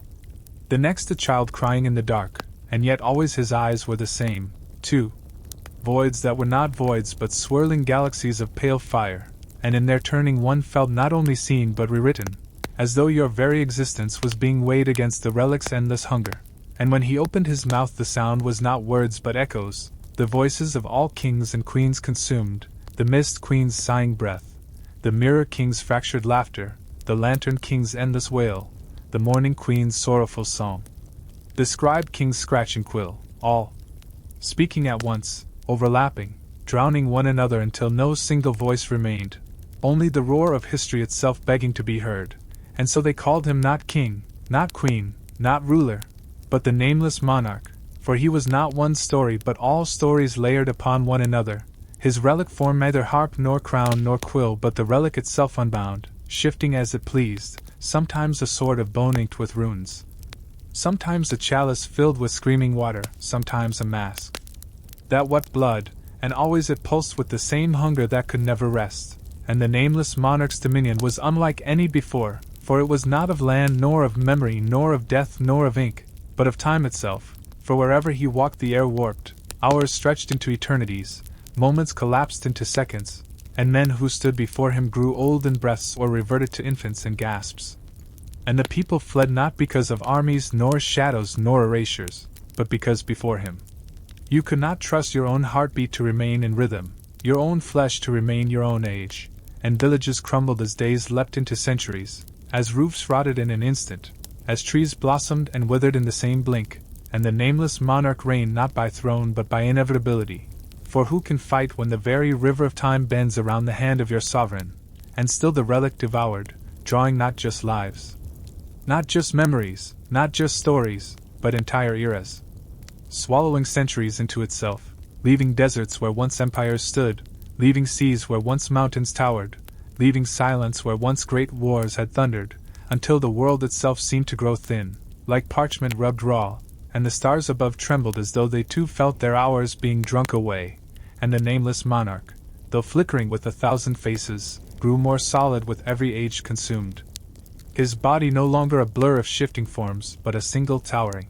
the next a child crying in the dark, and yet always his eyes were the same, too. Voids that were not voids but swirling galaxies of pale fire, and in their turning one felt not only seen but rewritten, as though your very existence was being weighed against the relic's endless hunger. And when he opened his mouth the sound was not words but echoes, the voices of all kings and queens consumed, the mist queen's sighing breath, the mirror king's fractured laughter, the lantern king's endless wail, the morning queen's sorrowful song, the scribe king's scratching quill, all speaking at once, overlapping, drowning one another until no single voice remained, only the roar of history itself begging to be heard. And so they called him not king, not queen, not ruler, but the nameless monarch, for he was not one story but all stories layered upon one another. His relic formed neither harp nor crown nor quill but the relic itself unbound, shifting as it pleased, sometimes a sword of bone inked with runes, sometimes a chalice filled with screaming water, sometimes a mask that wept blood, and always it pulsed with the same hunger that could never rest. And the nameless monarch's dominion was unlike any before, for it was not of land nor of memory nor of death nor of ink, but of time itself, for wherever he walked the air warped, hours stretched into eternities, moments collapsed into seconds, and men who stood before him grew old in breaths or reverted to infants in gasps. And the people fled not because of armies nor shadows nor erasures, but because before him you could not trust your own heartbeat to remain in rhythm, your own flesh to remain your own age, and villages crumbled as days leapt into centuries, as roofs rotted in an instant, as trees blossomed and withered in the same blink, and the nameless monarch reigned not by throne but by inevitability. For who can fight when the very river of time bends around the hand of your sovereign, and still the relic devoured, drawing not just lives, not just memories, not just stories, but entire eras, swallowing centuries into itself, leaving deserts where once empires stood, leaving seas where once mountains towered, leaving silence where once great wars had thundered, until the world itself seemed to grow thin, like parchment rubbed raw, and the stars above trembled as though they too felt their hours being drunk away, and the nameless monarch, though flickering with 1,000 faces, grew more solid with every age consumed. His body no longer a blur of shifting forms, but a single towering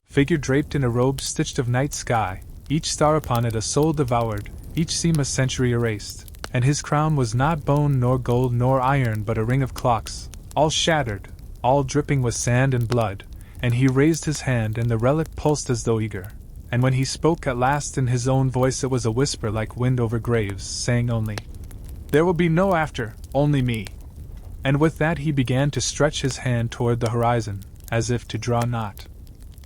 figure draped in a robe stitched of night sky, each star upon it a soul devoured, each seam a century erased, and his crown was not bone nor gold nor iron but a ring of clocks, all shattered, all dripping with sand and blood, and he raised his hand and the relic pulsed as though eager, and when he spoke at last in his own voice it was a whisper like wind over graves, saying only, "There will be no after, only me." And with that he began to stretch his hand toward the horizon, as if to draw not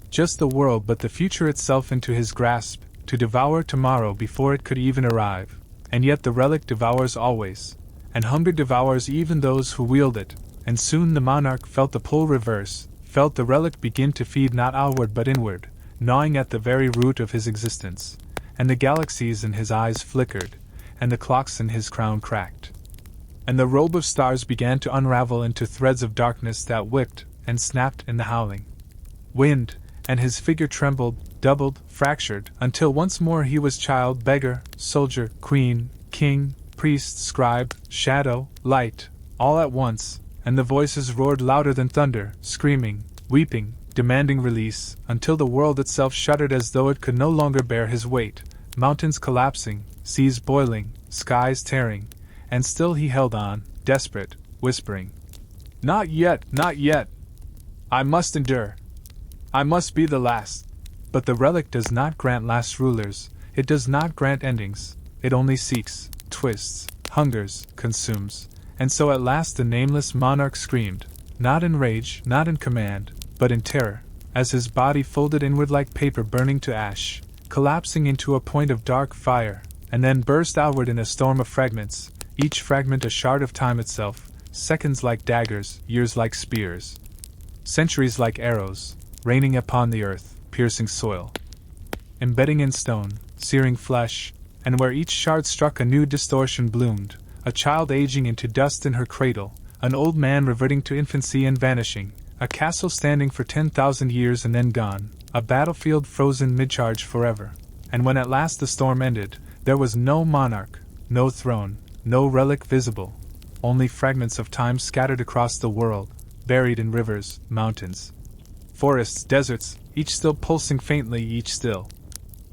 just the world but the future itself into his grasp, to devour tomorrow before it could even arrive. And yet the relic devours always, and hunger devours even those who wield it, and soon the monarch felt the pull reverse, felt the relic begin to feed not outward but inward, gnawing at the very root of his existence, and the galaxies in his eyes flickered, and the clocks in his crown cracked, and the robe of stars began to unravel into threads of darkness that whipped and snapped in the howling wind, and his figure trembled, doubled, fractured, until once more he was child, beggar, soldier, queen, king, priest, scribe, shadow, light, all at once, and the voices roared louder than thunder, screaming, weeping, demanding release, until the world itself shuddered as though it could no longer bear his weight, mountains collapsing, seas boiling, skies tearing, and still he held on, desperate, whispering, "Not yet, not yet! I must endure. I must be the last." But the relic does not grant last rulers, it does not grant endings, it only seeks, twists, hungers, consumes, and so at last the nameless monarch screamed, not in rage, not in command, but in terror, as his body folded inward like paper burning to ash, collapsing into a point of dark fire, and then burst outward in a storm of fragments, each fragment a shard of time itself, seconds like daggers, years like spears, centuries like arrows, raining upon the earth, piercing soil, embedding in stone, searing flesh, and where each shard struck a new distortion bloomed, a child aging into dust in her cradle, an old man reverting to infancy and vanishing, a castle standing for 10,000 years and then gone, a battlefield frozen mid-charge forever. And when at last the storm ended, there was no monarch, no throne, no relic visible, only fragments of time scattered across the world, buried in rivers, mountains, forests, deserts, each still pulsing faintly, each still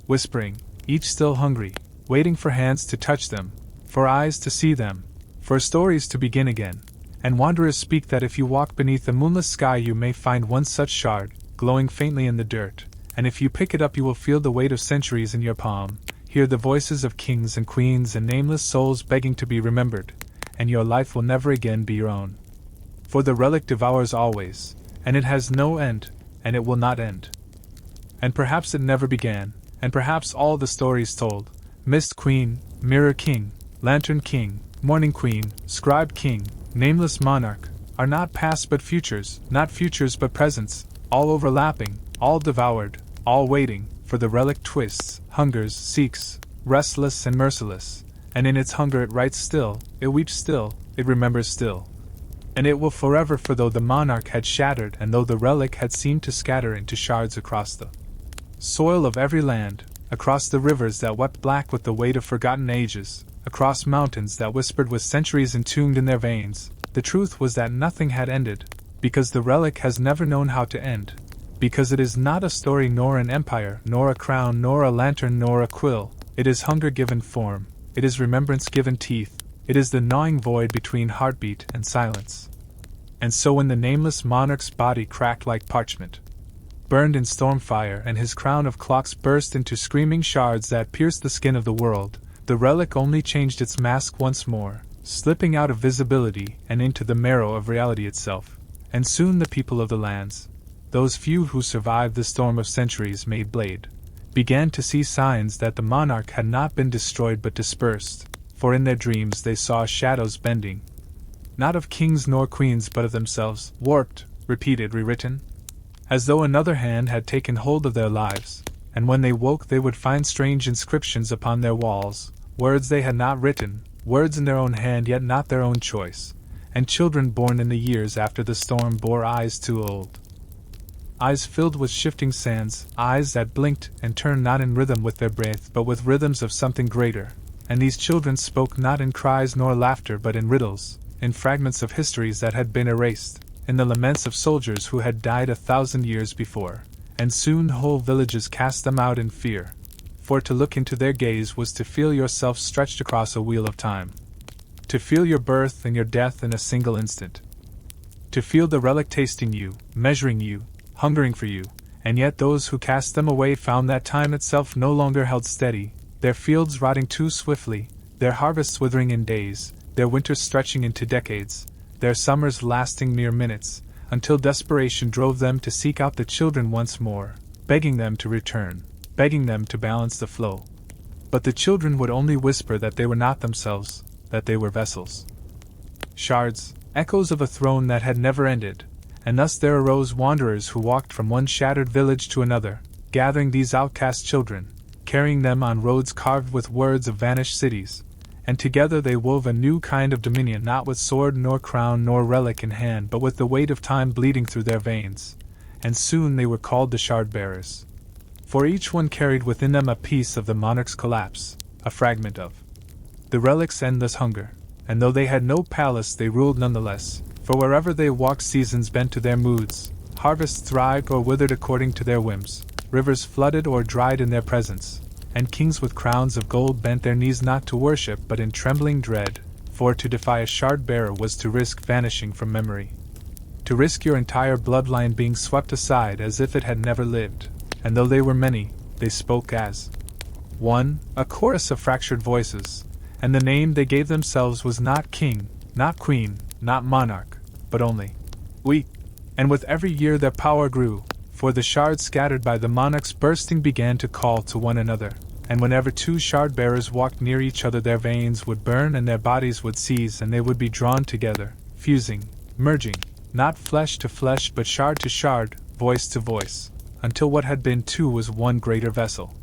whispering, each still hungry, waiting for hands to touch them, for eyes to see them, for stories to begin again. And wanderers speak that if you walk beneath the moonless sky you may find one such shard, glowing faintly in the dirt, and if you pick it up you will feel the weight of centuries in your palm, hear the voices of kings and queens and nameless souls begging to be remembered, and your life will never again be your own. For the relic devours always, and it has no end, and it will not end. And perhaps it never began, and perhaps all the stories told, Mist Queen, Mirror King, Lantern King, Morning Queen, Scribe King, Nameless Monarch, are not past but futures, not futures but presents, all overlapping, all devoured, all waiting, for the relic twists, hungers, seeks, restless and merciless, and in its hunger it writes still, it weeps still, it remembers still. And it will forever, for though the monarch had shattered and though the relic had seemed to scatter into shards across the soil of every land, across the rivers that wept black with the weight of forgotten ages, across mountains that whispered with centuries entombed in their veins, the truth was that nothing had ended, because the relic has never known how to end, because it is not a story nor an empire, nor a crown nor a lantern nor a quill, it is hunger given form, it is remembrance given teeth, it is the gnawing void between heartbeat and silence. And so when the nameless monarch's body cracked like parchment, burned in storm fire, and his crown of clocks burst into screaming shards that pierced the skin of the world, the relic only changed its mask once more, slipping out of visibility and into the marrow of reality itself. And soon the people of the lands, those few who survived the storm of centuries made blade, began to see signs that the monarch had not been destroyed but dispersed, for in their dreams they saw shadows bending, not of kings nor queens but of themselves, warped, repeated, rewritten, as though another hand had taken hold of their lives, and when they woke they would find strange inscriptions upon their walls, words they had not written, words in their own hand yet not their own choice, and children born in the years after the storm bore eyes too old. Eyes filled with shifting sands, eyes that blinked and turned not in rhythm with their breath but with rhythms of something greater, and these children spoke not in cries nor laughter but in riddles, in fragments of histories that had been erased, in the laments of soldiers who had died 1,000 years before, and soon whole villages cast them out in fear, for to look into their gaze was to feel yourself stretched across a wheel of time, to feel your birth and your death in a single instant, to feel the relic tasting you, measuring you, hungering for you, and yet those who cast them away found that time itself no longer held steady, their fields rotting too swiftly, their harvests withering in days, their winters stretching into decades, their summers lasting mere minutes, until desperation drove them to seek out the children once more, begging them to return, begging them to balance the flow. But the children would only whisper that they were not themselves, that they were vessels. Shards, echoes of a throne that had never ended, and thus there arose wanderers who walked from one shattered village to another, gathering these outcast children, carrying them on roads carved with words of vanished cities, and together they wove a new kind of dominion, not with sword nor crown nor relic in hand but with the weight of time bleeding through their veins, and soon they were called the Shard-bearers. For each one carried within them a piece of the monarch's collapse, a fragment of the relic's endless hunger, and though they had no palace they ruled nonetheless, for wherever they walked seasons bent to their moods, harvests thrived or withered according to their whims, rivers flooded or dried in their presence, and kings with crowns of gold bent their knees not to worship but in trembling dread, for to defy a shard-bearer was to risk vanishing from memory, to risk your entire bloodline being swept aside as if it had never lived, and though they were many, they spoke as one, a chorus of fractured voices, and the name they gave themselves was not king, not queen, not monarch, but only We. And with every year their power grew, for the shards scattered by the monarchs bursting began to call to one another, and whenever two shard-bearers walked near each other their veins would burn and their bodies would seize and they would be drawn together, fusing, merging, not flesh to flesh but shard to shard, voice to voice, until what had been two was one greater vessel.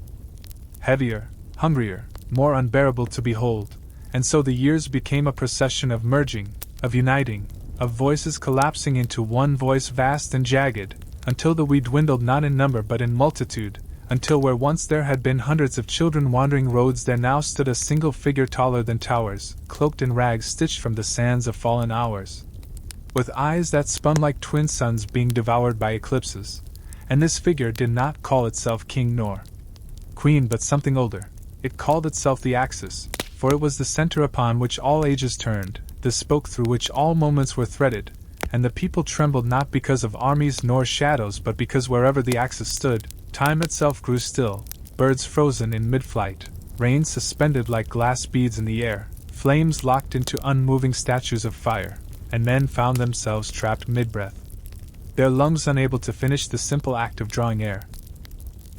Heavier, hungrier, more unbearable to behold, and so the years became a procession of merging, of uniting, of voices collapsing into one voice vast and jagged, until the we dwindled not in number but in multitude, until where once there had been hundreds of children wandering roads there now stood a single figure taller than towers, cloaked in rags stitched from the sands of fallen hours, with eyes that spun like twin suns being devoured by eclipses. And this figure did not call itself king nor queen but something older. It called itself the Axis, for it was the center upon which all ages turned, the spoke through which all moments were threaded, and the people trembled not because of armies nor shadows but because wherever the Axis stood, time itself grew still, birds frozen in mid-flight, rain suspended like glass beads in the air, flames locked into unmoving statues of fire, and men found themselves trapped mid-breath, their lungs unable to finish the simple act of drawing air.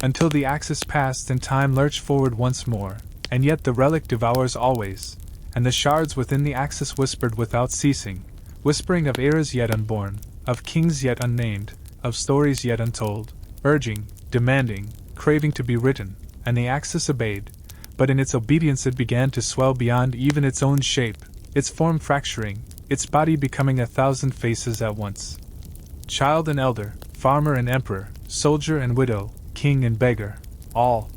Until the Axis passed and time lurched forward once more, and yet the relic devours always, and the shards within the Axis whispered without ceasing, whispering of eras yet unborn, of kings yet unnamed, of stories yet untold, urging, demanding, craving to be written, and the Axis obeyed, but in its obedience it began to swell beyond even its own shape, its form fracturing, its body becoming 1,000 faces at once. Child and elder, farmer and emperor, soldier and widow, king and beggar, all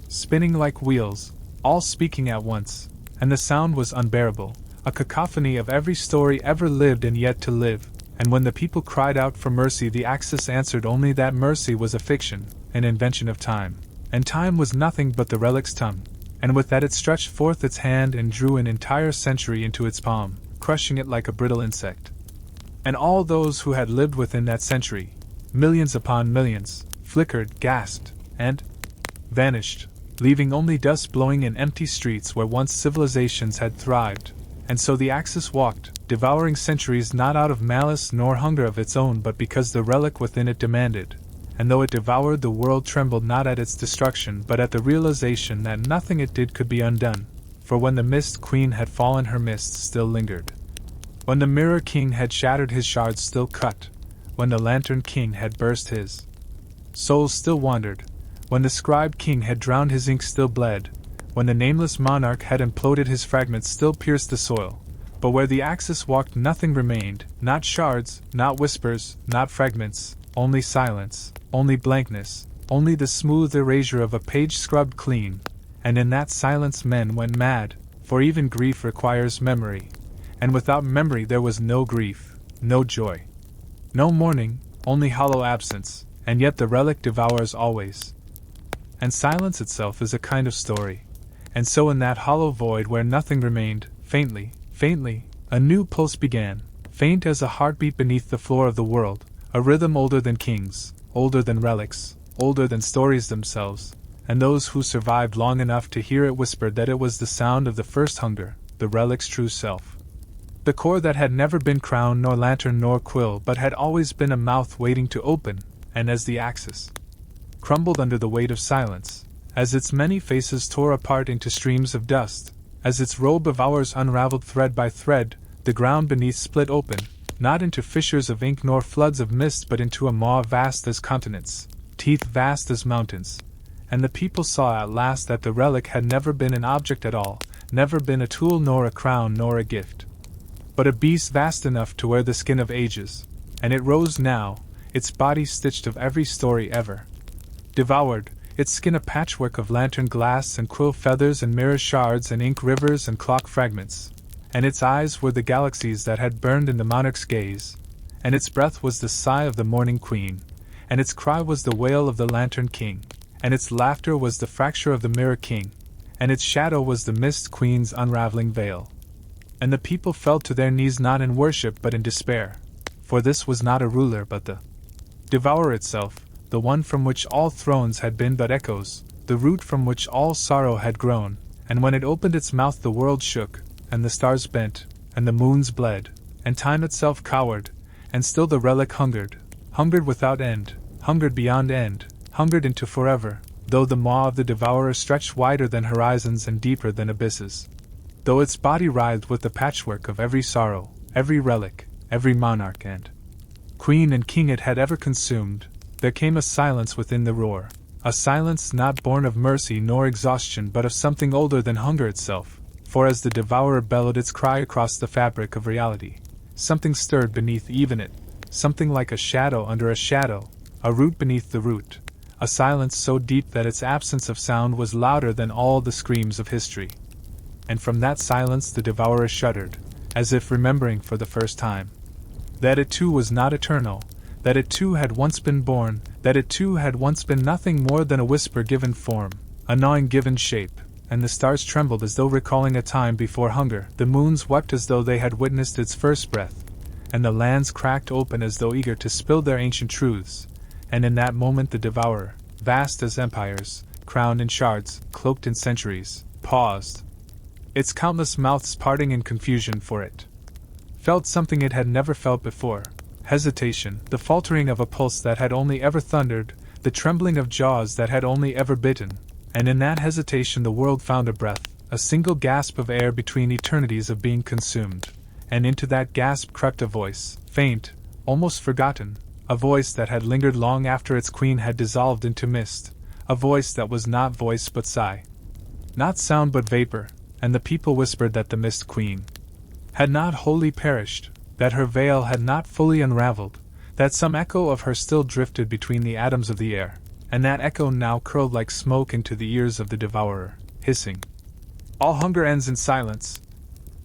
spinning like wheels, all speaking at once, and the sound was unbearable, a cacophony of every story ever lived and yet to live, and when the people cried out for mercy the Axis answered only that mercy was a fiction, an invention of time, and time was nothing but the relic's tongue, and with that it stretched forth its hand and drew an entire century into its palm, crushing it like a brittle insect. And all those who had lived within that century, millions upon millions, flickered, gasped, and vanished, leaving only dust blowing in empty streets where once civilizations had thrived. And so the Axis walked, devouring centuries not out of malice nor hunger of its own but because the relic within it demanded, and though it devoured the world trembled not at its destruction but at the realization that nothing it did could be undone, for when the Mist Queen had fallen her mist still lingered. When the Mirror King had shattered his shards still cut, when the Lantern King had burst his soul still wandered, when the Scribe King had drowned his ink still bled, when the nameless monarch had imploded his fragments still pierced the soil, but where the Axis walked nothing remained, not shards, not whispers, not fragments, only silence, only blankness, only the smooth erasure of a page scrubbed clean, and in that silence men went mad, for even grief requires memory, and without memory there was no grief, no joy, no mourning, only hollow absence, and yet the relic devours always. And silence itself is a kind of story. And so in that hollow void where nothing remained, faintly, faintly, a new pulse began, faint as a heartbeat beneath the floor of the world, a rhythm older than kings, older than relics, older than stories themselves, and those who survived long enough to hear it whispered that it was the sound of the first hunger, the relic's true self. The core that had never been crown nor lantern nor quill but had always been a mouth waiting to open, and as the Axis crumbled under the weight of silence, as its many faces tore apart into streams of dust, as its robe of hours unraveled thread by thread, the ground beneath split open, not into fissures of ink nor floods of mist but into a maw vast as continents, teeth vast as mountains, and the people saw at last that the relic had never been an object at all, never been a tool nor a crown nor a gift, but a beast vast enough to wear the skin of ages, and it rose now, its body stitched of every story ever devoured, its skin a patchwork of lantern glass and quill feathers and mirror shards and ink rivers and clock fragments, and its eyes were the galaxies that had burned in the monarch's gaze, and its breath was the sigh of the morning queen, and its cry was the wail of the lantern king, and its laughter was the fracture of the mirror king, and its shadow was the mist queen's unraveling veil. And the people fell to their knees not in worship but in despair, for this was not a ruler but the devourer itself, the one from which all thrones had been but echoes, the root from which all sorrow had grown, and when it opened its mouth the world shook, and the stars bent, and the moons bled, and time itself cowered, and still the relic hungered, hungered without end, hungered beyond end, hungered into forever, though the maw of the devourer stretched wider than horizons and deeper than abysses. Though its body writhed with the patchwork of every sorrow, every relic, every monarch and queen and king it had ever consumed, there came a silence within the roar, a silence not born of mercy nor exhaustion but of something older than hunger itself, for as the devourer bellowed its cry across the fabric of reality, something stirred beneath even it, something like a shadow under a shadow, a root beneath the root, a silence so deep that its absence of sound was louder than all the screams of history. And from that silence the devourer shuddered, as if remembering for the first time that it too was not eternal, that it too had once been born, that it too had once been nothing more than a whisper given form, a gnawing given shape, and the stars trembled as though recalling a time before hunger, the moons wept as though they had witnessed its first breath, and the lands cracked open as though eager to spill their ancient truths, and in that moment the devourer, vast as empires, crowned in shards, cloaked in centuries, paused, its countless mouths parting in confusion, for it felt something it had never felt before, hesitation, the faltering of a pulse that had only ever thundered, the trembling of jaws that had only ever bitten, and in that hesitation the world found a breath, a single gasp of air between eternities of being consumed, and into that gasp crept a voice, faint, almost forgotten, a voice that had lingered long after its queen had dissolved into mist, a voice that was not voice but sigh, not sound but vapor, and the people whispered that the mist queen had not wholly perished, that her veil had not fully unraveled, that some echo of her still drifted between the atoms of the air, and that echo now curled like smoke into the ears of the devourer, hissing, "All hunger ends in silence."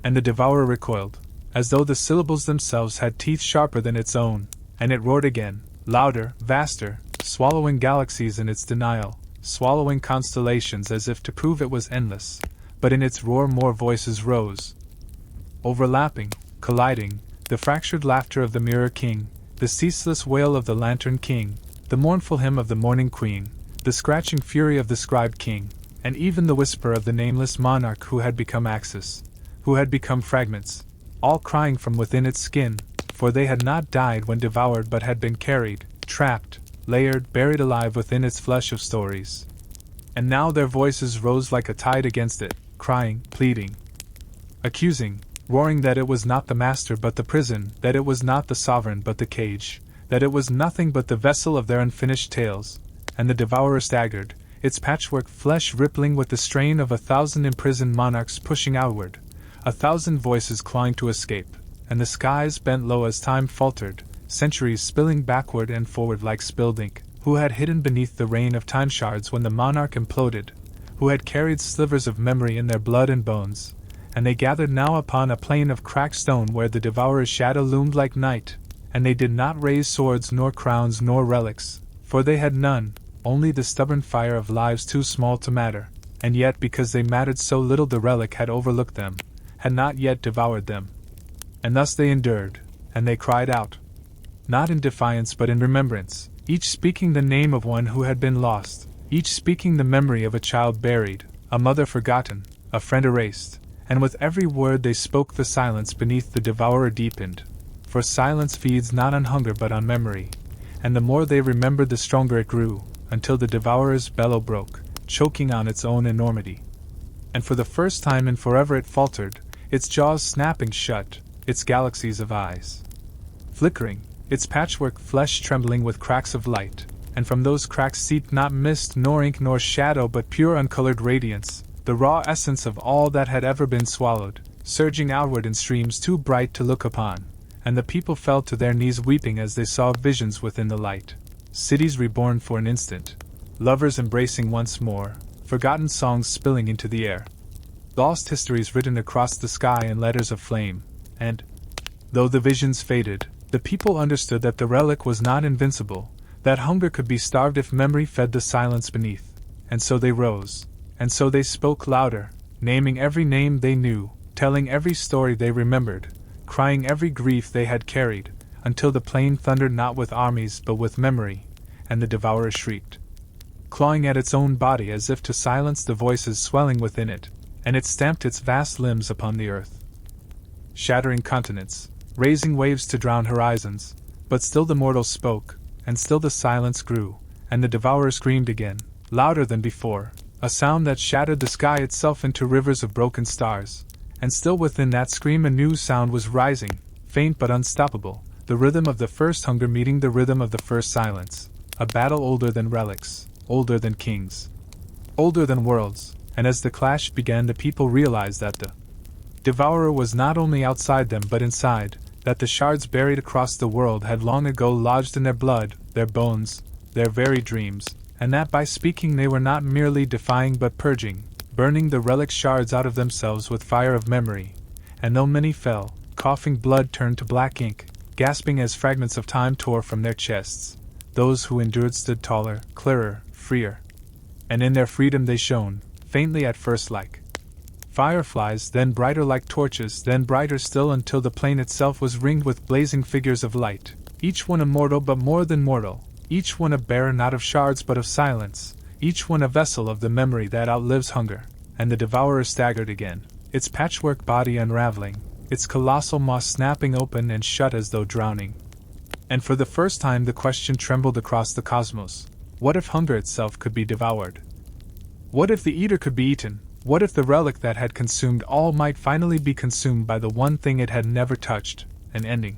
And the devourer recoiled, as though the syllables themselves had teeth sharper than its own, and it roared again, louder, vaster, swallowing galaxies in its denial, swallowing constellations as if to prove it was endless, but in its roar more voices rose, overlapping, colliding, the fractured laughter of the mirror king, the ceaseless wail of the lantern king, the mournful hymn of the mourning queen, the scratching fury of the scribe king, and even the whisper of the nameless monarch who had become axis, who had become fragments, all crying from within its skin, for they had not died when devoured but had been carried, trapped, layered, buried alive within its flesh of stories. And now their voices rose like a tide against it, crying, pleading, accusing, roaring that it was not the master but the prison, that it was not the sovereign but the cage, that it was nothing but the vessel of their unfinished tales, and the devourer staggered, its patchwork flesh rippling with the strain of 1,000 imprisoned monarchs pushing outward, 1,000 voices clawing to escape, and the skies bent low as time faltered, centuries spilling backward and forward like spilled ink, who had hidden beneath the rain of time shards when the monarch imploded, who had carried slivers of memory in their blood and bones, and they gathered now upon a plain of cracked stone where the devourer's shadow loomed like night, and they did not raise swords nor crowns nor relics, for they had none, only the stubborn fire of lives too small to matter, and yet because they mattered so little the relic had overlooked them, had not yet devoured them. And thus they endured, and they cried out, not in defiance but in remembrance, each speaking the name of one who had been lost, each speaking the memory of a child buried, a mother forgotten, a friend erased, and with every word they spoke the silence beneath the devourer deepened, for silence feeds not on hunger but on memory, and the more they remembered the stronger it grew, until the devourer's bellow broke, choking on its own enormity. And for the first time in forever it faltered, its jaws snapping shut, its galaxies of eyes flickering, its patchwork flesh trembling with cracks of light, and from those cracks seeped not mist nor ink nor shadow but pure uncolored radiance, the raw essence of all that had ever been swallowed, surging outward in streams too bright to look upon, and the people fell to their knees weeping as they saw visions within the light, cities reborn for an instant, lovers embracing once more, forgotten songs spilling into the air, lost histories written across the sky in letters of flame, and, though the visions faded, the people understood that the relic was not invincible, that hunger could be starved if memory fed the silence beneath, and so they rose. And so they spoke louder, naming every name they knew, telling every story they remembered, crying every grief they had carried, until the plain thundered not with armies but with memory, and the devourer shrieked, clawing at its own body as if to silence the voices swelling within it, and it stamped its vast limbs upon the earth, shattering continents, raising waves to drown horizons, But still the mortals spoke, and still the silence grew, and the devourer screamed again, louder than before, a sound that shattered the sky itself into rivers of broken stars, and still within that scream a new sound was rising, faint but unstoppable, the rhythm of the first hunger meeting the rhythm of the first silence, a battle older than relics, older than kings, older than worlds, and as the clash began the people realized that the devourer was not only outside them but inside, that the shards buried across the world had long ago lodged in their blood, their bones, their very dreams, and that by speaking they were not merely defying but purging, burning the relic shards out of themselves with fire of memory, and though many fell, coughing blood turned to black ink, gasping as fragments of time tore from their chests, those who endured stood taller, clearer, freer. And in their freedom they shone, faintly at first like fireflies, then brighter like torches, then brighter still until the plain itself was ringed with blazing figures of light, each one immortal but more than mortal, each one a bearer not of shards but of silence, each one a vessel of the memory that outlives hunger. And the devourer staggered again, its patchwork body unraveling, its colossal maw snapping open and shut as though drowning. And for the first time the question trembled across the cosmos: what if hunger itself could be devoured? What if the eater could be eaten? What if the relic that had consumed all might finally be consumed by the one thing it had never touched, an ending?